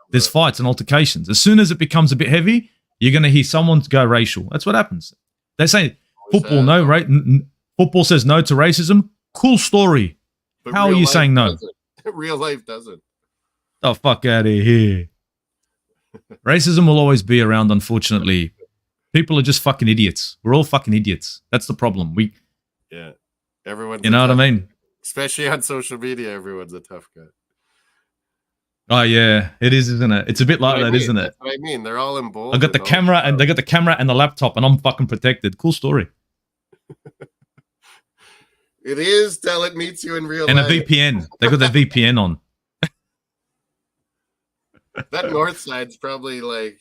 There's fights and altercations. As soon as it becomes a bit heavy, you're going to hear someone go racial. That's what happens. They say football no, right? Football says no to racism. Cool story. But how are you saying no? Real life doesn't. The fuck out of here. Racism will always be around, unfortunately. People are just fucking idiots. We're all fucking idiots. That's the problem. Yeah. Everyone's you know what I mean? Especially on social media, everyone's a tough guy. Oh yeah, it is, isn't it? It's a bit like that, isn't it? That's what I mean. They're all in bold. I got the camera and they got the camera and the laptop and I'm fucking protected. Cool story. It is till it meets you in real life. And a VPN. They got their VPN on. That north side's probably like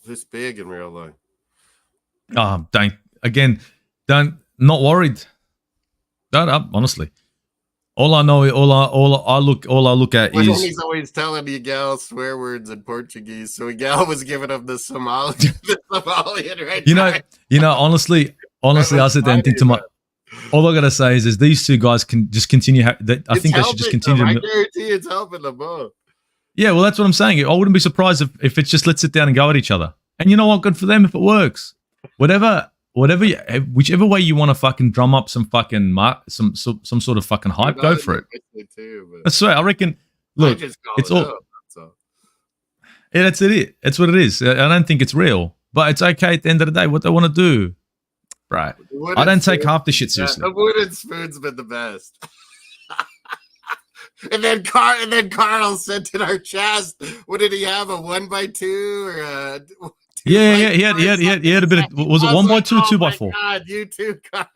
this big in real life. Oh, not worried. Honestly. All I know, all I look at is he's always telling you gal swear words in Portuguese. So gal was giving him the Somalian right. You know, honestly, I sit there and think to my. All I gotta say is these two guys can just continue. I think they should just continue. I guarantee it's helping them both. Yeah, well, that's what I'm saying. I wouldn't be surprised if it's just let's sit down and go at each other. And you know what? Good for them if it works. Whichever way you want to fucking drum up some fucking some sort of fucking hype, go for it. That's right. I reckon. Look, it's all. Yeah, that's it. That's what it is. I don't think it's real, but it's okay at the end of the day. What they want to do. Right. I don't take half the shit seriously. The wooden spoon's been the best. and then Carl sent in our chest. What did he have? A 1x2 or a? Yeah. He had a bit of. Was it 1x2 or 2x4? God, you too, Carl.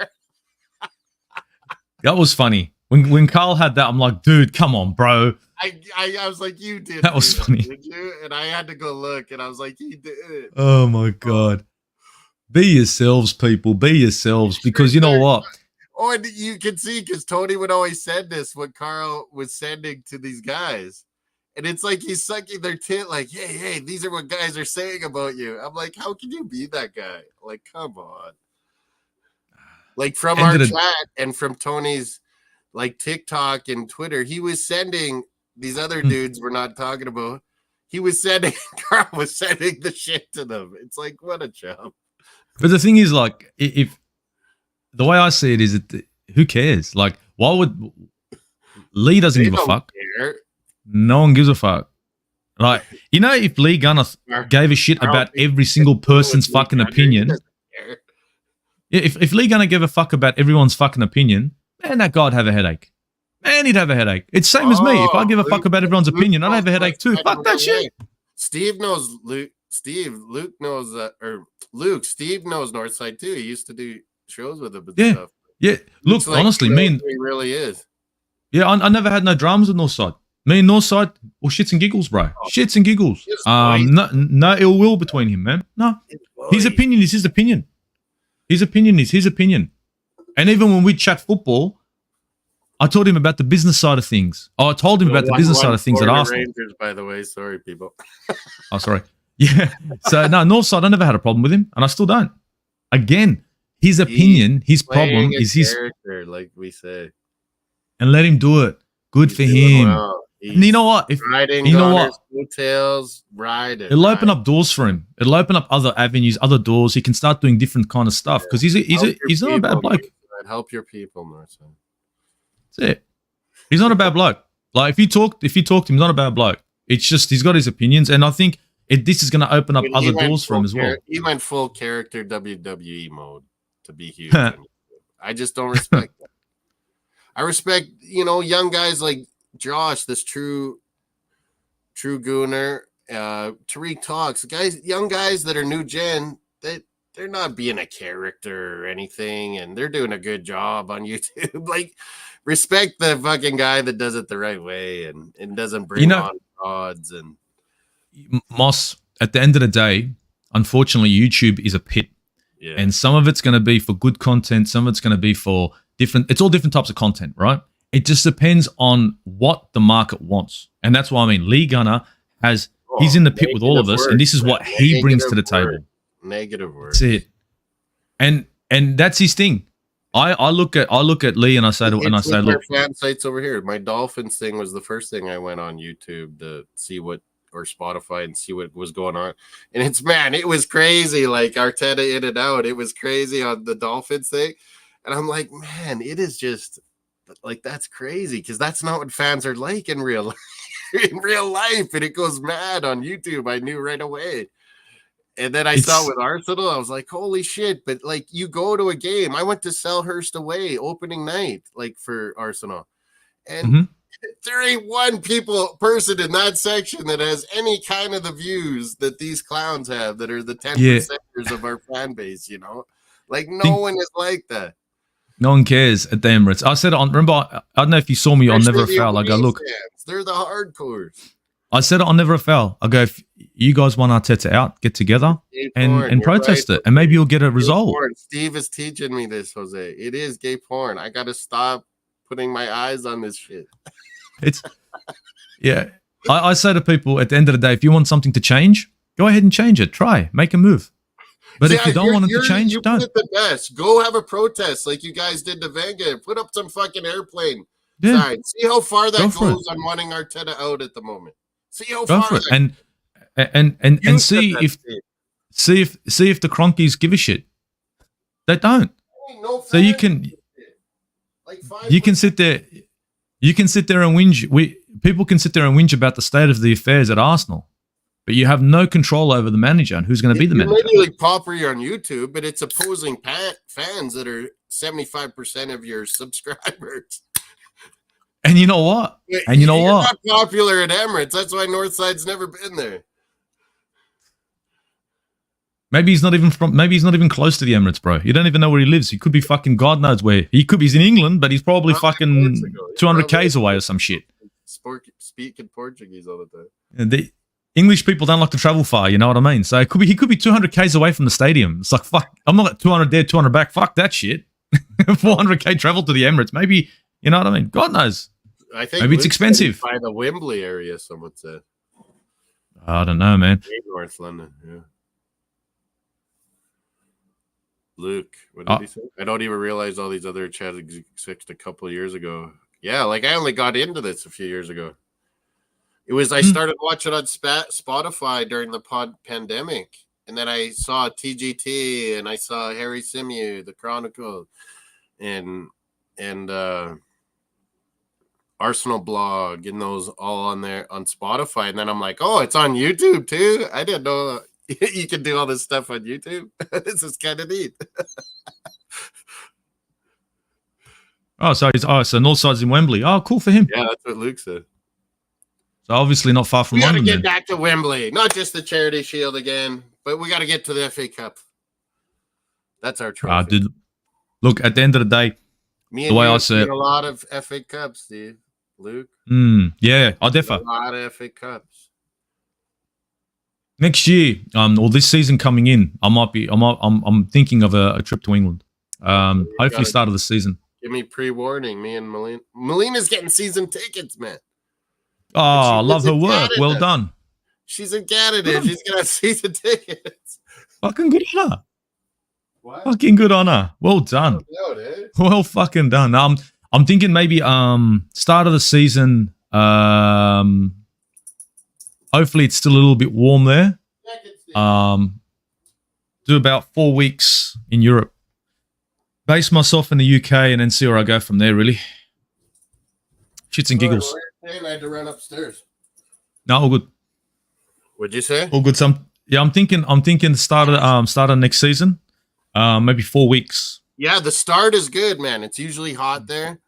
That was funny. When Carl had that, I'm like, dude, come on, bro. I was like, you did. That was funny. Did you? And I had to go look, and I was like, he did. Oh my god. Be yourselves, people. Be yourselves, because you know what? Oh, and you can see because Tony would always send this what Carl was sending to these guys, And it's like he's sucking their tit, like, hey, these are what guys are saying about you. I'm like, how can you be that guy? Like, come on. Like from our chat and from Tony's like TikTok and Twitter, he was sending these other dudes we're not talking about. He was sending, Carl was sending the shit to them. It's like, what a chump. But the thing is, like, if the way I see it is that who cares? Like, why would Lee doesn't give a fuck? Care. No one gives a fuck. Like, you know, if Lee Gunner gave a shit about every single person's fucking opinion, if Lee Gunner gave a fuck about everyone's fucking opinion, man, that guy'd have a headache. Man, he'd have a headache. It's same as me. If I give a fuck about everyone's opinion, I'd have a headache too. Fuck that shit. Steve knows Luke. Luke knows Steve knows Northside too. He used to do shows with him and stuff. Yeah. Look, like, honestly, me and he really is. Yeah, I never had no dramas with Northside. Me and Northside, well, shits and giggles, bro. Shits and giggles. No ill will between him, man. No. His opinion is his opinion. His opinion is his opinion. And even when we chat football, I told him about the business side of things. I told him about the business side of things at Arsenal. Rangers, by the way. Sorry, people. Oh, sorry. Yeah. So, no, Northside, I never had a problem with him, and I still don't. Again, his opinion, his problem is his character, like we say. And let him do it. Good for him. Well. And you know what? If you know what, hotels, it'll open up doors for him. It'll open up other avenues, other doors. He can start doing different kind of stuff because he's not a bad bloke. Help your people, Northside. That's it. He's not a bad bloke. Like if you talk to him, he's not a bad bloke. It's just he's got his opinions, and I think this is going to open up other doors for him as well. He went full character WWE mode to be huge. I just don't respect that. I respect, young guys like Josh, this true gooner, Tariq Talks, young guys that are new gen, they're not being a character or anything, and they're doing a good job on YouTube. Like, respect the fucking guy that does it the right way and doesn't bring on odds. And Moss, at the end of the day, unfortunately, YouTube is a pit. Yeah. And some of it's going to be for good content, some of it's going to be for it's all different types of content, right? It just depends on what the market wants. And that's why Lee Gunner he's in the pit with all of us, and this is what he brings to the table. Negative word. That's it. And that's his thing. I look at Lee and I say look, fan sites over here. My Dolphins thing was the first thing I went on YouTube to see or Spotify and see what was going on. And it was crazy. Like Arteta in and out. It was crazy on the Dolphins thing. And I'm like, man, it is just like, that's crazy because that's not what fans are like in real life. In real life, and it goes mad on YouTube. I knew right away. And then I saw with Arsenal, I was like, holy shit. But like, you go to a game. I went to Selhurst away opening night, like for Arsenal. And there ain't one person in that section that has any kind of the views that these clowns have that are the 10%ers of our fan base, Like, no one is like that. No one cares at the Emirates. I said it remember, I don't know if you saw me on Never a Foul. I go, look. Fans. They're the hardcores. I said it on Never a Foul. I go, if you guys want Arteta out, get together and protest it, and maybe you'll get a result. Steve is teaching me this, Jose. It is gay porn. I got to stop putting my eyes on this shit. I say to people at the end of the day, if you want something to change, go ahead and change it. Try, make a move. But if you don't want it to change, don't. The best. Go have a protest like you guys did to Wenger. Put up some fucking airplane sign. See how far that goes on wanting Arteta out at the moment. See how far. Go for it. And see if the Cronkies give a shit. They don't. So you can sit there. You can sit there and whinge. People can sit there and whinge about the state of the affairs at Arsenal. But you have no control over the manager and who's going to be the manager. Maybe like popular on YouTube, but it's opposing fans that are 75% of your subscribers. And you know what? You're not popular at Emirates. That's why Northside's never been there. Maybe he's not even close to the Emirates, bro. You don't even know where he lives. He could be fucking God knows where. He's in England, but he's probably fucking 200 Ks away or some shit. Speaking Portuguese all the time. And the English people don't like to travel far, you know what I mean? So he could be 200 Ks away from the stadium. It's like, fuck, I'm not at 200 there, 200 back. Fuck that shit. 400K travel to the Emirates. Maybe, you know what I mean? God knows. I think Maybe it's Luke's expensive. by the Wembley area. Someone said. I don't know, man. By the Wembley area. Someone said. I don't know, man. North London. Yeah. Luke, what did he say? I don't even realize all these other chats existed a couple of years ago. Yeah, like I only got into this a few years ago. It was I started watching on Spotify during the pandemic, and then I saw TGT and I saw Harry Simu, the Chronicle, and Arsenal blog, and those all on there on Spotify. And then I'm like, oh, it's on YouTube too. I didn't know you can do all this stuff on YouTube. This is kind of neat. So Northside's in Wembley. Oh, cool for him. Yeah, that's what Luke said. So obviously not far from we London. We got to get back to Wembley, not just the Charity Shield again, but we got to get to the FA Cup. That's our trophy. Dude, look, at the end of the day, the way I said, a lot of FA Cups, Steve, Luke. Yeah, I'll definitely. A lot of FA Cups. Next year, or this season coming in, I'm thinking of a trip to England. Hopefully start of the season. Give me pre-warning. Me and Melina. Melina's getting season tickets, man. Oh, I love her work. Canada. Well done. She's in Canada. She's gonna have season tickets. Fucking good on her. What? Fucking good on her. Well done. Well fucking done. I'm thinking maybe start of the season. Hopefully it's still a little bit warm there. Do about 4 weeks in Europe. Base myself in the UK and then see where I go from there, really. Shits and giggles. I had to run upstairs. No, all good. What'd you say? All good. I'm thinking start of next season. Maybe 4 weeks. Yeah, the start is good, man. It's usually hot there.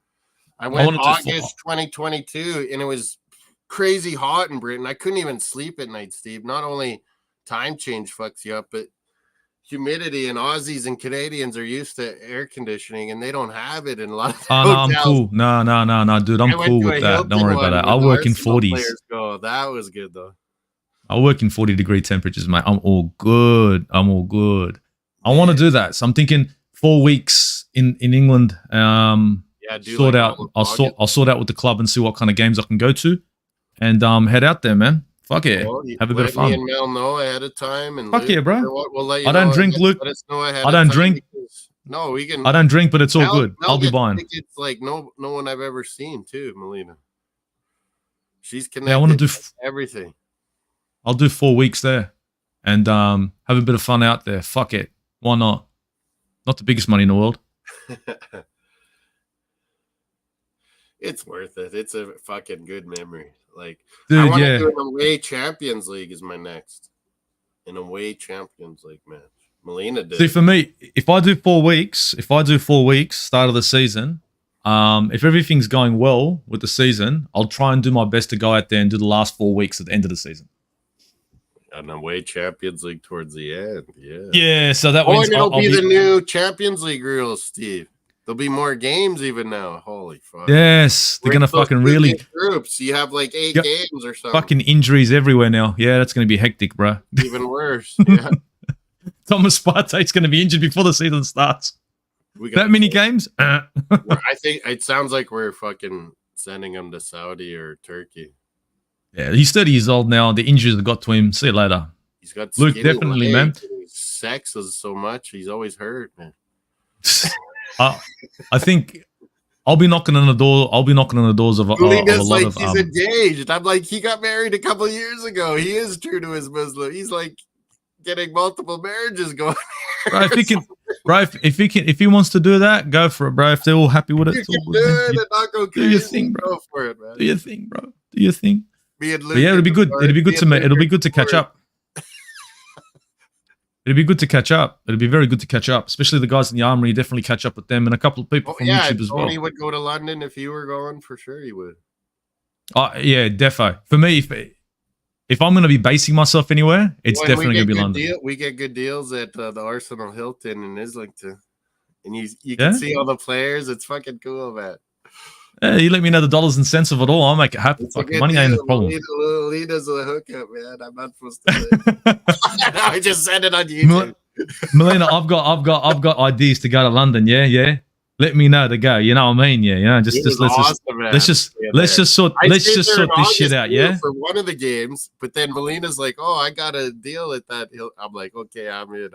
I went August 2022 and it was crazy hot in Britain. I couldn't even sleep at night, Steve. Not only time change fucks you up, but humidity, and Aussies and Canadians are used to air conditioning and they don't have it in a lot of hotels. No, I'm cool. No, dude, I'm cool with that. Don't worry about that. I'll work in 40s. That was good though. I'll work in 40-degree temperatures, mate. I'm all good. I want to do that. So I'm thinking 4 weeks in England. Sort out. I'll sort out with the club and see what kind of games I can go to, and head out there, man. Fuck yeah, have a bit of fun. Me and Mel know ahead of time, and fuck Luke, yeah, bro. We'll let you I don't know. drink, Luke. I don't drink. No, we can. I don't drink, but it's all good. I'll be buying. It's like no one I've ever seen too, Melina. She's connected. Yeah, I want to do everything. I'll do 4 weeks there, and have a bit of fun out there. Fuck it, why not? Not the biggest money in the world. It's worth it. It's a fucking good memory. Like, dude, I want to do an away Champions League is my next. An away Champions League match. Melina did. See, for me, if I do 4 weeks, start of the season, if everything's going well with the season, I'll try and do my best to go out there and do the last 4 weeks at the end of the season. An away Champions League towards the end. Yeah. Yeah, so that means it'll be the new Champions League rules, Steve. There'll be more games even now. Holy fuck. Yes, they're going to fucking really... Groups. You have like 8 games or something. Fucking injuries everywhere now. Yeah, that's going to be hectic, bro. Even worse. Yeah. Thomas Partey's going to be injured before the season starts. That many games? I think it sounds like we're fucking sending him to Saudi or Turkey. Yeah, he's 30 years old now. The injuries have got to him. See you later. He's got Luke, definitely, man. He sexes so much. He's always hurt, man. I think I'll be knocking on the door. I'll be knocking on the doors of a lot of. He's engaged. I'm like, he got married a couple of years ago. He is true to his Muslim. He's like getting multiple marriages going. Bro, if he can, bro, if he wants to do that, go for it, bro. If they're all happy with it, it's all good. Do your thing, bro. Go for it, man. Do your thing, bro. Do your thing. Me and Luke, but yeah, it'll be good. It'll be good to catch up. It'd be good to catch up. It'd be very good to catch up, especially the guys in the armory. Definitely catch up with them and a couple of people from YouTube as well. He would go to London if you were going for sure. He would. Yeah, defo. For me, if I'm going to be basing myself anywhere, it's definitely going to be London. We get good deals at the Arsenal Hilton in Islington, and you can see all the players. It's fucking cool, man. Yeah, you let me know the dollars and cents of it all. I'll make it happen. Fucking money ain't a problem. Lita's a hookup, man. I'm not supposed to. I just said it on YouTube. Melina, I've got ideas to go to London. Yeah. let me know to go. You know what I mean? Yeah, you know, It was awesome, man. let's just sort this shit out. Yeah, for one of the games, but then Melina's like, "Oh, I got a deal at that." I'm like, "Okay, I'm in."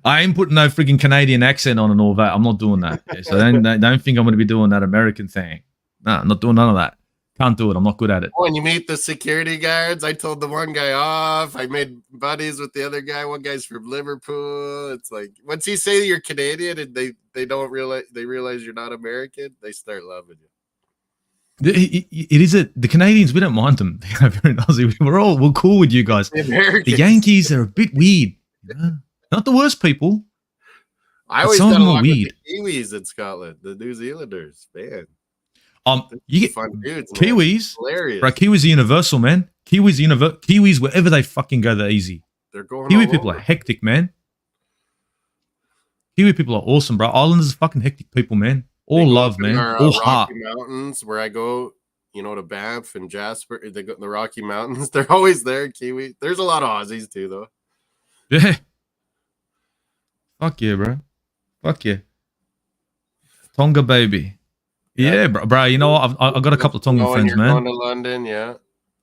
I ain't putting no freaking Canadian accent on and all that. I'm not doing that. Yeah, so don't think I'm going to be doing that American thing. No, I'm not doing none of that. Can't do it. I'm not good at it. When you meet the security guards, I told the one guy off. I made buddies with the other guy. One guy's from Liverpool. It's like once you say you're Canadian and they don't realize you're not American, they start loving you. It is the Canadians. We don't mind them. We're cool with you guys. The Yankees are a bit weird. You know? Not the worst people. I always got along with the Kiwis in Scotland, the New Zealanders, man. You get fun dudes, Kiwis, hilarious. Right, Kiwis are universal, man. Kiwis wherever they fucking go, they're easy. They're going. Kiwi people are hectic, man. Kiwi people are awesome, bro. Islanders are fucking hectic people, man. All love, man. All heart. Rocky Mountains, where I go, to Banff and Jasper, they go the Rocky Mountains. They're always there, Kiwi. There's a lot of Aussies too, though. Yeah. Fuck yeah, bro. Fuck yeah. Tonga, baby. Yeah, bro. You know what? I've got a couple of Tongan friends, man. Going to London, yeah.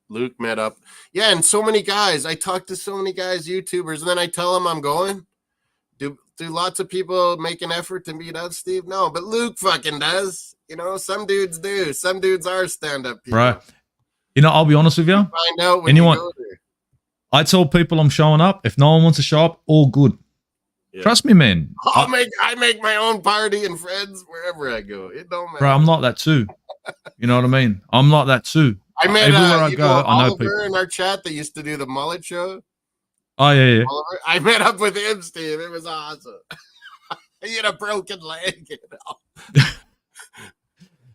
Luke met up. Yeah, and so many guys. I talk to so many guys, YouTubers, and then I tell them I'm going. Do lots of people make an effort to meet up, Steve? No, but Luke fucking does. Some dudes do. Some dudes are stand-up people. Right. I'll be honest with you. Find out when you go there. I tell people I'm showing up. If no one wants to show up, all good. Yeah. Trust me, man. I make my own party and friends wherever I go. It don't matter. Bro, I'm like that too. You know what I mean? I'm like that too. I met everywhere I go. I know people in our chat that used to do the mullet show. Oh yeah. Oliver, I met up with him, Steve. It was awesome. He had a broken leg.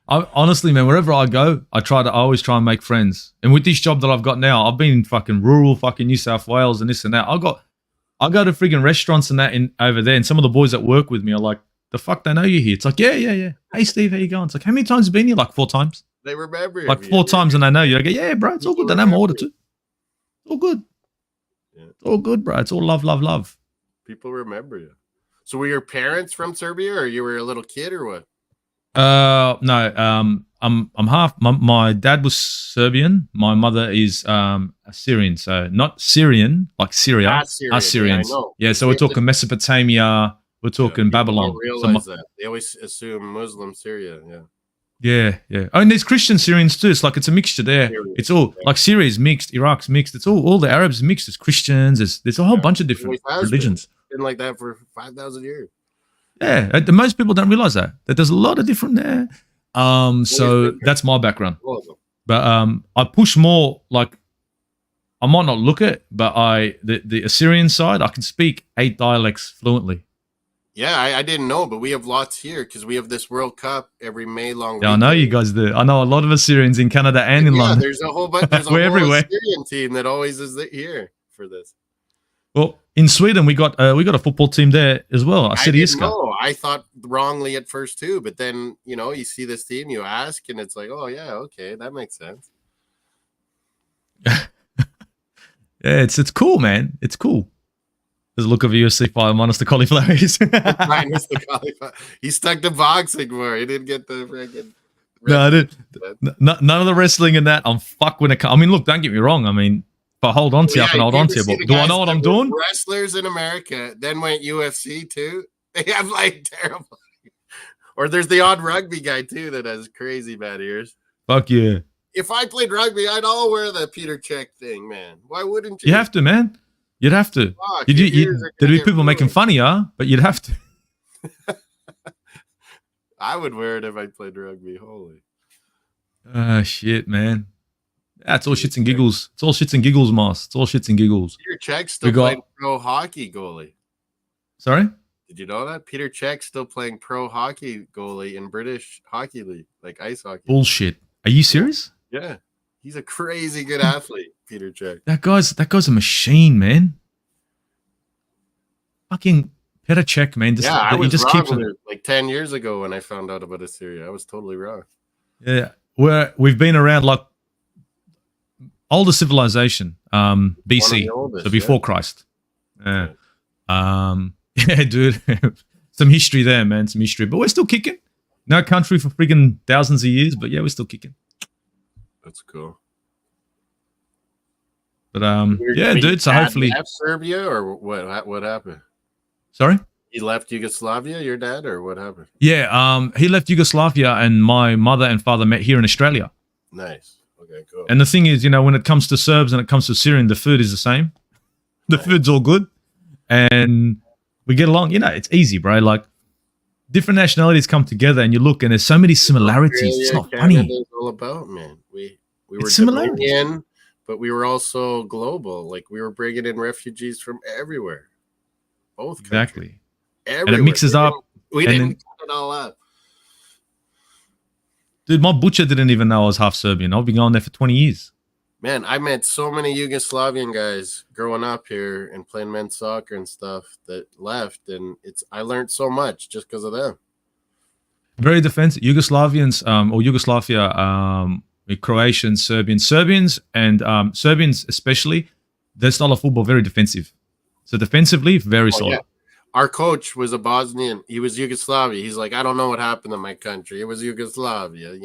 Honestly, man, wherever I go, I always try and make friends. And with this job that I've got now, I've been in fucking rural fucking New South Wales and this and that. I go to friggin' restaurants and that over there, and some of the boys that work with me are like, the fuck, they know you're here. It's like, yeah. Hey, Steve, how you going? It's like, how many times have you been here? Like 4 times. They remember like 4 times, and they know you. I go, yeah, bro, it's all good. They know my order too. It's all good. Yeah. It's all good, bro. It's all love. People remember you. So were your parents from Serbia, or you were a little kid, or what? No. I'm half. My dad was Serbian. My mother is Assyrian. So not Syrian, like Syria. Assyrians. Yeah. So we're talking Mesopotamia. We're talking Babylon. Don't realize that. They always assume Muslim Syria. Yeah. Oh, and there's Christian Syrians too. It's like it's a mixture there. It's all like Syria is mixed, Iraq's mixed. It's all the Arabs mixed. There's Christians. There's a whole bunch of different religions. Been like that for 5,000 years. Yeah, most people don't realize that there's a lot of different there. So that's my background. But I push more, like, I might not look it, but the Assyrian side, I can speak 8 dialects fluently. Yeah, I didn't know, but we have lots here because we have this World Cup every May long. Yeah, I know you guys do. I know a lot of Assyrians in Canada and in London. There's a whole bunch. There's a whole Assyrian team that always is here for this. Well, in Sweden, we got a football team there as well. I didn't know. I thought wrongly at first too, but then you see this team, you ask, and it's like, oh yeah, okay, that makes sense. Yeah, it's cool, man. It's cool. There's a look of a UFC fight minus the cauliflower. Minus the cauliflower. He stuck to boxing more. He didn't get the freaking. No, I didn't. None of the wrestling in that. I'm fucked when it comes. I mean, look, don't get me wrong. I mean. If I hold on to you, I can hold on to you. But do I know what I'm doing? Wrestlers in America then went UFC too. They have like terrible. Or there's the odd rugby guy too that has crazy bad ears. Fuck yeah. If I played rugby, I'd all wear the Peter Check thing, man. Why wouldn't you? You have to, man. You'd have to. Fuck, there'd be people making fun of you, but you'd have to. I would wear it if I played rugby. Holy. Shit, man. That's all shits and giggles. It's all shits and giggles, Moss. It's all shits and giggles. Peter Check's still playing pro hockey goalie. Sorry? Did you know that? Peter Check's still playing pro hockey goalie in British Hockey League, like ice hockey. Bullshit. Are you serious? Yeah. He's a crazy good athlete, Peter Check. That guy's a machine, man. Fucking Peter Check, man. I was wrong with it like 10 years ago when I found out about Assyria. I was totally wrong. Yeah. We've been around like older civilization, BC, so before Christ. Yeah. Yeah, dude. Some history there, man. Some history. But we're still kicking. No country for freaking thousands of years, but yeah, we're still kicking. That's cool. But yeah, dude. So hopefully, left Serbia or what? What happened? Sorry, he left Yugoslavia. Your dad, or what happened? Yeah, he left Yugoslavia, and my mother and father met here in Australia. Nice. Okay, cool. And the thing is, when it comes to Serbs and it comes to Syrian, the food is the same. The food's all good, and we get along. It's easy, bro. Like different nationalities come together, and you look, and there's so many similarities. Australia, it's not Canada funny. Is all about, man. We were similarities, Dominion, but we were also global. Like we were bringing in refugees from everywhere. Both countries. Exactly. Everywhere. And it mixes up. We didn't cut it all up. Dude, my butcher didn't even know I was half Serbian. I've been going there for 20 years. Man, I met so many Yugoslavian guys growing up here and playing men's soccer and stuff that left, and I learned so much just because of them. Very defensive. Yugoslavians, or Yugoslavia, Croatians, Serbians, and Serbians especially, their style of football very defensive. So defensively, very solid. Yeah. Our coach was a Bosnian. He was Yugoslavia. He's like, I don't know what happened to my country. It was Yugoslavia.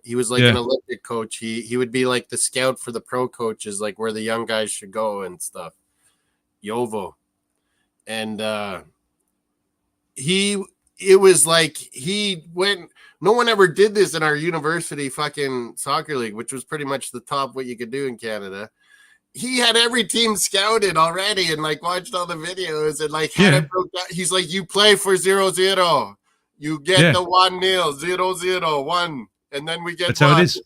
He was like an Olympic coach. He would be like the scout for the pro coaches, like where the young guys should go and stuff. Jovo. And it was like he went. No one ever did this in our university fucking soccer league, which was pretty much the top what you could do in Canada. He had every team scouted already and like watched all the videos and like had it broke down. He's like, you play for 0-0. You get the 1-0, 0-0, 1. And then we get That's how it is.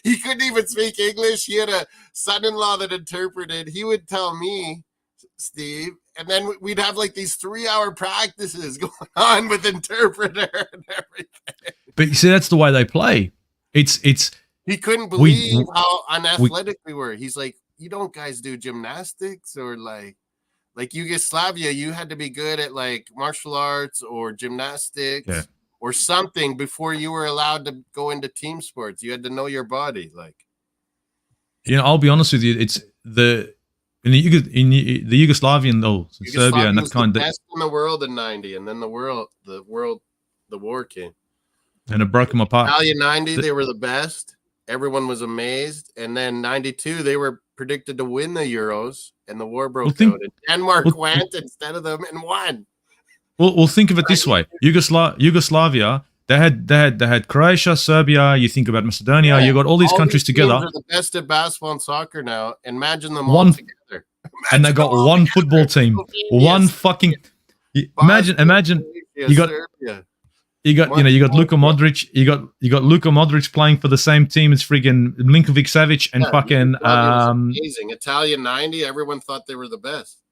He couldn't even speak English. He had a son-in-law that interpreted. He would tell me, Steve, and then we'd have like these 3-hour practices going on with interpreter and everything. But you see, that's the way they play. It's he couldn't believe how unathletic we were. He's like, you don't guys do gymnastics or like Yugoslavia, you had to be good at like martial arts or gymnastics or something before you were allowed to go into team sports. You had to know your body. Like, I'll be honest with you. It's the Yugoslavian though, Serbia, and that kind of best in the world in '90, and then the war came, and it broke them apart. Italian '90, they were the best. Everyone was amazed, and then '92, they were predicted to win the Euros, and the war broke out. And Denmark went instead of them and won. Well, think of it this way: Yugoslavia, they had Croatia, Serbia. You think about Macedonia. You got all these countries together. Are the best at basketball and soccer now. Imagine them all together. And they got one football team, one fucking. Imagine you got. Serbia. You got Luka Modric. You got Luka Modric playing for the same team as friggin' Milinkovic Savic and fucking amazing. Italian '90. Everyone thought they were the best.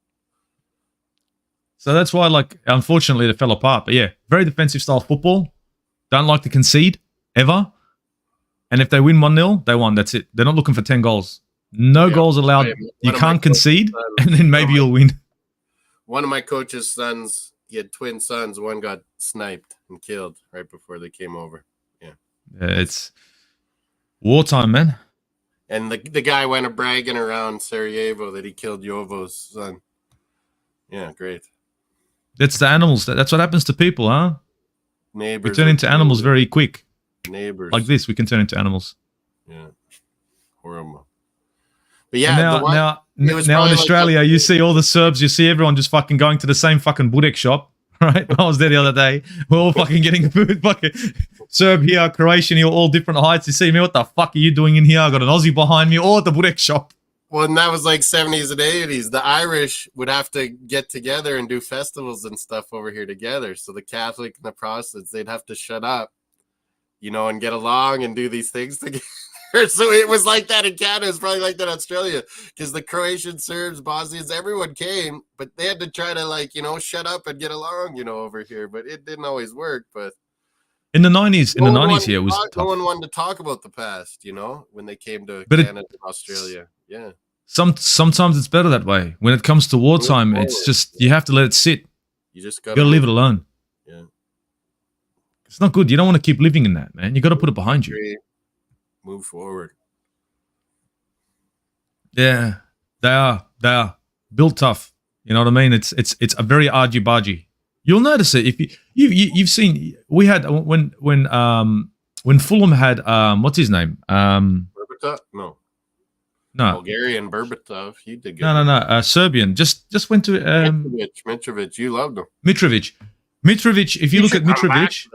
So that's why, like, unfortunately, they fell apart. But yeah, very defensive style football. Don't like to concede ever. And if they win 1-0, they won. That's it. They're not looking for 10 goals. No goals allowed. You can't concede, and then maybe you'll win. One of my coach's sons. He had twin sons. One got sniped and killed right before they came over. Yeah, it's wartime, man. And the guy went bragging around Sarajevo that he killed Jovo's son. Yeah, great. That's the animals. That's what happens to people, huh? Neighbors. We turn into animals very quick. Neighbors. Like this, we can turn into animals. Yeah. Horrible. But yeah, now in Australia, you see all the Serbs, you see everyone just fucking going to the same fucking Budek shop, right? I was there the other day. We're all fucking getting food. Fucking Serb here, Croatian here, all different heights. You see me, what the fuck are you doing in here? I got an Aussie behind me, all at the Budek shop. Well, and that was like 70s and 80s. The Irish would have to get together and do festivals and stuff over here together. So the Catholic and the Protestants, they'd have to shut up, and get along and do these things together. So it was like that in Canada. It's probably like that in Australia because the Croatians, Serbs, Bosnians, everyone came, but they had to try to shut up and get along, over here. But it didn't always work. But in the 90s, here it was tough. No one wanted to talk about the past, when they came to Canada and Australia. Yeah. Sometimes it's better that way. When it comes to wartime, it's just you have to let it sit. You just gotta leave it alone. Yeah. It's not good. You don't want to keep living in that, man. You got to put it behind you. Move forward. Yeah, they are built tough. You know what I mean? It's a very argy-bargy. You'll notice it if you've seen. We had when Fulham had what's his name Berbatov? No, no Bulgarian Berbatov. He did good. no Serbian just went to Mitrovic. You loved him. Mitrovic. If you look at Mitrovic,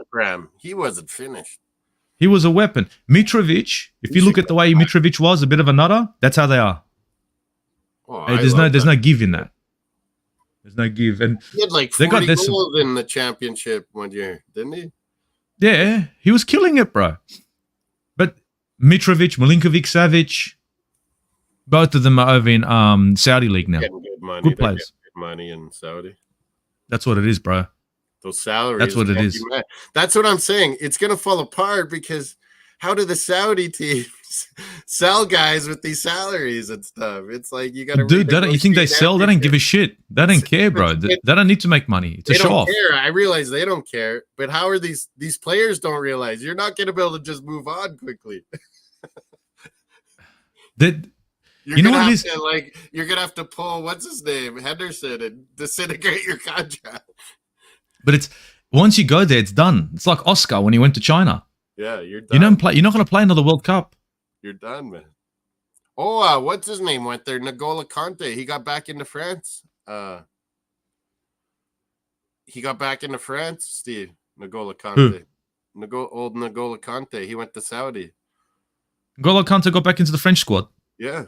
he wasn't finished. He was a weapon. Mitrovic. If you look at the way Mitrovic was, a bit of a nutter. That's how they are. Oh, there's no give in that. There's no give, and he had like 40 goals in the championship one year, didn't he? Yeah, he was killing it, bro. But Mitrovic, Milinkovic, Savic, both of them are over in Saudi league now. Getting good money. Good players. Good money in Saudi. That's what it is, bro. Those salaries. That's what it is. That's what I'm saying. It's gonna fall apart because how do the Saudi teams sell guys with these salaries and stuff? It's like you got to. Dude, you think they sell? They don't give a shit. They don't care, bro. They don't need to make money. It's a show off. I realize they don't care, but how are these players don't realize you're not going to be able to just move on quickly. You're gonna have to pull what's his name, Henderson, and disintegrate your contract. But it's once you go there, it's done. It's like Oscar when he went to China. Yeah, you're done. You don't play. You're not going to play another World Cup. You're done, man. Oh, what's his name went there? N'Golo Kante. He got back into France. Steve. N'Golo Kante. Old N'Golo Kante. He went to Saudi. N'Golo Kante got back into the French squad. Yeah.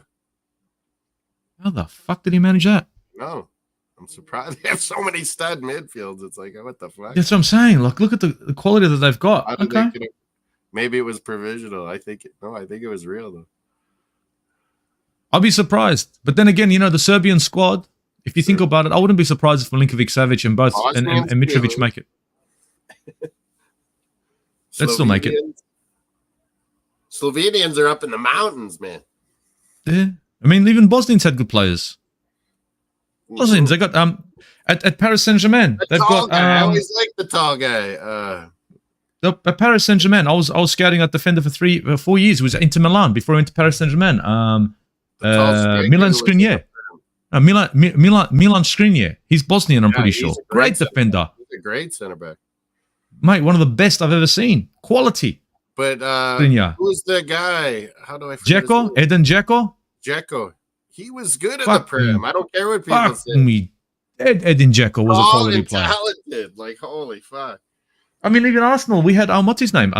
How the fuck did he manage that? No. I'm surprised they have so many stud midfields. It's like, what the fuck? That's what I'm saying. Look at the quality that they've got. Okay. Maybe it was provisional. I think it was real though. I'll be surprised. But then again, the Serbian squad, if you think about it, I wouldn't be surprised if Milinkovic, Savic and both and Mitrovic make it. They'd still make it. Slovenians are up in the mountains, man. Yeah. I mean, even Bosnians had good players. Bosnians, they got at Paris Saint-Germain. They've got I always like the tall guy. At Paris Saint-Germain, I was scouting at defender for 4 years. He was Inter Milan before he went to Paris Saint-Germain. Milan Skriniar. Milan Skriniar. He's Bosnian, I'm pretty sure. Great defender. He's a great center back. Mate, one of the best I've ever seen. Quality. But who's the guy? How do I forget Dzeko? Edin Dzeko? Dzeko. He was good at the Prem. I don't care what people say. Edin Dzeko was a quality player. Talented. Like, holy fuck. I mean, even Arsenal, we had what's his name?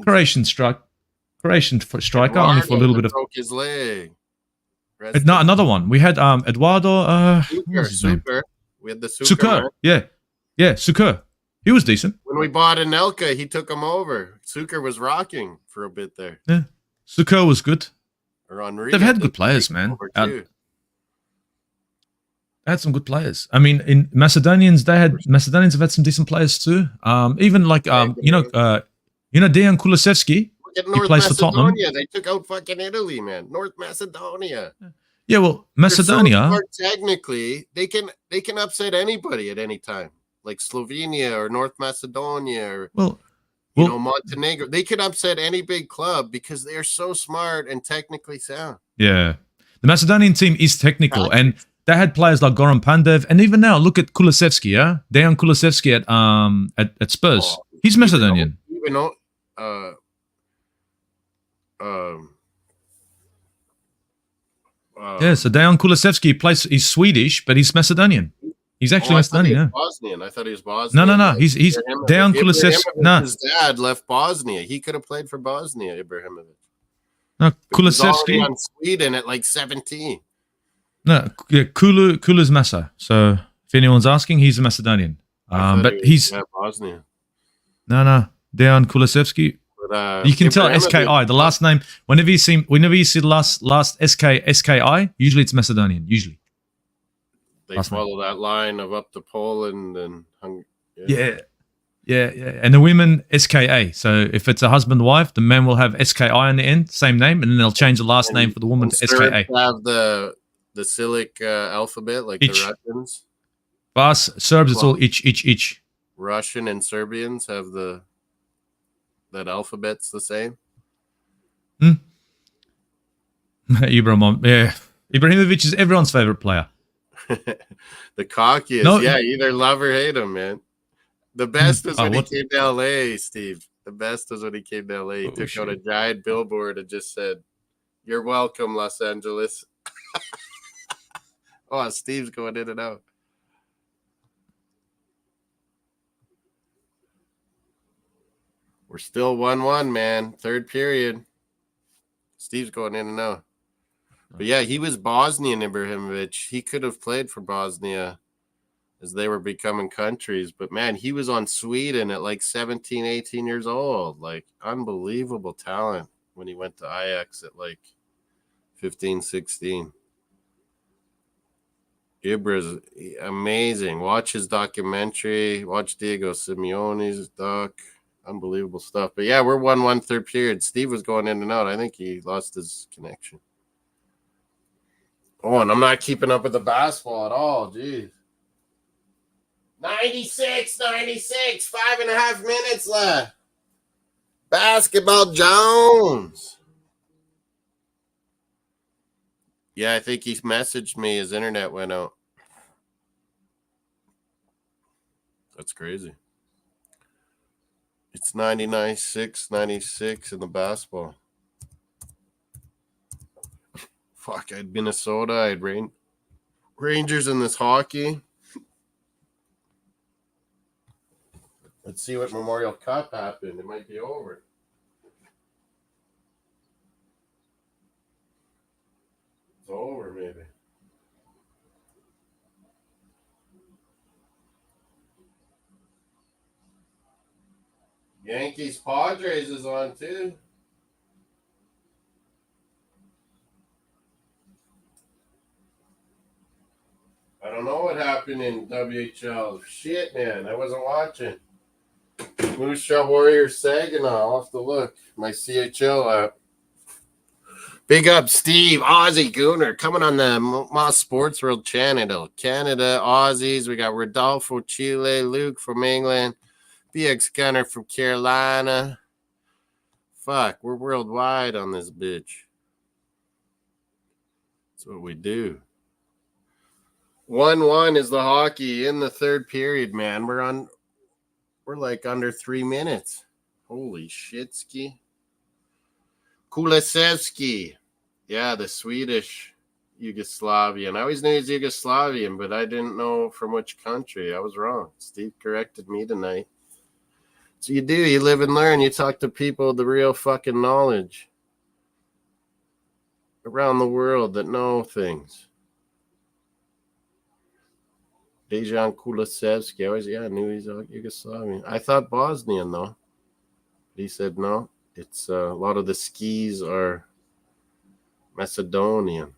Croatian striker, only for a little bit of. Broke his leg. No, another one. We had Eduardo. Suker. We had the Suker. Yeah, Suker. He was decent. When we bought Anelka, he took him over. Suker was rocking for a bit there. Yeah, Suker was good. They've had good players, man. They had some good players. I mean, in Macedonians have had some decent players too. Even like Dejan Kulusevski. He plays for Tottenham. They took out fucking Italy, man. North Macedonia. Yeah, well, Macedonia. So technically, they can upset anybody at any time, like Slovenia or North Macedonia or Montenegro. They can upset any big club because they're so smart and technically sound. Yeah, the Macedonian team is technical and. They had players like Goran Pandev, and even now, look at Kulusevski, yeah? Dejan Kulusevski at Spurs. He's Macedonian. So Dejan Kulusevski he's Swedish, but he's Macedonian. He's actually Macedonian, yeah. Bosnian. I thought he was Bosnian. No. He's Dejan Kulusevski. No. His dad left Bosnia. He could have played for Bosnia, Ibrahimovic. No, Kulusevski. On Sweden at like 17. No, yeah, Kulu's Masa. So if anyone's asking, he's a Macedonian. But he's Bosnia. No, Dejan Kulusevski. But, you can tell SKI. The last name. Whenever you see the last SKI, usually it's Macedonian. Usually. They follow that line of up to Poland and Hungary. Yeah. And the women SKA. So if it's a husband wife, the men will have SKI on the end, same name, and then they'll change the last name for the woman to SKA. Have the Cyrillic alphabet, like the Russians. For us Serbs, it's all ich. Russian and Serbians have that alphabet's the same. Ibrahimovic is everyone's favorite player. The cockiest. No, Yeah, either love or hate him, man. The best was when he what? came to LA, Steve. The best was when he came to LA. He Oh, took out a shit. giant billboard and just said, "You're welcome, Los Angeles." Oh, Steve's going in and out. We're still 1-1, man. Third period. Steve's going in and out. But yeah, he was Bosnian, Ibrahimovic. He could have played for Bosnia as they were becoming countries. But man, he was on Sweden at like 17, 18 years old. Like unbelievable talent when he went to Ajax at like 15, 16. Ibra's amazing. Watch his documentary. Watch Diego Simeone's doc. Unbelievable stuff. But yeah, we're 1-1 third period. Steve was going in and out. I think he lost his connection. Oh, and I'm not keeping up with the basketball at all. Jeez. 96, 5.5 minutes left. Basketball Jones. Yeah, I think he messaged me. His internet went out. That's crazy. It's 96 in the basketball. Fuck, I had Minnesota. I had Rangers in this hockey. Let's see what Memorial Cup happened. It might be over. It's over, maybe. Yankees Padres is on too. I don't know what happened in WHL. Shit, man. I wasn't watching. Moose Jaw Warriors Saginaw. I'll have to look. My CHL app. Big up Steve, Aussie Gooner, coming on the Mosssports World Channel. Canada, Aussies. We got Rodolfo Chile, Luke from England, BX Gunner from Carolina. Fuck, we're worldwide on this bitch. That's what we do. 1-1 is the hockey in the third period, man. We're like under 3 minutes. Holy shitski. Kulisevsky. Yeah, the Swedish Yugoslavian. I always knew he was Yugoslavian, but I didn't know from which country. I was wrong. Steve corrected me tonight. So you do. You live and learn. You talk to people with the real fucking knowledge around the world that know things. Dejan Kulisevsky. I knew he's Yugoslavian. I thought Bosnian, though. He said no. It's a lot of the skis are Macedonian.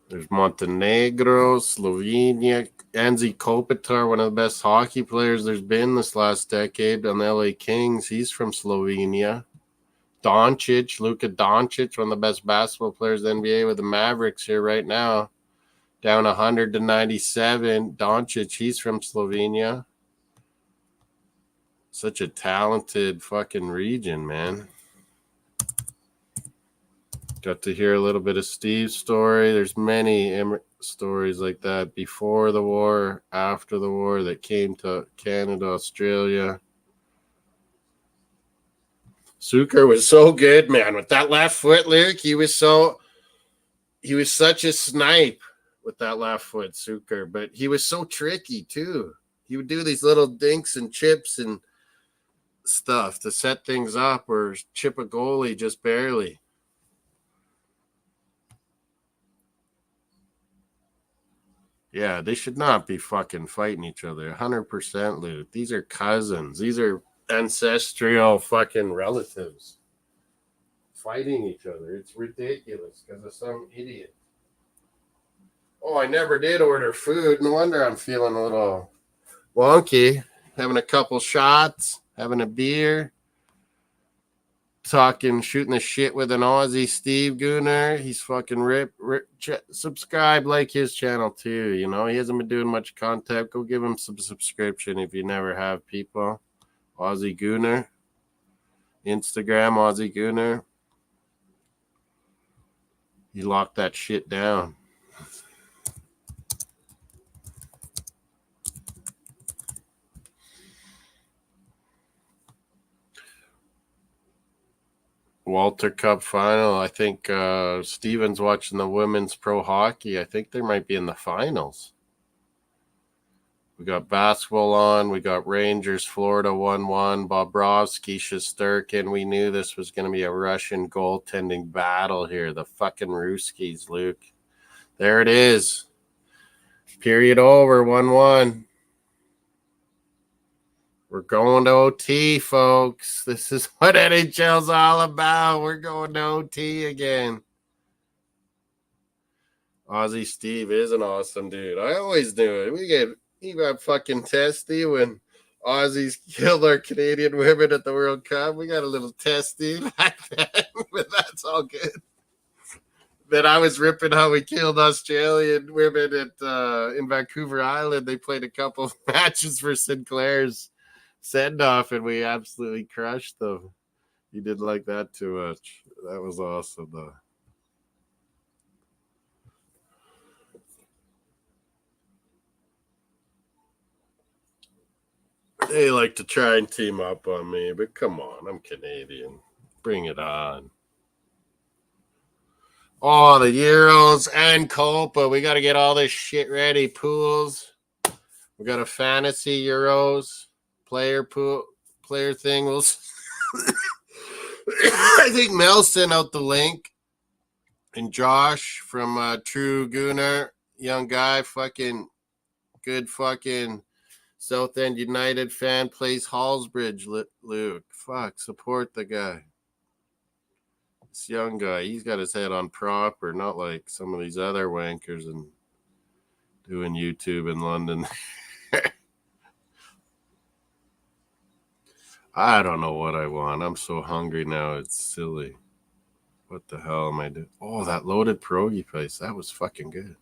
There's Montenegro, Slovenia, Anze Kopitar, one of the best hockey players there's been this last decade on the LA Kings. He's from Slovenia. Doncic, Luka Doncic, one of the best basketball players in the NBA with the Mavericks here right now. Down 100-97. Doncic, he's from Slovenia. Such a talented fucking region, man. Got to hear a little bit of Steve's story. There's many stories like that before the war, after the war that came to Canada, Australia. Suker was so good, man. With that left foot, Luke, he was such a snipe with that left foot, Suker. But he was so tricky too. He would do these little dinks and chips and stuff to set things up or chip a goalie just barely. Yeah, they should not be fucking fighting each other. 100%, Luke. These are cousins. These are ancestral fucking relatives fighting each other. It's ridiculous because of some idiot. Oh, I never did order food. No wonder I'm feeling a little wonky. Having a couple shots, having a beer, shooting the shit with an Aussie Steve Gooner. He's fucking rip. Subscribe, like his channel too. You know, he hasn't been doing much content. Go give him some subscription if you never have, people. Aussie Gooner. Instagram, Aussie Gooner. He locked that shit down. Walter Cup final. I think Steven's watching the women's pro hockey. I think they might be in the finals. We got basketball on. We got Rangers, Florida 1-1. Bobrovsky, Shesterkin. We knew this was going to be a Russian goaltending battle here. The fucking Ruskies, Luke. There it is. Period over, 1-1. We're going to OT, folks. This is what NHL's all about. We're going to OT again. Aussie Steve is an awesome dude. I always knew it. He got fucking testy when Aussies killed our Canadian women at the World Cup. We got a little testy back then, but that's all good. Then I was ripping how we killed Australian women in Vancouver Island. They played a couple of matches for Sinclair's send-off, and we absolutely crushed them. He didn't like that too much. That was awesome, though. They like to try and team up on me, but come on, I'm Canadian. Bring it on. Oh, the Euros and Copa. We got to get all this shit ready. Pools. We got a fantasy Euros player thing. We'll I think Mel sent out the link. And Josh from True Gooner, young guy, fucking good fucking South End United fan, plays Hallsbridge, Luke. Fuck, support the guy. This young guy, he's got his head on proper, not like some of these other wankers and doing YouTube in London. I don't know what I want. I'm so hungry now. It's silly. What the hell am I doing? Oh, that loaded pierogi place. That was fucking good.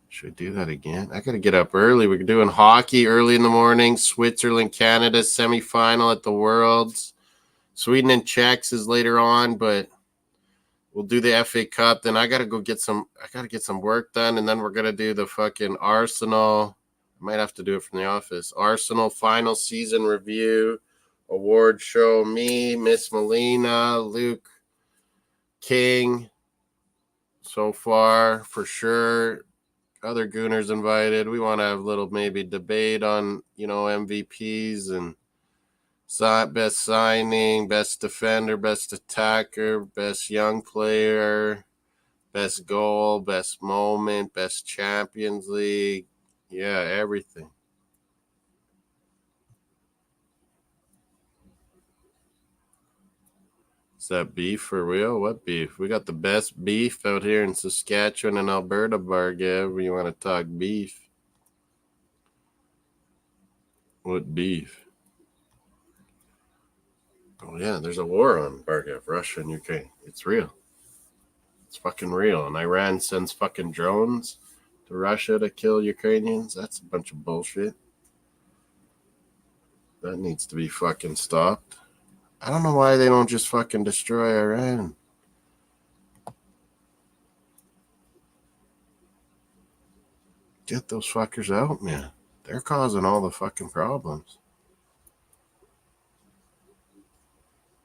Should I do that again? I got to get up early. We're doing hockey early in the morning. Switzerland, Canada, semifinal at the Worlds. Sweden and Czechs is later on, but we'll do the FA Cup. Then I got to go get some work done, and then we're going to do the fucking Arsenal. I might have to do it from the office. Arsenal final season review, award show. Me, Miss Molina, Luke King. So far, for sure. Other Gooners invited. We want to have a little maybe debate on, MVPs and best signing, best defender, best attacker, best young player, best goal, best moment, best Champions League. Yeah, everything. Is that beef for real? What beef? We got the best beef out here in Saskatchewan and Alberta, Bargev. You want to talk beef? What beef? Oh, yeah, there's a war on Bargev, Russia and Ukraine. It's real. It's fucking real. And Iran sends fucking drones to Russia to kill Ukrainians. That's a bunch of bullshit. That needs to be fucking stopped. I don't know why they don't just fucking destroy Iran. Get those fuckers out, man. They're causing all the fucking problems.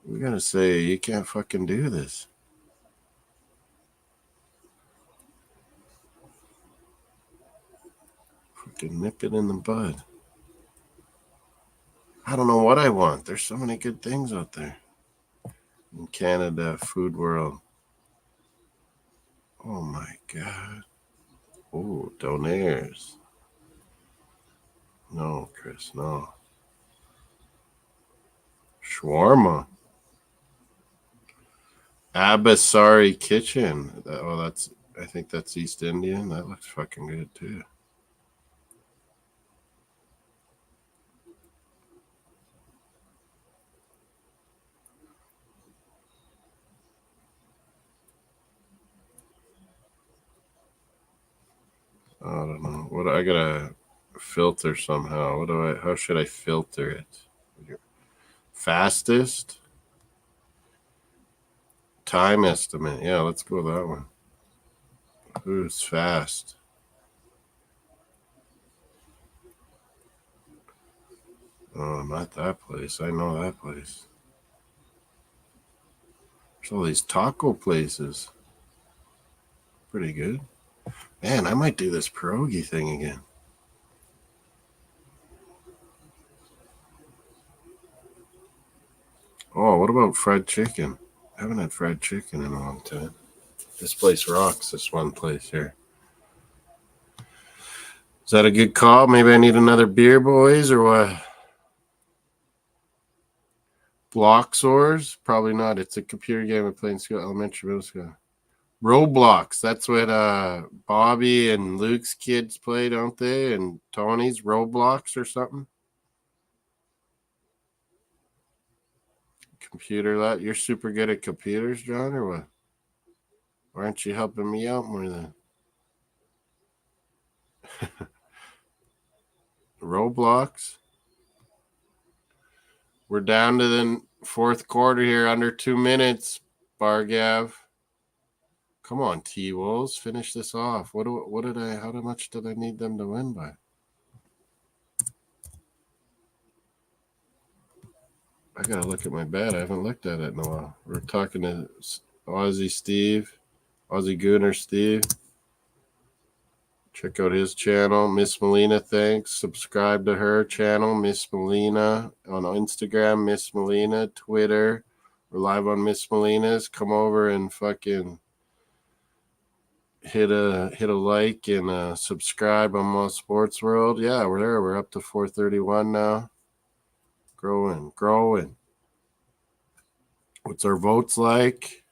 We gotta say, you can't fucking do this. Fucking nip it in the bud. I don't know what I want. There's so many good things out there. In Canada, food world. Oh my God. Oh, donaires. No, Chris, no. Shawarma. Abasari Kitchen. I think that's East Indian. That looks fucking good too. I don't know. What I gotta filter somehow. How should I filter it? Fastest? Time estimate. Yeah, let's go with that one. Who's fast? Oh, not that place. I know that place. There's all these taco places. Pretty good. Man, I might do this pierogi thing again. Oh, what about fried chicken? I haven't had fried chicken in a long time. This place rocks, this one place here. Is that a good call? Maybe I need another beer, boys, or what? Block Soars? Probably not. It's a computer game I play in school, elementary, middle school. Roblox. That's what Bobby and Luke's kids play, don't they? And Tony's Roblox or something. Computer lab. You're super good at computers, John, or what? Why aren't you helping me out more then? Roblox. We're down to the fourth quarter here, under 2 minutes. Bargav. Come on, T-Wolves, finish this off. How much did I need them to win by? I gotta look at my bet. I haven't looked at it in a while. We're talking to Aussie Gooner Steve. Check out his channel. Miss Melina, thanks. Subscribe to her channel, Miss Melina, on Instagram, Miss Melina, Twitter. We're live on Miss Melina's. Come over and fucking hit a like and subscribe on Mosssports World. Yeah, we're there. We're up to 431 now. Growing. What's our votes like?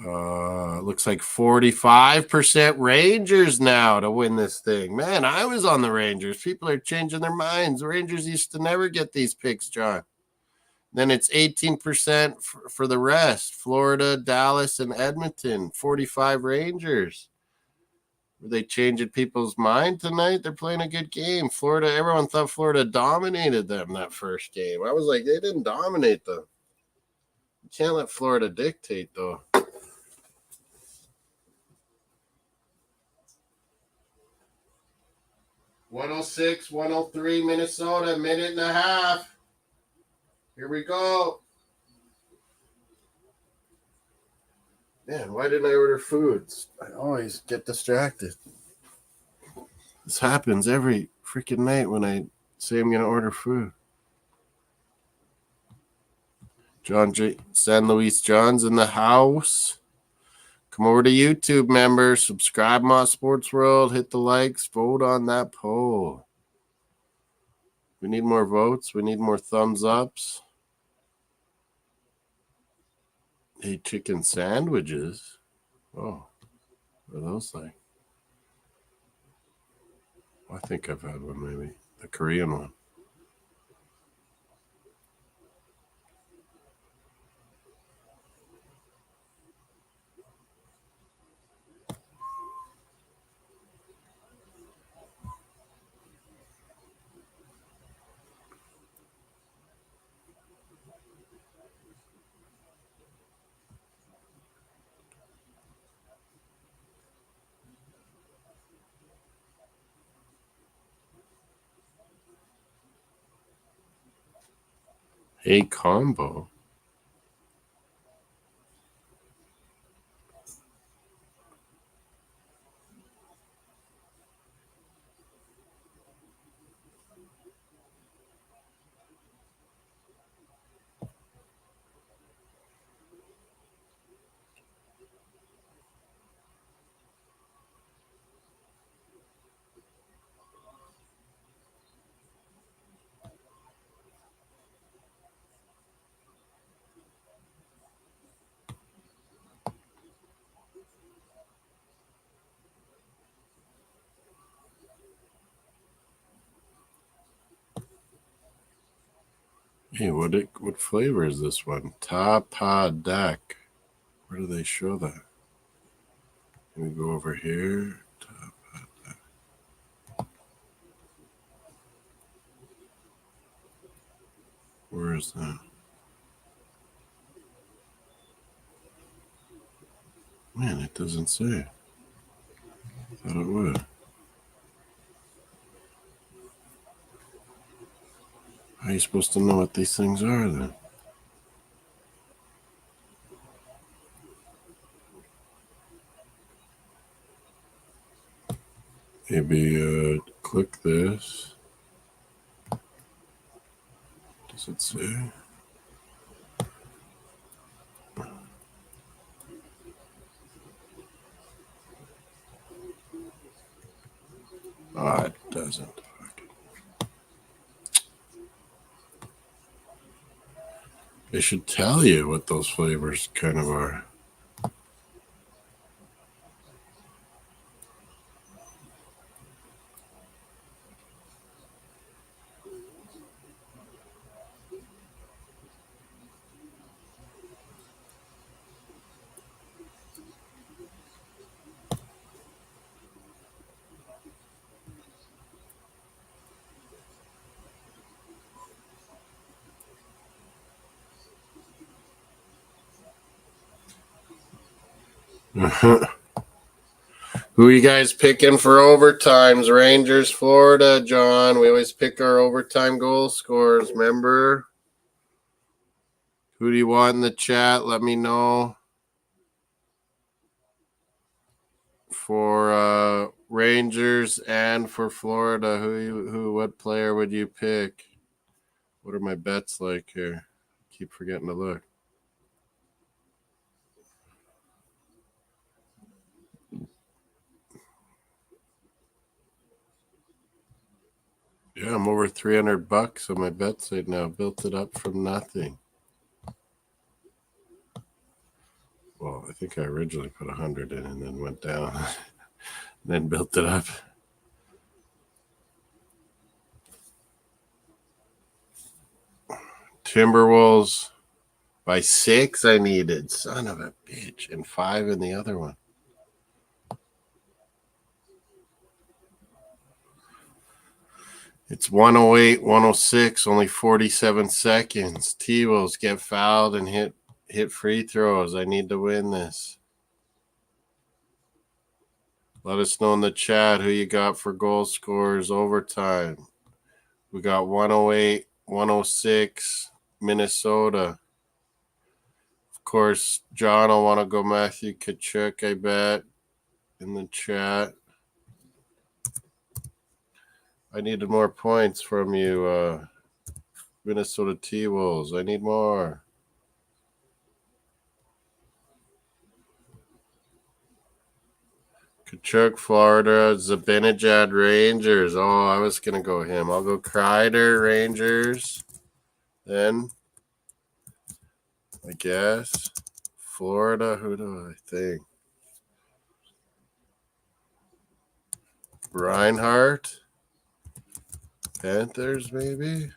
Looks like 45% Rangers now to win this thing. Man, I was on the Rangers. People are changing their minds. The Rangers used to never get these picks, John. Then it's 18% for the rest. Florida, Dallas, and Edmonton. 45 Rangers. Were they changing people's mind tonight? They're playing a good game. Florida, everyone thought Florida dominated them that first game. I was like, they didn't dominate them. You can't let Florida dictate, though. 106, 103, Minnesota, minute and a half. Here we go. Man, why didn't I order foods? I always get distracted. This happens every freaking night when I say I'm going to order food. San Luis John's in the house. Come over to YouTube, members. Subscribe, Mosssports World. Hit the likes. Vote on that poll. We need more votes. We need more thumbs ups. Hey, chicken sandwiches. Oh, what are those like? I think I've had one, maybe. The Korean one. A combo. Hey, what flavor is this one? Tapadak. Where do they show that? Let me go over here. Where is that? Man, it doesn't say. Thought it would. How are you supposed to know what these things are then? Maybe click this. Does it say? Oh, it doesn't. They should tell you what those flavors kind of are. Who are you guys picking for overtimes? Rangers, Florida, John. We always pick our overtime goal scorers, remember? Who do you want in the chat? Let me know. For Rangers and for Florida, what player would you pick? What are my bets like here? Keep forgetting to look. Yeah, I'm over $300 on my bet site now. Built it up from nothing. Well, I think I originally put 100 in and then went down, then built it up. Timberwolves by 6 I needed. Son of a bitch. And 5 in the other one. It's 108, 106, only 47 seconds. T-Wolves get fouled and hit free throws. I need to win this. Let us know in the chat who you got for goal scorers overtime. We got 108, 106, Minnesota. Of course, John will want to go Matthew Tkachuk, I bet, in the chat. I needed more points from you, Minnesota T-Wolves. I need more. Tkachuk, Florida. Zibanejad, Rangers. Oh, I was going to go him. I'll go Kreider, Rangers. Then, I guess, Florida. Who do I think? Reinhardt. Panthers, maybe?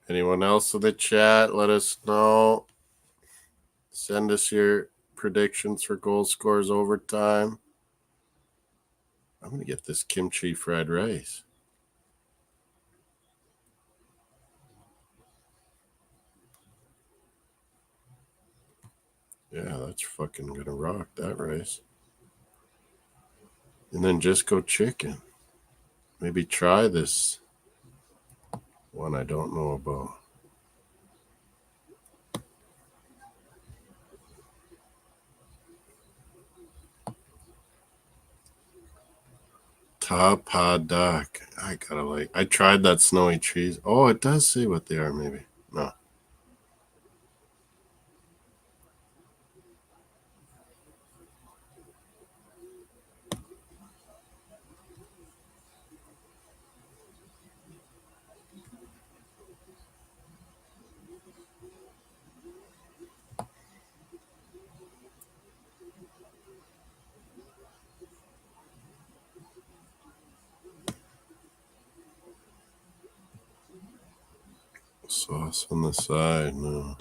Anyone else in the chat? Let us know. Send us your predictions for goal scores overtime. I'm going to get this kimchi fried rice. Yeah, that's fucking going to rock, that rice. And then just go chicken. Maybe try this one I don't know about. Tapadak. I tried that snowy cheese. Oh, it does say what they are, maybe. No. Sauce on the side, no.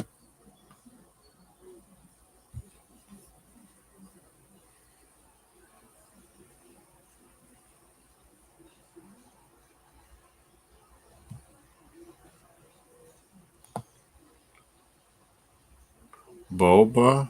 Boba?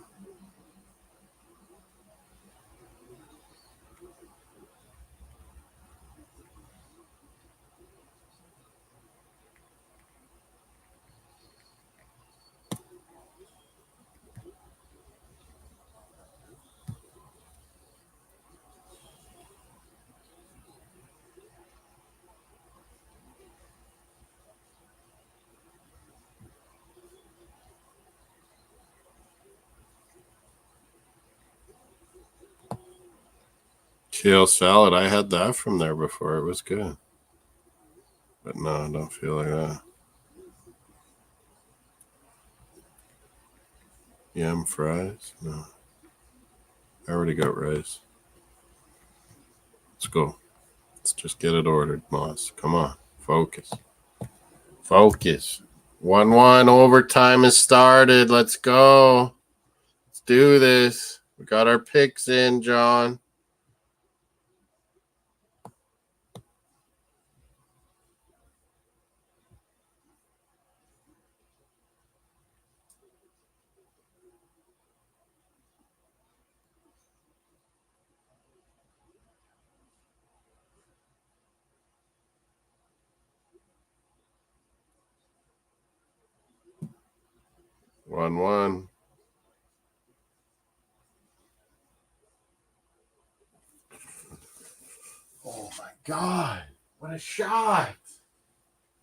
Kale salad. I had that from there before. It was good. But no, I don't feel like that. Yam fries? No. I already got rice. Let's go. Let's just get it ordered, Moss. Come on. Focus. Focus. 1-1 overtime has started. Let's go. Let's do this. We got our picks in, John. One. Oh my God. What a shot.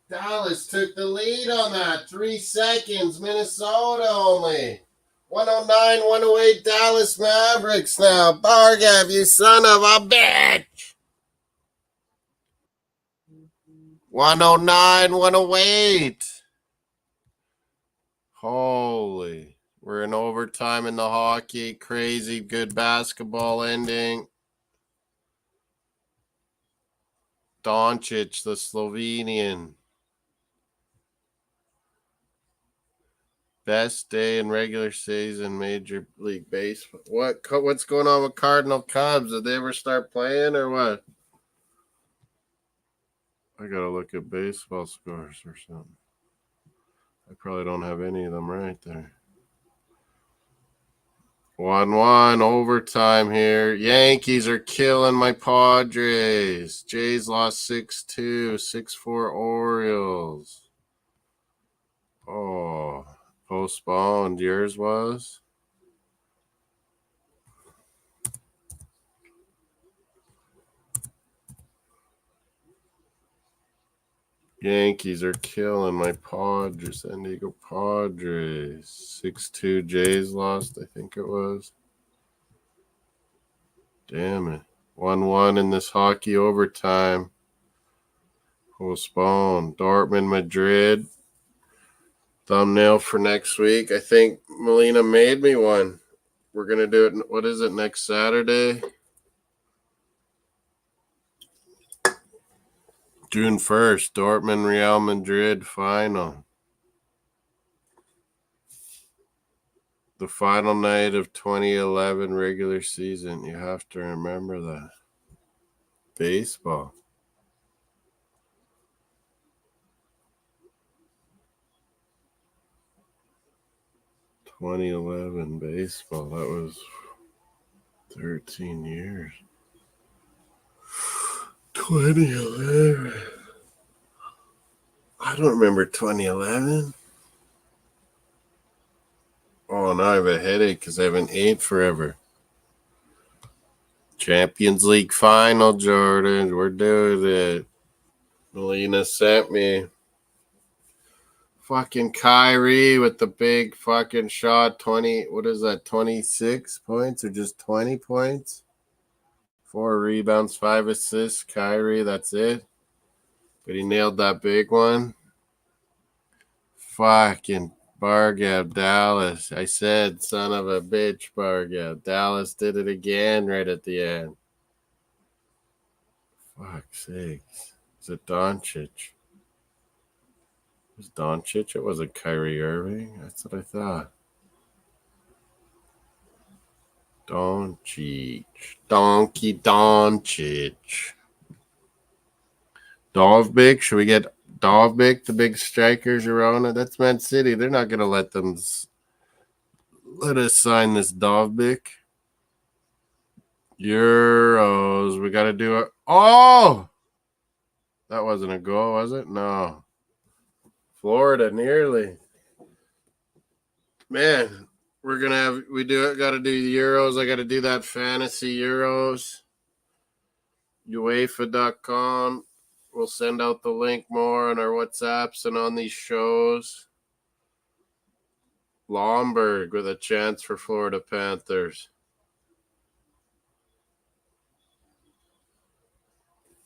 Dallas took the lead on that. 3 seconds. Minnesota only. 109, 108 Dallas Mavericks now. Bargav, you son of a bitch. 109, 108. Holy. We're in overtime in the hockey. Crazy good basketball ending. Doncic, the Slovenian. Best day in regular season Major League Baseball. What's going on with Cardinal Cubs? Did they ever start playing or what? I gotta look at baseball scores or something. I probably don't have any of them right there. 1-1 overtime here. Yankees are killing my Padres. Jays lost 6-2, 6-4 Orioles. Oh, postponed. Yours was? Yankees are killing my Padres. San Diego Padres. 6-2 Jays lost, I think it was. Damn it. 1-1 in this hockey overtime. Postponed. Dortmund, Madrid. Thumbnail for next week. I think Melina made me one. We're going to do it. What is it, next Saturday? June 1st. Dortmund, Real Madrid final. The final night of 2011 regular season. You have to remember that. Baseball. (2011) baseball. That was 13 years. 2011. I don't remember 2011. Oh, now I have a headache because I haven't ate forever. Champions League final, Jordan. We're doing it. Melina sent me. Fucking Kyrie with the big fucking shot. 20, what is that, 26 points or just 20 points? 4 rebounds, 5 assists. Kyrie, that's it. But he nailed that big one. Fucking Bargav, Dallas. I said, son of a bitch, Bargav. Dallas did it again right at the end. Fuck's sakes. Is it Doncic? It was Doncic? It wasn't Kyrie Irving. That's what I thought. Doncic. Donkey Doncic. Dovbik. Should we get Dovbik, the big striker, Girona? That's Man City. They're not going to let them Let us sign this Dovbik. Euros. We got to do it. Oh! That wasn't a goal, was it? No. Florida, nearly. Man, we're going to have, got to do the Euros. I got to do that fantasy Euros. UEFA.com. We'll send out the link more on our WhatsApps and on these shows. Lomberg with a chance for Florida Panthers.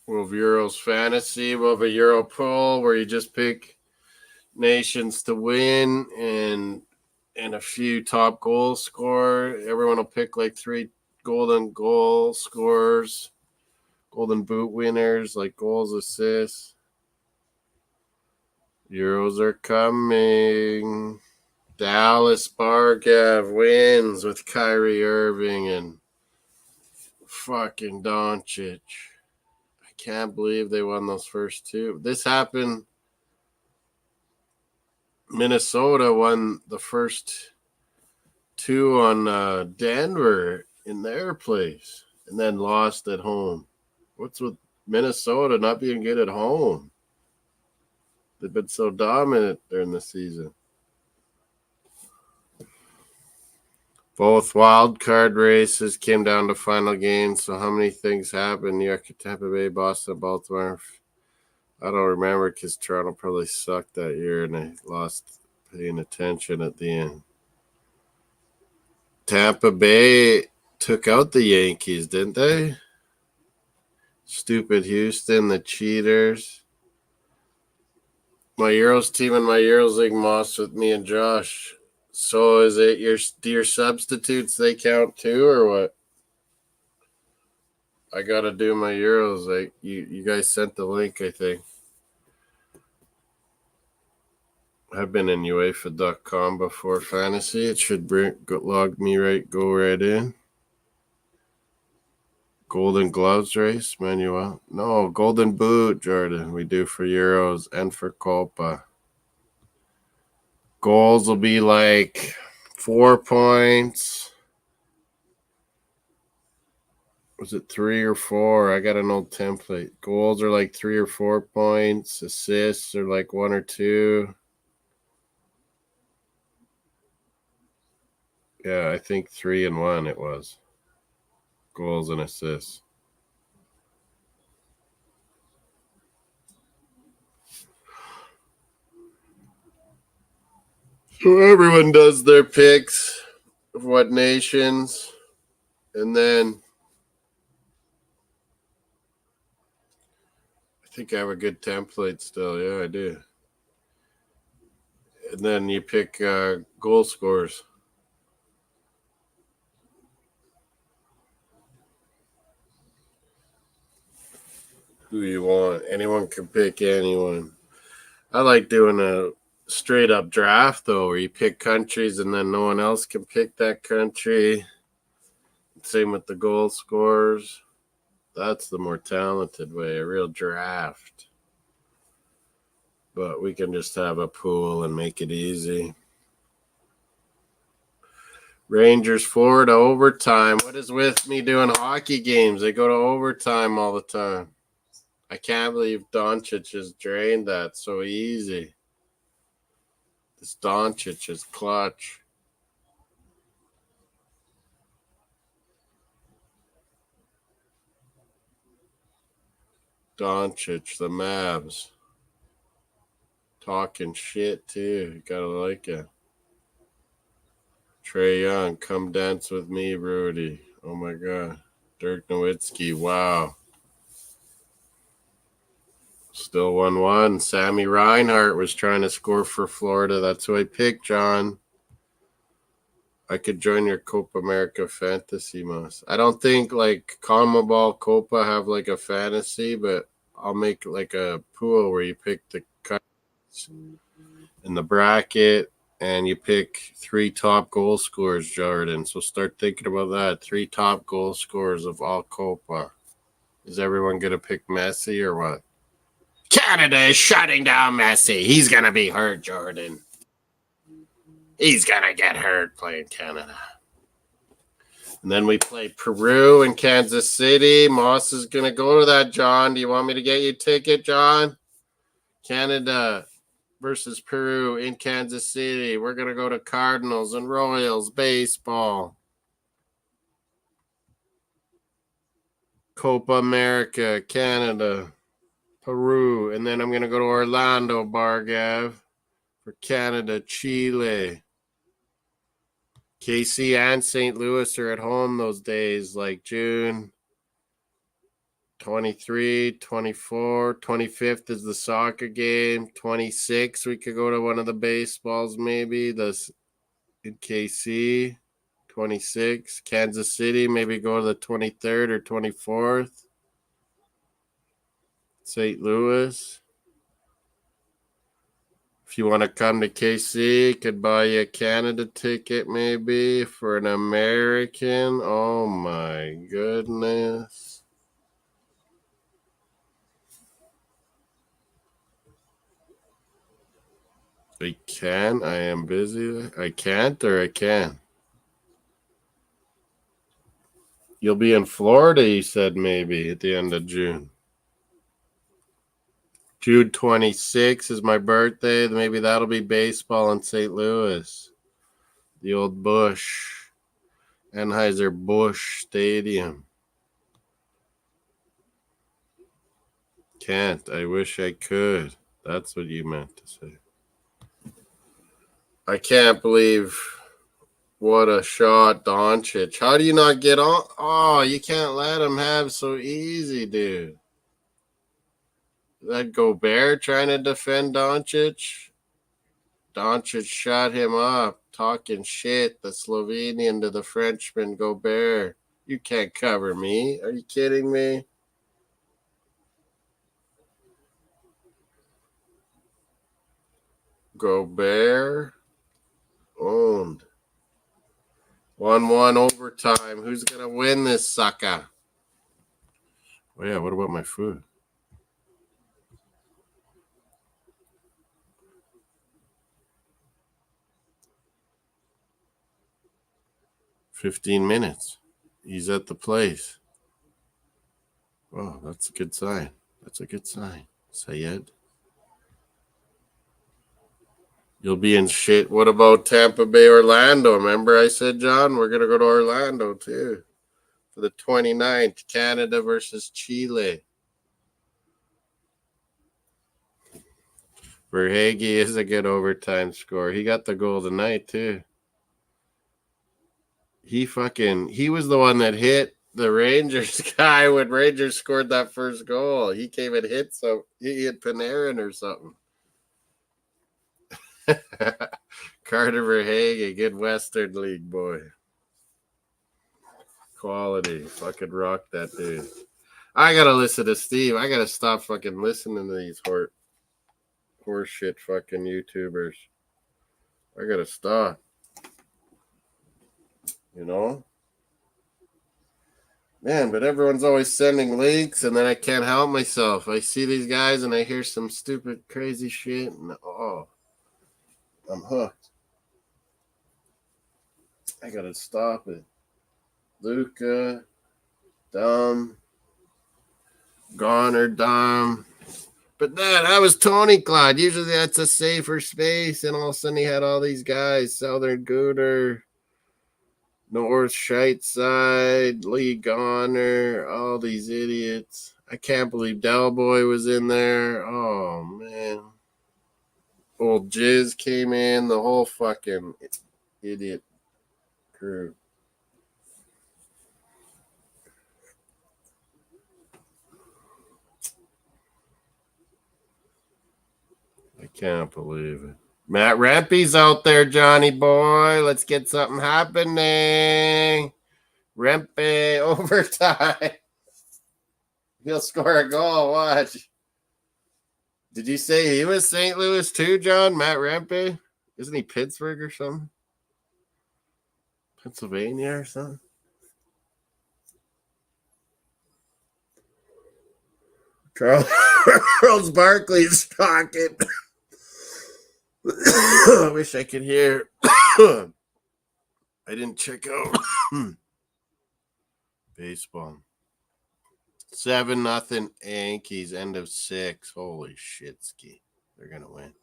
We'll have Euros fantasy. We'll have a Euro poll where you just pick nations to win and a few top goal scorer. Everyone will pick like 3 golden goal scorers, golden boot winners, like goals, assists. Euros are coming. Dallas Bargav wins with Kyrie Irving and fucking Doncic. I can't believe they won those first 2. This happened. Minnesota won the first 2 on Denver in their place and then lost at home. What's with Minnesota not being good at home? They've been so dominant during the season. Both wild card races came down to final games. So how many things happened? New York, Tampa Bay, Boston, Baltimore. I don't remember because Toronto probably sucked that year and they lost paying attention at the end. Tampa Bay took out the Yankees, didn't they? Stupid Houston, the cheaters. My Euros team and my Euros League Moss with me and Josh. So is it your substitutes, they count too, or what? I got to do my Euros. Like you guys sent the link, I think. I've been in UEFA.com before fantasy. It should log me go right in. Golden Gloves race, Manuel. No, Golden Boot, Jordan. We do for Euros and for Copa. Goals will be like 4 points. Was it 3 or 4? I got an old template. Goals are like 3 or 4 points. Assists are like 1 or 2. Yeah, I think 3 and 1 it was. Goals and assists. So everyone does their picks of what nations, and then I think I have a good template still. Yeah, I do. And then you pick goal scorers. Who you want. Anyone can pick anyone. I like doing a straight up draft, though, where you pick countries and then no one else can pick that country. Same with the goal scorers. That's the more talented way, a real draft. But we can just have a pool and make it easy. Rangers, Florida, overtime. What is with me doing hockey games? They go to overtime all the time. I can't believe Doncic just drained that so easy. This Doncic is clutch. Doncic, the Mavs. Talking shit, too. You gotta like it. Trae Young, come dance with me, Rudy. Oh, my God. Dirk Nowitzki, wow. Still 1-1. Sammy Reinhart was trying to score for Florida. That's who I picked, John. I could join your Copa America fantasy, Moss. I don't think like CONMEBOL Copa have like a fantasy, but I'll make like a pool where you pick the cuts in the bracket and you pick 3 top goal scorers, Jordan. So start thinking about that. 3 top goal scorers of all Copa. Is everyone going to pick Messi or what? Canada is shutting down Messi. He's going to be hurt, Jordan. He's going to get hurt playing Canada. And then we play Peru and Kansas City. Moss is going to go to that, John. Do you want me to get you a ticket, John? Canada versus Peru in Kansas City. We're going to go to Cardinals and Royals baseball. Copa America, Canada, Peru. And then I'm going to go to Orlando, Bargav, for Canada, Chile. KC and St. Louis are at home those days, like June 23, 24, 25th is the soccer game. 26, we could go to one of the baseballs maybe. This in KC. 26, Kansas City, maybe go to the 23rd or 24th. St. Louis. If you want to come to KC, could buy you a Canada ticket maybe for an American. Oh my goodness. I can. I am busy. I can't or I can. You'll be in Florida, you said maybe at the end of June. June 26th is my birthday. Maybe that'll be baseball in St. Louis. The old Busch, Anheuser-Busch Stadium. Can't. I wish I could. That's what you meant to say. I can't believe what a shot, Doncic. How do you not get on? Oh, you can't let him have so easy, dude. That Gobert trying to defend Doncic. Doncic shot him up, talking shit, the Slovenian to the Frenchman, Gobert. You can't cover me. Are you kidding me? Gobert owned. 1-1 overtime. Who's going to win this sucker? Oh, yeah, what about my food? $15. He's at the place. Oh, that's a good sign. That's a good sign. Sayed. You'll be in shit. What about Tampa Bay, Orlando? Remember I said, John, we're going to go to Orlando too for the 29th. Canada versus Chile. Verhage is a good overtime score. He got the goal tonight too. He was the one that hit the Rangers guy when Rangers scored that first goal. He came and hit he hit Panarin or something. Carter Verhage, good Western League boy. Quality. Fucking rock that dude. I gotta listen to Steve. I gotta stop fucking listening to these horse shit fucking YouTubers. I gotta stop. You know? Man, but everyone's always sending links and then I can't help myself. I see these guys and I hear some stupid, crazy shit and I'm hooked. I gotta stop it. Luca, dumb. Goner, dumb. But that was Tony Clyde. Usually that's a safer space, and all of a sudden he had all these guys. Southern Gooder, North Shiteside, Lee Goner, all these idiots. I can't believe Del Boy was in there. Oh, man. Old Jizz came in, the whole fucking idiot crew. I can't believe it. Matt Rempe's out there, Johnny boy. Let's get something happening. Rempe overtime. He'll score a goal. Watch. Did you say he was St. Louis too, John? Matt Rempe? Isn't he Pittsburgh or something? Pennsylvania or something? Charles Barkley's talking. I wish I could hear I didn't check out baseball. 7-0 Yankees, end of 6. Holy shit, ski. They're going to win.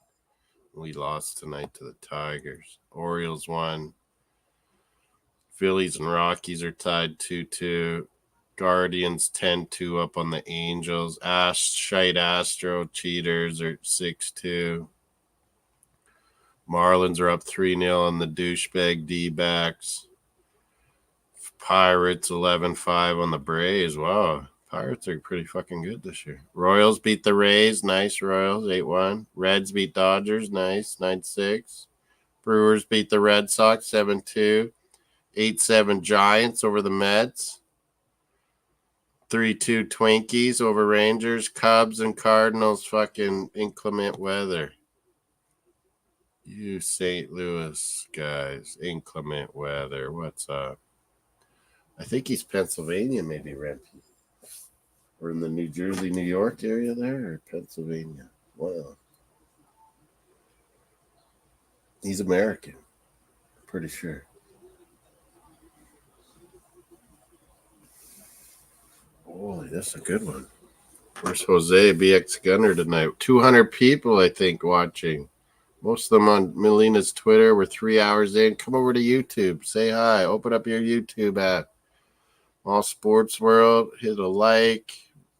We lost tonight to the Tigers. Orioles won. Phillies and Rockies are tied 2-2. Guardians 10-2 up on the Angels. Shite Astro Cheaters are 6-2. Marlins are up 3-0 on the douchebag D-backs. Pirates 11-5 on the Braves. Wow. Pirates are pretty fucking good this year. Royals beat the Rays. Nice, Royals. 8-1. Reds beat Dodgers. Nice. 9-6. Brewers beat the Red Sox. 7-2. 8-7 Giants over the Mets. 3-2 Twinkies over Rangers. Cubs and Cardinals fucking inclement weather. You St. Louis guys. Inclement weather. What's up? I think he's Pennsylvania, maybe, Rempy. Or in the New Jersey, New York area there, or Pennsylvania. Wow. He's American. Pretty sure. Holy, that's a good one. Where's Jose BX Gunner tonight? 200 people, I think, watching. Most of them on Melina's Twitter. We're 3 hours in. Come over to YouTube. Say hi. Open up your YouTube app. All Sports World. Hit a like.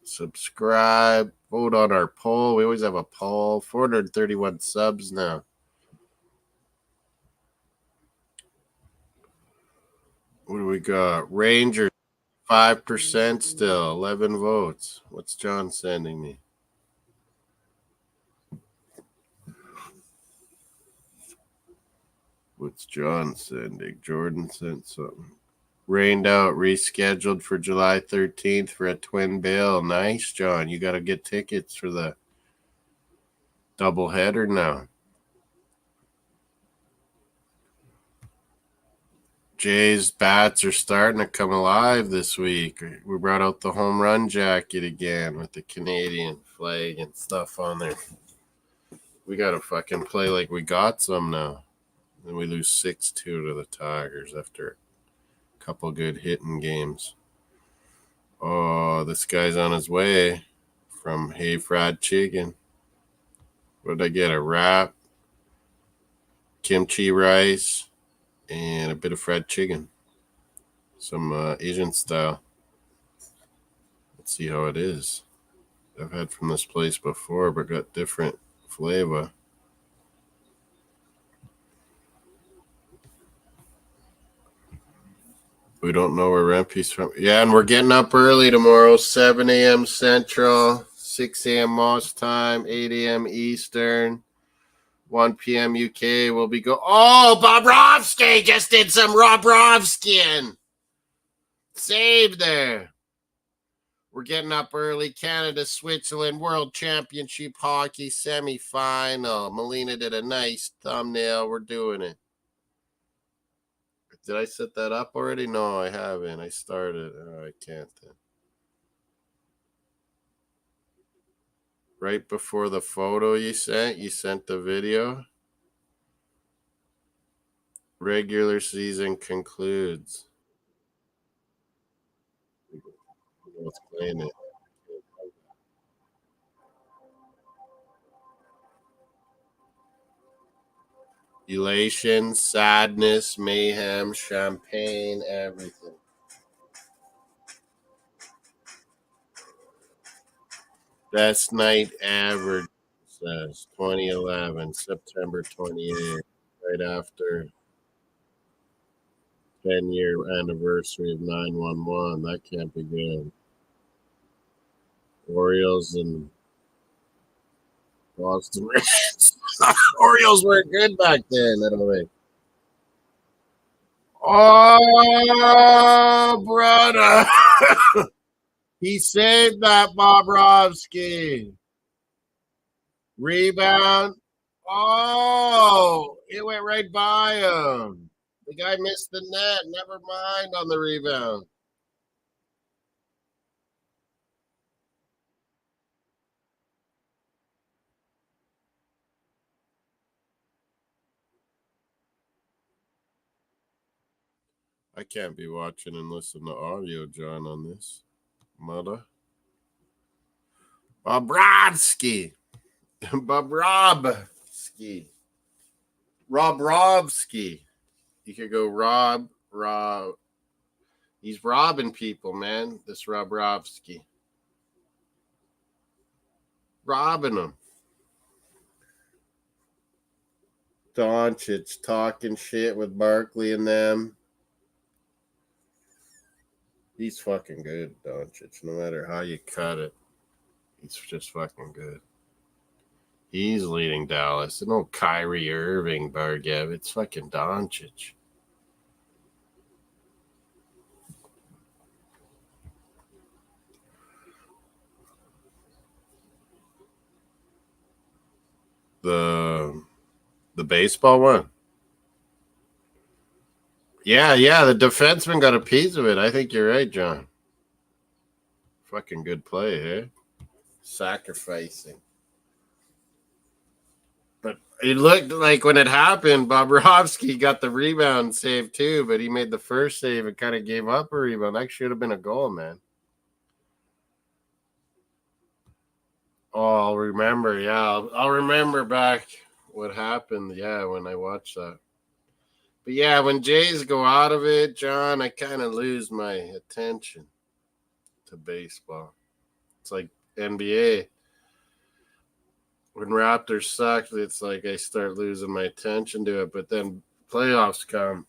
Subscribe. Vote on our poll. We always have a poll. 431 subs now. What do we got? Rangers, 5% still. 11 votes. What's John sending me? What's John sending? Jordan sent something. Rained out, rescheduled for July 13th for a twin bill. Nice, John. You got to get tickets for the doubleheader now. Jay's bats are starting to come alive this week. We brought out the home run jacket again with the Canadian flag and stuff on there. We got to fucking play like we got some now. Then we lose 6-2 to the Tigers after a couple good hitting games. Oh, this guy's on his way from Hey Fried Chicken. What did I get? A wrap, kimchi rice, and a bit of fried chicken. Some Asian style. Let's see how it is. I've had from this place before, but got different flavor. We don't know where Rempe's from. Yeah, and we're getting up early tomorrow, 7 a.m. Central, 6 a.m. Moss time, 8 a.m. Eastern, 1 p.m. UK. We'll be Oh, Bobrovsky just did some Robrovskian. Save there. We're getting up early. Canada, Switzerland, World Championship Hockey semifinal. Melina did a nice thumbnail. We're doing it. Did I set that up already? No, I haven't. I started. Oh, I can't then. Right before the photo you sent the video. Regular season concludes. Let's explain it. Elation, sadness, mayhem, champagne, everything. Best night ever, says 2011, September 28th, right after 10-year anniversary of 9/11. That can't be good. Orioles and Boston Reds. Orioles were good back then, I don't think. Oh, brother. He saved that Bobrovsky. Rebound. Oh, it went right by him. The guy missed the net. Never mind on the rebound. I can't be watching and listening to audio, John, on this. Mother. Bobrovsky. Bobrovsky. Robrovsky. You could go Rob. He's robbing people, man. This Robrovsky. Robbing them. Doncic talking shit with Barkley and them. He's fucking good, Doncic. No matter how you cut it, he's just fucking good. He's leading Dallas. No Kyrie Irving, Bargev. It's fucking Doncic. The baseball one. Yeah, the defenseman got a piece of it. I think you're right, John. Fucking good play, eh? Sacrificing. But it looked like when it happened, Bobrovsky got the rebound save too, but he made the first save and kind of gave up a rebound. That should have been a goal, man. Oh, I'll remember. Yeah, I'll remember back what happened. Yeah, when I watched that. But yeah, when Jays go out of it, John, I kind of lose my attention to baseball. It's like NBA. When Raptors suck, it's like I start losing my attention to it. But then playoffs come.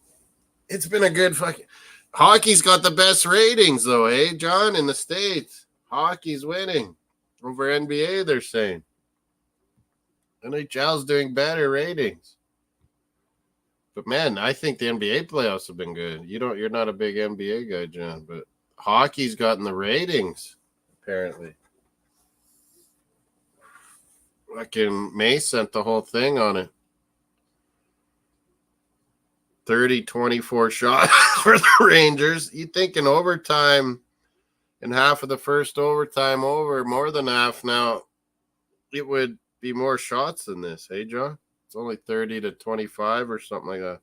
It's been a good fucking. Hockey's got the best ratings, though, eh, John, in the States. Hockey's winning over NBA, they're saying. NHL's doing better ratings. But man, I think the NBA playoffs have been good. You're not a big NBA guy, John, but hockey's gotten the ratings, apparently. Fucking May sent the whole thing on it. 30-24 shots for the Rangers. You'd think in overtime, in half of the first overtime over, more than half now, it would be more shots than this, hey, John? It's only 30-25 or something like that.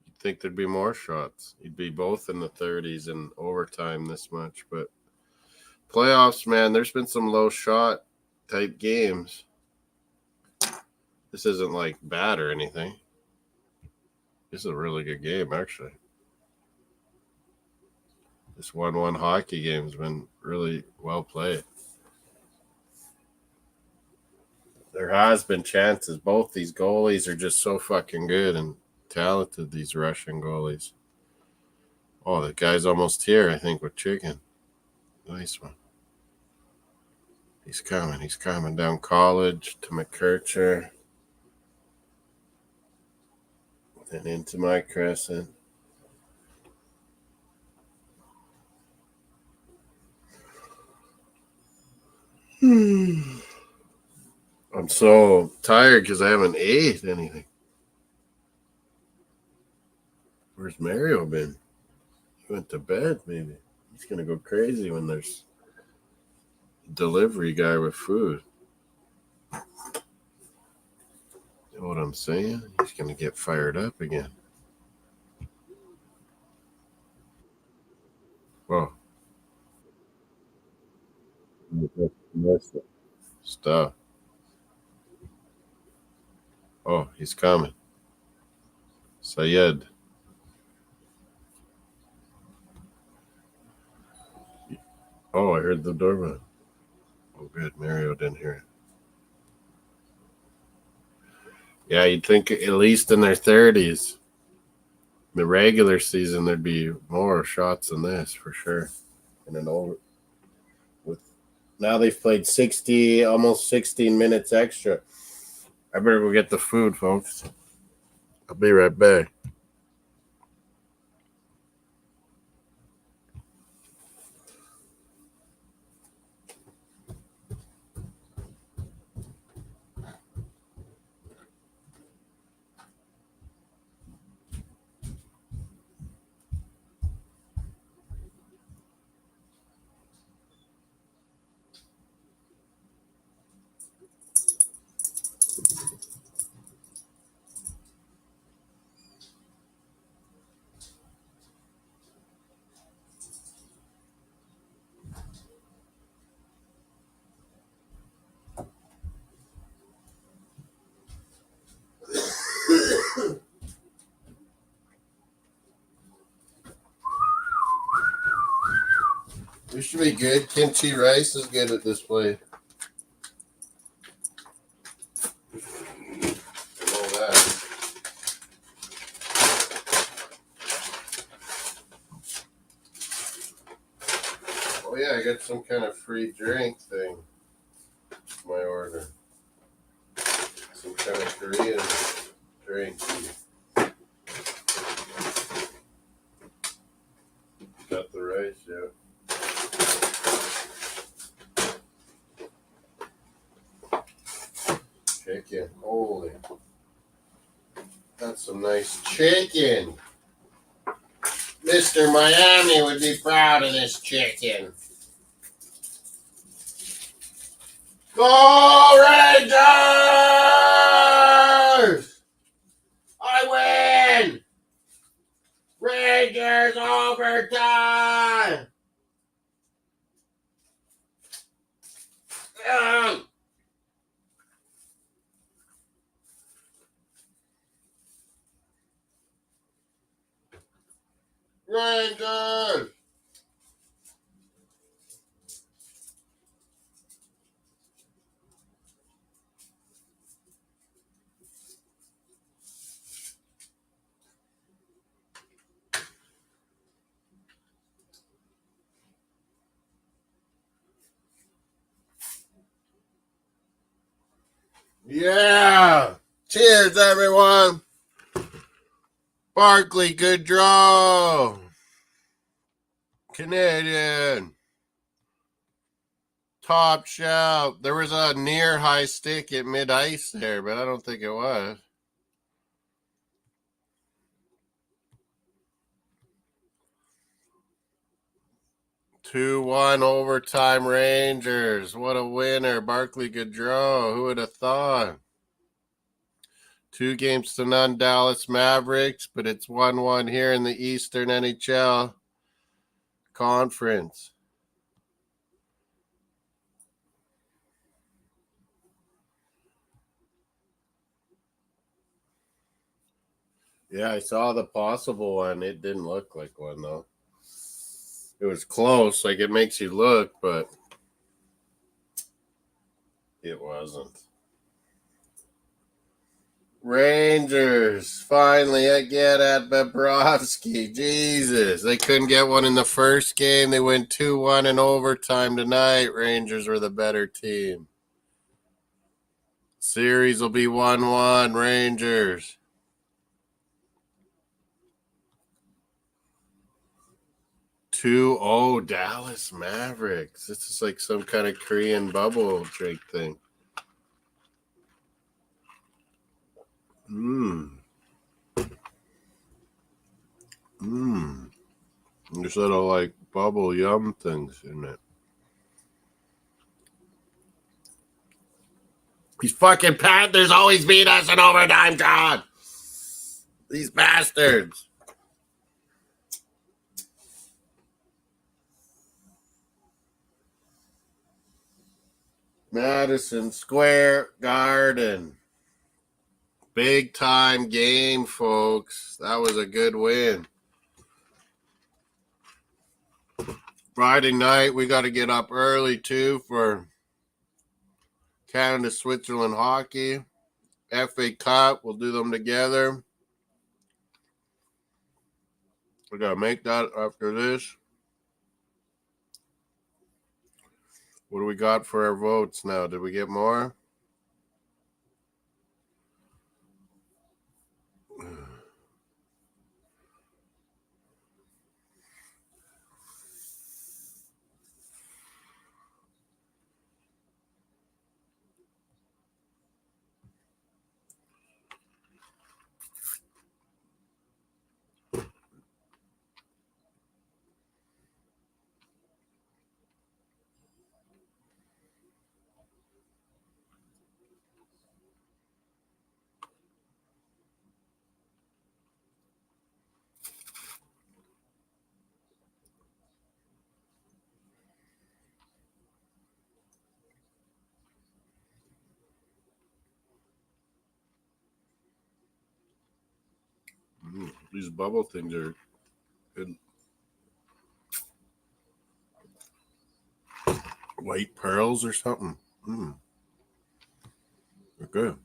You'd think there'd be more shots. You'd be both in the 30s in overtime this much. But playoffs, man, there's been some low shot type games. This isn't like bad or anything. This is a really good game, actually. This 1-1 hockey game's been really well played. There has been chances. Both these goalies are just so fucking good and talented, these Russian goalies. Oh, the guy's almost here, I think, with Chicken. Nice one. He's coming down College to McKercher. Then into my crescent. I'm so tired because I haven't ate anything. Where's Mario been? He went to bed, maybe. He's going to go crazy when there's a delivery guy with food. You know what I'm saying? He's going to get fired up again. Whoa. Stuff. Oh, he's coming. Sayed. Oh, I heard the doorbell. Oh, good. Mario didn't hear it. Yeah, you'd think at least in their 30s, the regular season, there'd be more shots than this for sure. And an over with now they've played 60, almost 16 minutes extra. I better go get the food, folks. I'll be right back. This should be good. Kimchi rice is good at this place. Oh yeah, I got some kind of free drink thing. My order. Some kind of Korean drink. Got the rice, yeah. Chicken. Holy. That's some nice chicken. Mr. Miami would be proud of this chicken. Go Rangers! I win! Rangers overtime! Rangers! Yeah! Cheers, everyone! Barkley, good draw! Canadian. Top shelf. There was a near high stick at mid ice there, but I don't think it was. Two one overtime Rangers. What a winner. Barkley Gaudreau. Who would have thought? 2-0 Dallas Mavericks, but it's 1-1 here in the Eastern NHL Conference. Yeah, I saw the possible one. It didn't look like one, though. It was close, like it makes you look, but it wasn't. Rangers finally again at Bobrovsky. Jesus, they couldn't get one in the first game. They went 2-1 in overtime tonight. Rangers were the better team. Series will be 1-1 Rangers. 2-0 Dallas Mavericks. This is like some kind of Korean bubble drink thing. There's little like bubble yum things in it. These fucking Panthers always beat us in overtime, John. These bastards. Madison Square Garden. Big time game, folks. That was a good win. Friday night, we got to get up early, too, for Canada-Switzerland hockey. FA Cup, we'll do them together. We got to make that after this. What do we got for our votes now? Did we get more? These bubble things are good. White pearls or something. They're good.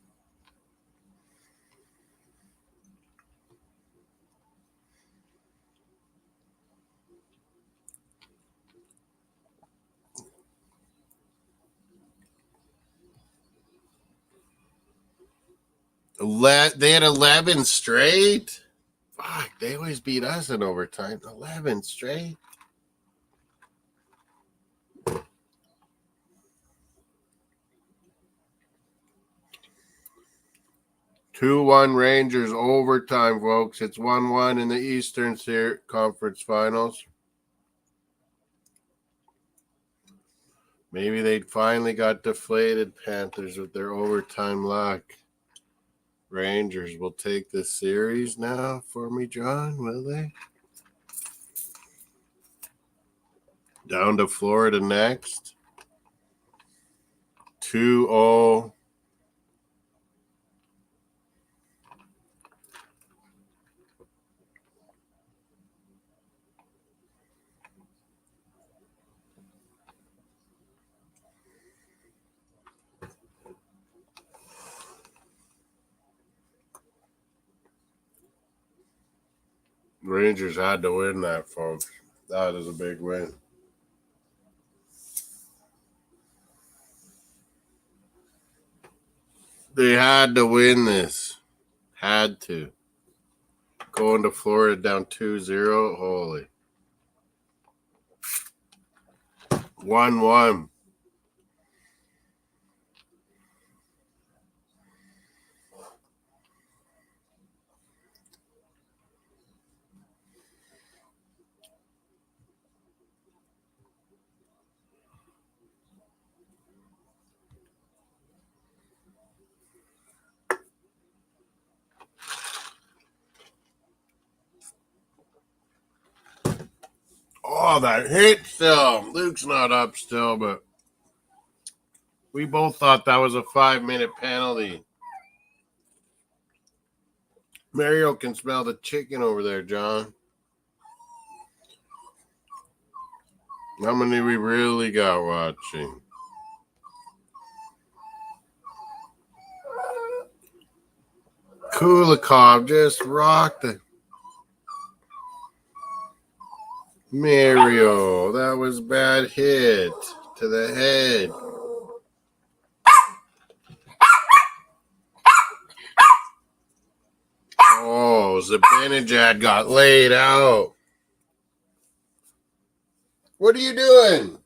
They had 11 straight. Fuck, they always beat us in overtime. 11 straight. Two-one Rangers overtime, folks. It's 1-1 in the Eastern Conference Finals. Maybe they finally got deflated, Panthers, with their overtime luck. Rangers will take this series now for me, John, will they? Down to Florida next. 2-0. Rangers had to win that, folks. That is a big win. They had to win this. Had to. Going to Florida down 2-0. Holy. 1-1. Oh, that hit still. Luke's not up still, but we both thought that was a 5-minute penalty. Mario can smell the chicken over there, John. How many we really got watching? Kulikov just rocked it. Mario, that was bad hit to the head. Oh, Zibanejad got laid out. What are you doing?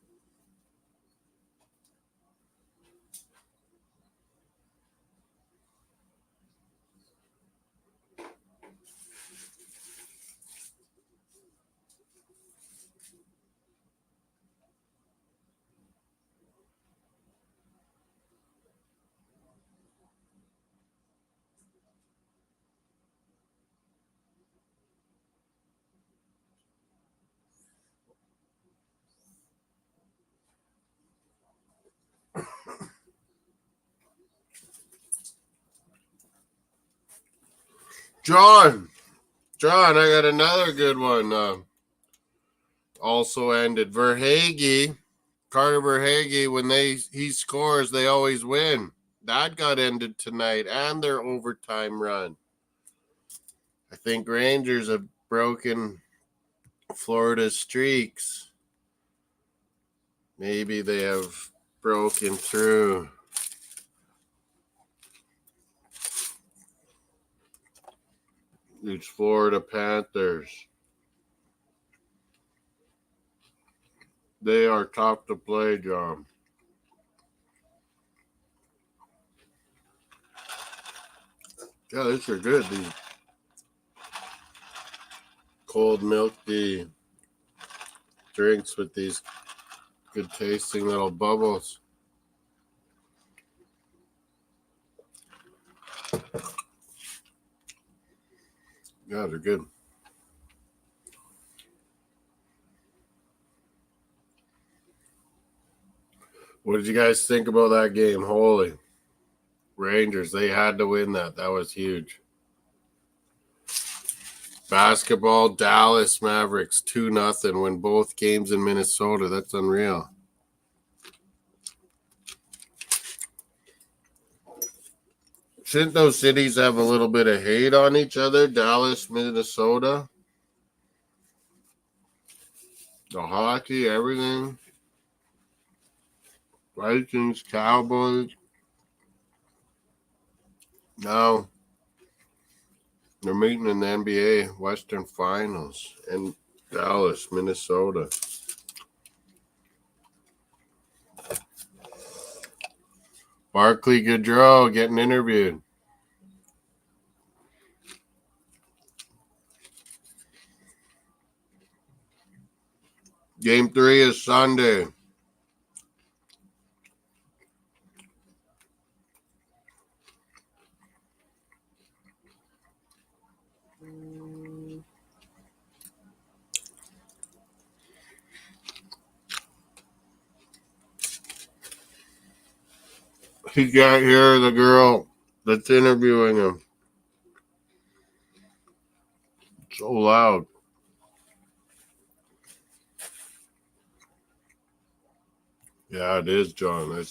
John, I got another good one. Also ended. Carter Verhaeghe, when he scores, they always win. That got ended tonight, and their overtime run. I think Rangers have broken Florida's streaks. Maybe they have broken through. It's Florida Panthers. They are tough to play, John. Yeah, these are good. These cold milky drinks with these good tasting little bubbles. Yeah, they're good. What did you guys think about that game? Holy. Rangers, they had to win that. That was huge. Basketball, Dallas Mavericks 2-0 win both games in Minnesota. That's unreal. Shouldn't those cities have a little bit of hate on each other? Dallas, Minnesota, the hockey, everything. Vikings, Cowboys. No, they're meeting in the NBA Western Finals in Dallas, Minnesota. Barkley Gaudreau getting interviewed. Game 3 is Sunday. He got here the girl that's interviewing him. So loud. Yeah, it is, John.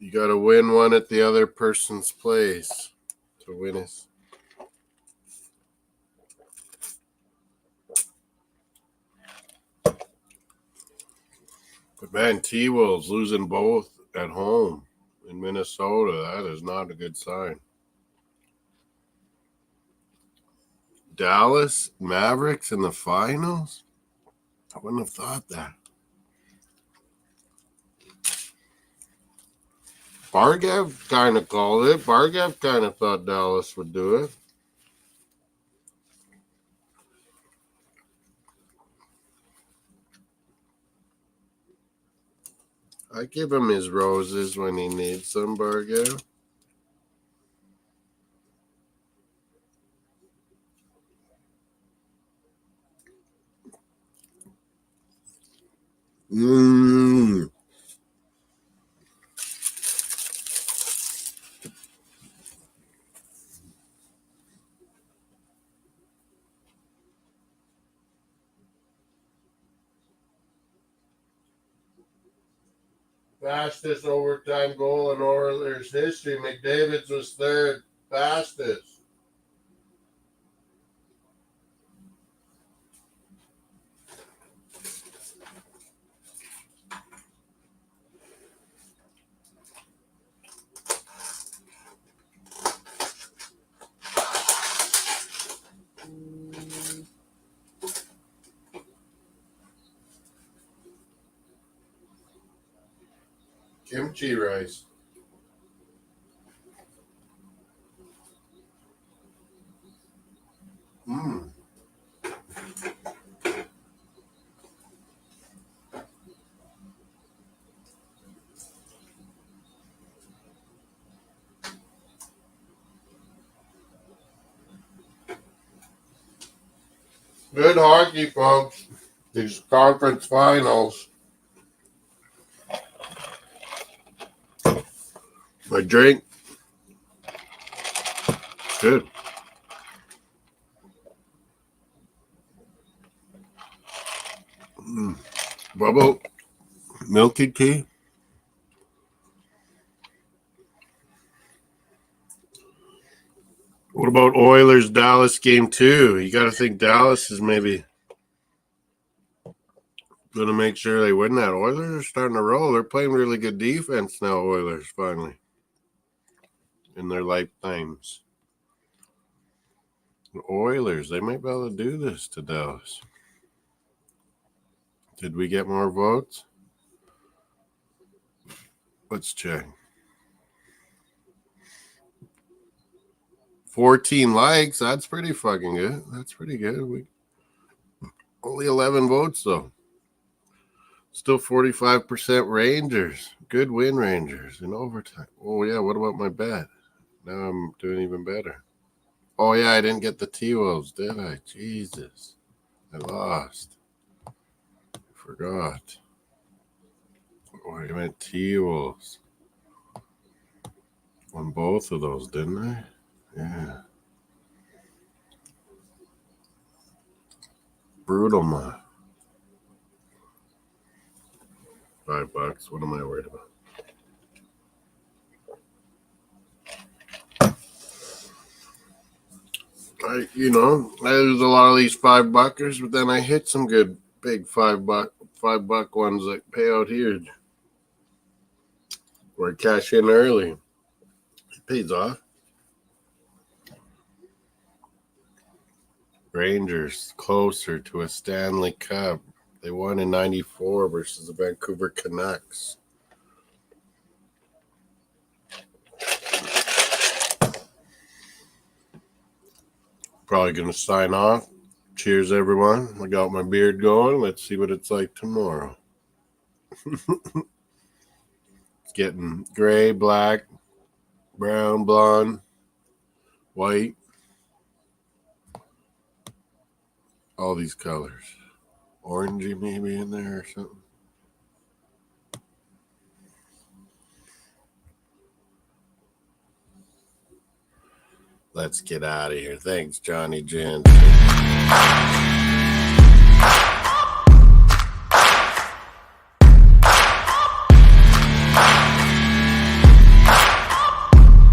You got to win one at the other person's place to win it. But man, T-Wolves losing both at home in Minnesota. That is not a good sign. Dallas Mavericks in the finals? I wouldn't have thought that. Bargev kind of called it. Bargev kind of thought Dallas would do it. I give him his roses when he needs them, Bargev. Mmm. Fastest overtime goal in Oilers history. McDavid's was third fastest. Kimchi rice. Mmm. Good hockey, folks. These conference finals. My drink. Good. Bubble. Milky tea. What about Oilers Dallas game 2? You got to think Dallas is maybe going to make sure they win that. Oilers are starting to roll. They're playing really good defense now, Oilers, finally, in their lifetimes. The Oilers, they might be able to do this to Dallas. Did we get more votes? Let's check. 14 likes. That's pretty fucking good. That's pretty good. Only 11 votes, though. Still 45% Rangers. Good win, Rangers, in overtime. Oh, yeah. What about my bet? Now I'm doing even better. Oh, yeah. I didn't get the T-Wolves, did I? Jesus. I lost. I forgot. Oh, I meant T-Wolves. Won both of those, didn't I? Yeah. Brutal, man. $5. What am I worried about? I lose a lot of these $5-buckers, but then I hit some good big $5 ones that pay out huge. Or cash in early. It pays off. Rangers closer to a Stanley Cup. They won in '94 versus the Vancouver Canucks. Probably going to sign off. Cheers, everyone. I got my beard going. Let's see what it's like tomorrow. It's getting gray, black, brown, blonde, white. All these colors. Orangey maybe in there or something. Let's get out of here. Thanks, Johnny Jen.